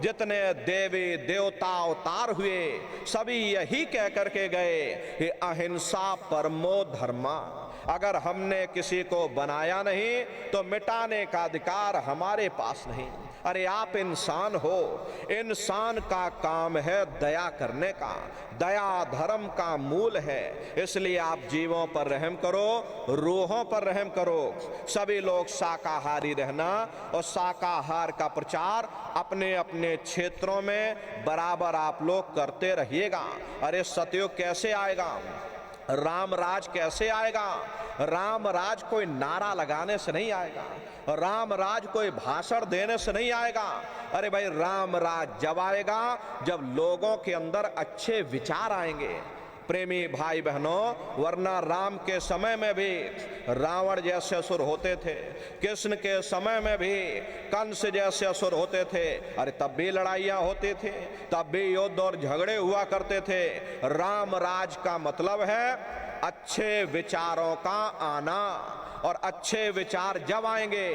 D: जितने देवी देवता अवतार हुए सभी यही कह करके गए कि अहिंसा परमो धर्मा। अगर हमने किसी को बनाया नहीं तो मिटाने का अधिकार हमारे पास नहीं। अरे आप इंसान हो, इंसान का काम है दया करने का, दया धर्म का मूल है। इसलिए आप जीवों पर रहम करो, रूहों पर रहम करो। सभी लोग शाकाहारी रहना और शाकाहार का प्रचार अपने अपने क्षेत्रों में बराबर आप लोग करते रहिएगा। अरे सतयुग कैसे आएगा? राम राज कैसे आएगा? राम राज कोई नारा लगाने से नहीं आएगा, राम राज कोई भाषण देने से नहीं आएगा। अरे भाई राम राज जब आएगा जब लोगों के अंदर अच्छे विचार आएंगे, प्रेमी भाई बहनों, वरना राम के समय में भी रावण जैसे असुर होते थे, कृष्ण के समय में भी कंस जैसे असुर होते थे। अरे तब भी लड़ाइयां होती थी, तब भी युद्ध और झगड़े हुआ करते थे। राम राज का मतलब है अच्छे विचारों का आना, और अच्छे विचार जब आएंगे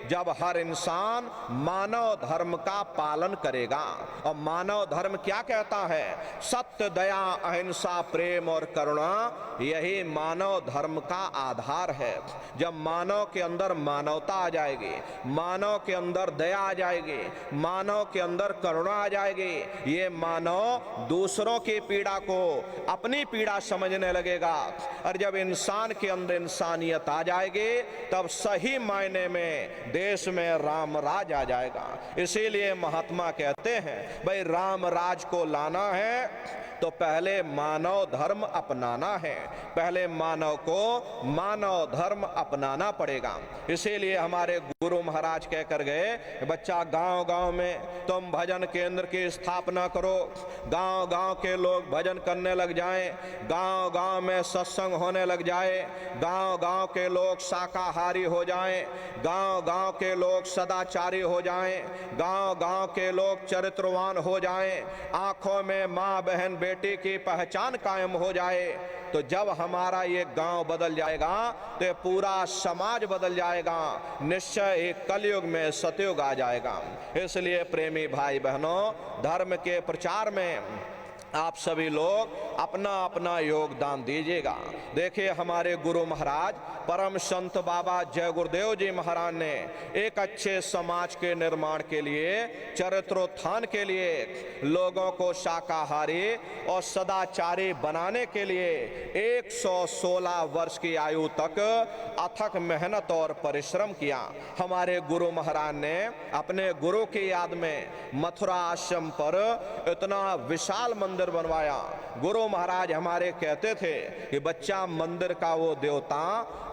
D: जब हर इंसान मानव धर्म का पालन करेगा। और मानव धर्म क्या कहता है? सत्य, दया, अहिंसा, प्रेम और करुणा, यही मानव धर्म का आधार है। जब मानव के अंदर मानवता आ जाएगी, मानव के अंदर दया आ जाएगी, मानव के अंदर करुणा आ जाएगी, ये मानव दूसरों की पीड़ा को अपनी पीड़ा समझने लगेगा। और जब इंसान के अंदर इंसानियत आ जाएगी, तब सही मायने में देश में राम राज आ जाएगा। इसीलिए महात्मा कहते हैं, भाई राम राज को लाना है तो पहले मानव धर्म अपनाना है, पहले मानव को मानव धर्म अपनाना पड़ेगा। इसीलिए हमारे गुरु महाराज कहकर गए, बच्चा गांव गांव में तुम भजन केंद्र की स्थापना करो, गांव गांव के लोग भजन करने लग जाएं, गांव गांव में सत्संग होने लग जाए, गांव गांव के लोग शाकाहारी हो जाएं, गांव गांव के लोग सदाचारी हो जाएं, गांव गांव के लोग चरित्रवान हो जाएं, आंखों में माँ बहन बेटी की पहचान कायम हो जाए। तो जब हमारा ये गांव बदल जाएगा तो ये पूरा समाज बदल जाएगा, निश्चय एक कलयुग में सतयुग आ जाएगा। इसलिए प्रेमी भाई बहनों, धर्म के प्रचार में आप सभी लोग अपना अपना योगदान दीजिएगा। देखिए हमारे गुरु महाराज परम संत बाबा जय गुरुदेव जी महाराज ने एक अच्छे समाज के निर्माण के लिए, चरित्रोत्थान के लिए, लोगों को शाकाहारी और सदाचारी बनाने के लिए 116 वर्ष की आयु तक अथक मेहनत और परिश्रम किया। हमारे गुरु महाराज ने अपने गुरु की याद में मथुरा आश्रम पर इतना विशाल मंदिर बनवाया। गुरु महाराज हमारे कहते थे कि बच्चा, मंदिर का वो देवता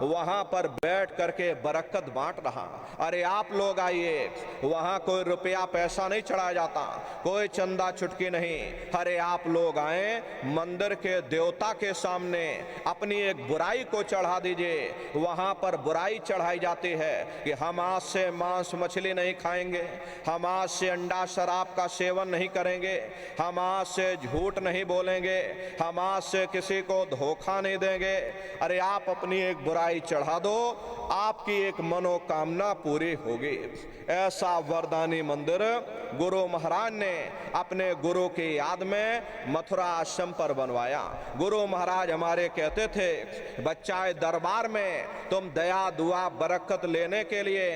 D: वहां पर बैठ करके बरकत बांट रहा। अरे आप लोग आइए, वहां कोई रुपया पैसा नहीं चढ़ाया जाता, कोई चंदा चुटकी नहीं। अरे आप लोग आए, मंदिर के देवता के सामने अपनी एक बुराई को चढ़ा दीजिए। वहां पर बुराई चढ़ाई जाती है कि हम आज से मांस मछली नहीं खाएंगे, हम आज से अंडा शराब का सेवन नहीं करेंगे, हम आज से झूठ नहीं बोलेंगे, हम आज से किसी को धोखा नहीं देंगे। अरे आप अपनी एक बुराई चढ़ा दो, आपकी एक मनोकामना पूरी होगी। ऐसा वरदानी मंदिर गुरु महाराज ने अपने गुरु की याद में मथुरा आश्रम पर बनवाया। गुरु महाराज हमारे कहते थे, बच्चा दरबार में तुम दया दुआ बरकत लेने के लिए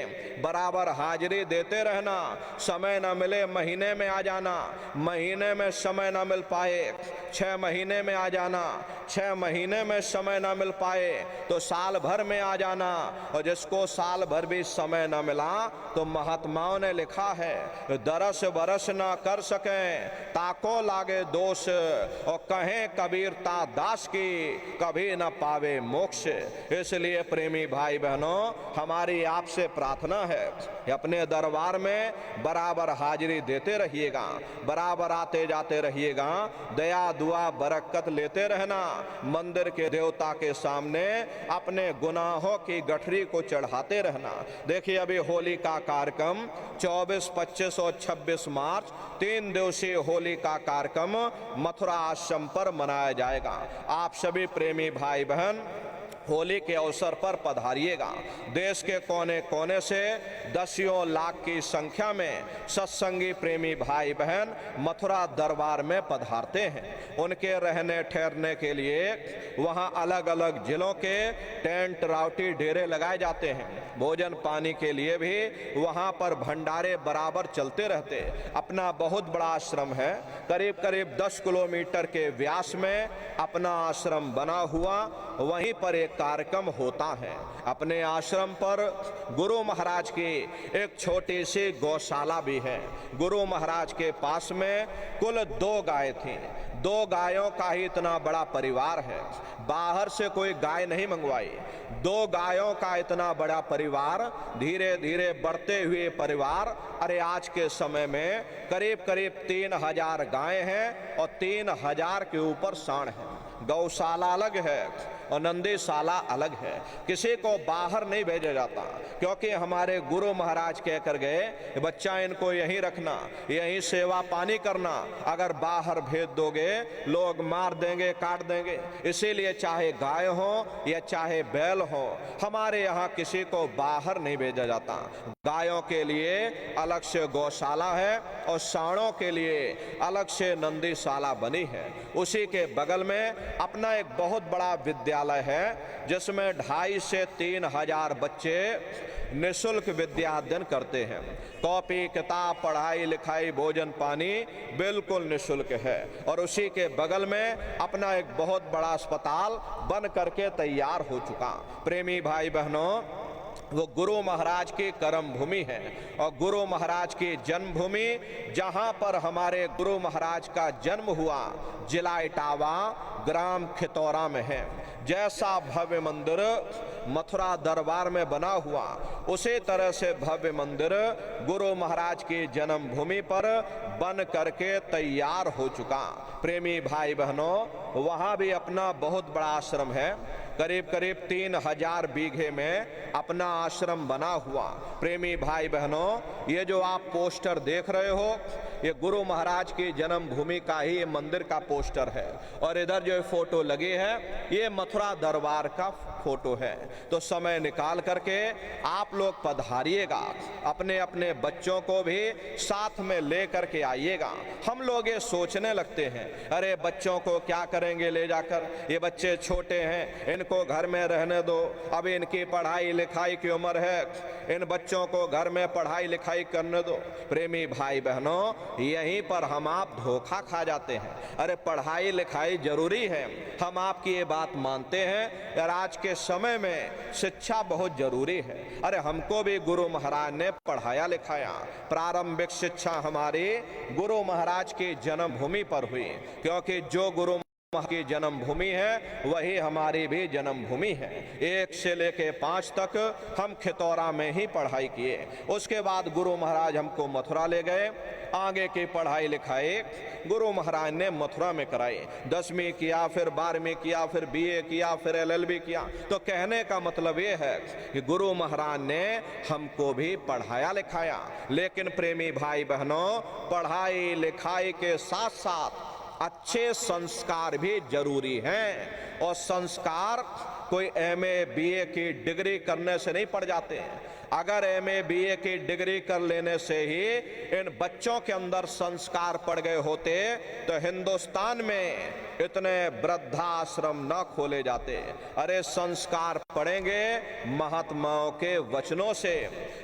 D: बराबर हाजिरी देते रहना। समय न मिले महीने में आ जाना, महीने में समय न मिल पाए 6 महीने में आ जाना, 6 महीने में समय न मिल पाए तो साल भर में आ जाना। और जिसको साल भर भी समय न मिला तो महात्माओं ने लिखा है, दरस बरस न कर सकें ताको लागे दोष, और कहें कबीरता दास की कभी न पावे मोक्ष। इसलिए प्रेमी भाई बहनों, हमारी आपसे प्रार्थना है कि अपने दरबार में बराबर हाजिरी देते रहिएगा, बराबर आते जाते रहिएगा, दया दुआ बरकत लेते रहना। मंदिर के देवता के सामने अपने गुनाहों की गठरी को चढ़ाते रहना। देखिए अभी होली का कार्यक्रम 24, 25 और 26 मार्च 3 दिवसीय होली का कार्यक्रम मथुरा आश्रम पर मनाया जाएगा। आप सभी प्रेमी भाई बहन होली के अवसर पर पधारिएगा। देश के कोने कोने से दसियों लाख की संख्या में सत्संगी प्रेमी भाई बहन मथुरा दरबार में पधारते हैं। उनके रहने ठहरने के लिए वहां अलग अलग जिलों के टेंट राउटी डेरे लगाए जाते हैं। भोजन पानी के लिए भी वहां पर भंडारे बराबर चलते रहते। अपना बहुत बड़ा आश्रम है, करीब करीब 10 किलोमीटर के व्यास में अपना आश्रम बना हुआ, वहीं पर एक कार्यक्रम होता है। अपने आश्रम पर गुरु महाराज की एक छोटी सी गौशाला भी है। गुरु महाराज के पास में कुल 2 गाय थी। 2 गायों का ही इतना बड़ा परिवार है, बाहर से कोई गाय नहीं मंगवाई। 2 गायों का इतना बड़ा परिवार, धीरे धीरे बढ़ते हुए परिवार। अरे आज के समय में करीब करीब 3000 गायें हैं और 3000 के ऊपर सांड हैं। गौशाला अलग है और नंदीशाला अलग है। किसी को बाहर नहीं भेजा जाता, क्योंकि हमारे गुरु महाराज कह कर गए बच्चा इनको यहीं रखना, यहीं सेवा पानी करना, अगर बाहर भेज दोगे लोग मार देंगे, काट देंगे। इसीलिए चाहे गाय हो या चाहे बैल हो, हमारे यहाँ किसी को बाहर नहीं भेजा जाता। गायों के लिए अलग से गौशाला है और सांडों के लिए अलग से नंदीशाला बनी है। उसी के बगल में अपना एक बहुत बड़ा विद्यालय है, जिसमें 2,500 से 3,000 बच्चे निःशुल्क विद्या अध्ययन करते हैं। कॉपी किताब, पढ़ाई लिखाई, भोजन पानी बिल्कुल निःशुल्क है। और उसी के बगल में अपना एक बहुत बड़ा अस्पताल बन करके तैयार हो चुका। प्रेमी भाई बहनों, वो गुरु महाराज की कर्म भूमि है और गुरु महाराज की जन्मभूमि, जहां पर हमारे गुरु महाराज का जन्म हुआ, जिला इटावा, ग्राम खितौरा में है। जैसा भव्य मंदिर मथुरा दरबार में बना हुआ, उसी तरह से भव्य मंदिर गुरु महाराज की जन्मभूमि पर बन करके तैयार हो चुका। प्रेमी भाई बहनों, वहां भी अपना बहुत बड़ा आश्रम है। करीब करीब 3,000 बीघे में अपना आश्रम बना हुआ। प्रेमी भाई बहनों, ये जो आप पोस्टर देख रहे हो, ये गुरु महाराज की जन्मभूमि का ही मंदिर का पोस्टर है। और इधर जो फोटो लगी है, ये मथुरा दरबार का फोटो है। तो समय निकाल करके आप लोग पधारिएगा, अपने अपने बच्चों को भी साथ में ले करके आइएगा। हम लोग ये सोचने लगते हैं, अरे बच्चों को क्या करेंगे ले जाकर, ये बच्चे छोटे हैं, इनको घर में रहने दो, अभी इनकी पढ़ाई लिखाई की उम्र है, इन बच्चों को घर में पढ़ाई लिखाई करने दो। प्रेमी भाई बहनों, यहीं पर हम आप धोखा खा जाते हैं। अरे पढ़ाई लिखाई जरूरी है, हम आपकी ये बात मानते हैं, और आज के समय में शिक्षा बहुत जरूरी है। अरे हमको भी गुरु महाराज ने पढ़ाया लिखाया। प्रारंभिक शिक्षा हमारी गुरु महाराज की जन्मभूमि पर हुई, क्योंकि जो गुरु की जन्मभूमि है वही हमारी भी जन्मभूमि है। 1 से लेके 5 तक हम खितौरा में ही पढ़ाई किए। उसके बाद गुरु महाराज हमको मथुरा ले गए। आगे की पढ़ाई लिखाई गुरु महाराज ने मथुरा में कराई। 10वीं किया, फिर 12वीं किया, फिर BA किया, फिर LLB किया। तो कहने का मतलब ये है कि गुरु महाराज ने हमको भी पढ़ाया लिखाया। लेकिन प्रेमी भाई बहनों, पढ़ाई लिखाई के साथ साथ अच्छे संस्कार भी जरूरी हैं। और संस्कार कोई MA BA की डिग्री करने से नहीं पड़ जाते हैं। अगर MA BA की डिग्री कर लेने से ही इन बच्चों के अंदर संस्कार पड़ गए होते तो हिंदुस्तान में इतने वृद्धाश्रम न खोले जाते। अरे संस्कार पढ़ेंगे महात्माओं के वचनों से,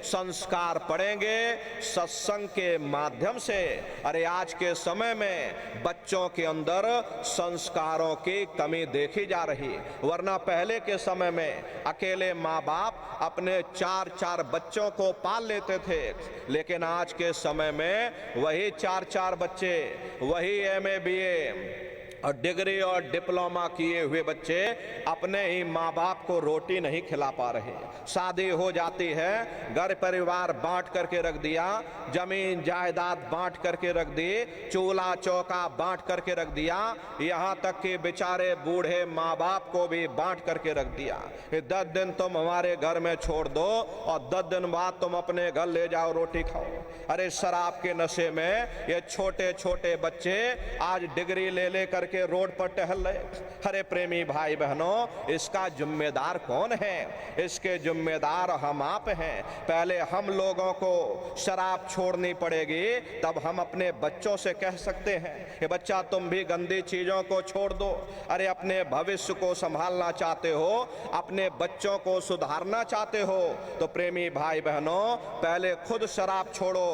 D: संस्कार पढ़ेंगे सत्संग के माध्यम से। अरे आज के समय में बच्चों के अंदर संस्कारों की कमी देखी जा रही, वरना पहले के समय में अकेले माँ बाप अपने 4-4 बच्चों को पाल लेते थे। लेकिन आज के समय में वही 4-4 बच्चे, वही MA BA और डिग्री और डिप्लोमा किए हुए बच्चे अपने ही माँ बाप को रोटी नहीं खिला पा रहे। शादी हो जाती है, घर परिवार बांट करके रख दिया, जमीन जायदाद बांट करके रख दी, चूल्हा चौका बांट करके रख दिया, यहाँ तक कि बेचारे बूढ़े माँ बाप को भी बांट करके रख दिया। 10 दिन तुम हमारे घर में छोड़ दो और 10 दिन बाद तुम अपने घर ले जाओ, रोटी खाओ। अरे शराब के नशे में ये छोटे छोटे बच्चे आज डिग्री ले करके रोड पर टहल रहे। अरे प्रेमी भाई बहनों, इसका जिम्मेदार कौन है? इसके जिम्मेदार हम आप हैं। पहले हम लोगों को शराब छोड़नी पड़ेगी, तब हम अपने बच्चों से कह सकते हैं कि बच्चा तुम भी गंदी चीजों को छोड़ दो। अरे अपने भविष्य को संभालना चाहते हो, अपने बच्चों को सुधारना चाहते हो, तो प्रेमी भाई बहनों पहले खुद शराब छोड़ो,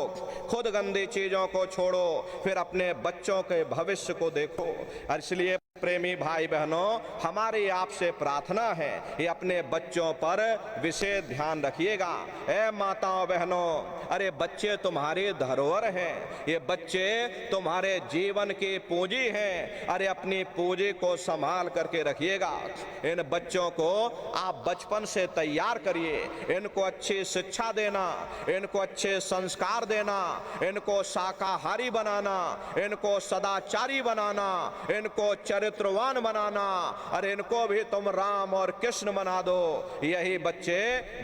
D: खुद गंदी चीजों को छोड़ो, फिर अपने बच्चों के भविष्य को देखो। इसलिए प्रेमी भाई बहनों, हमारी आपसे प्रार्थना है कि अपने बच्चों पर विशेष ध्यान रखिएगा। ए माताओं बहनों, अरे बच्चे तुम्हारी धरोहर हैं, ये बच्चे तुम्हारे जीवन की पूंजी हैं। अरे अपनी पूंजी को संभाल करके रखिएगा। इन बच्चों को आप बचपन से तैयार करिए, इनको अच्छी शिक्षा देना, इनको अच्छे संस्कार देना, इनको शाकाहारी बनाना, इनको सदाचारी बनाना, इनको चरित्रवान बनाना, अरे इनको भी तुम राम और कृष्ण बना दो। यही बच्चे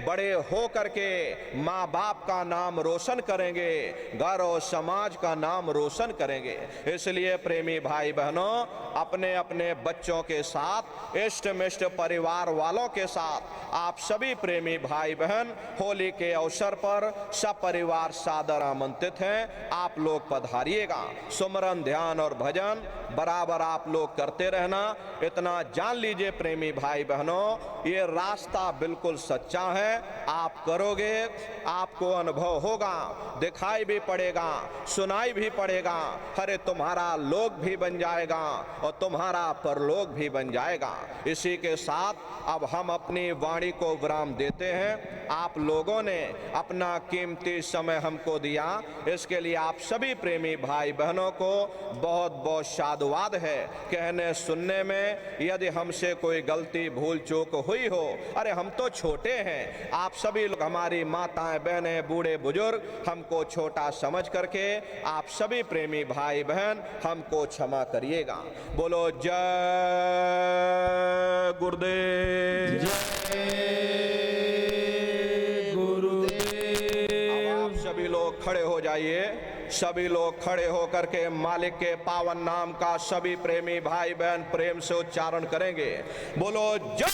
D: बड़े हो करके माँ बाप का नाम रोशन करेंगे, घर और समाज का नाम रोशन करेंगे। इसलिए प्रेमी भाई बहनों, अपने अपने बच्चों के साथ, इष्ट मिष्ट परिवार वालों के साथ आप सभी प्रेमी भाई बहन होली के अवसर पर सब परिवार सादर आमंत्रित हैं। आप लोग पधारिएगा। सुमरन, ध्यान और भजन बराबर आप लोग करते रहना। इतना जान लीजिए प्रेमी भाई बहनों, ये रास्ता बिल्कुल सच्चा है। आप करोगे, आपको अनुभव होगा, दिखाई भी पड़ेगा, सुनाई भी पड़ेगा। अरे तुम्हारा लोक भी बन जाएगा और तुम्हारा परलोक भी बन जाएगा। इसी के साथ अब हम अपनी वाणी को विराम देते हैं। आप लोगों ने अपना कीमती समय हमको दिया, इसके लिए आप सभी प्रेमी भाई बहनों को बहुत बहुत साधुवाद है। कहने सुनने में यदि हमसे कोई गलती भूल चूक हुई हो, अरे हम तो छोटे हैं, आप सभी लोग हमारी माताएं बहनें बूढ़े बुजुर्ग हमको छोटा समझ करके आप सभी प्रेमी भाई बहन हमको क्षमा करिएगा। बोलो जय गुरुदेव। अब आप सभी लोग खड़े हो जाइए। सभी लोग खड़े होकर के मालिक के पावन नाम का सभी प्रेमी भाई बहन प्रेम से उच्चारण करेंगे। बोलो जय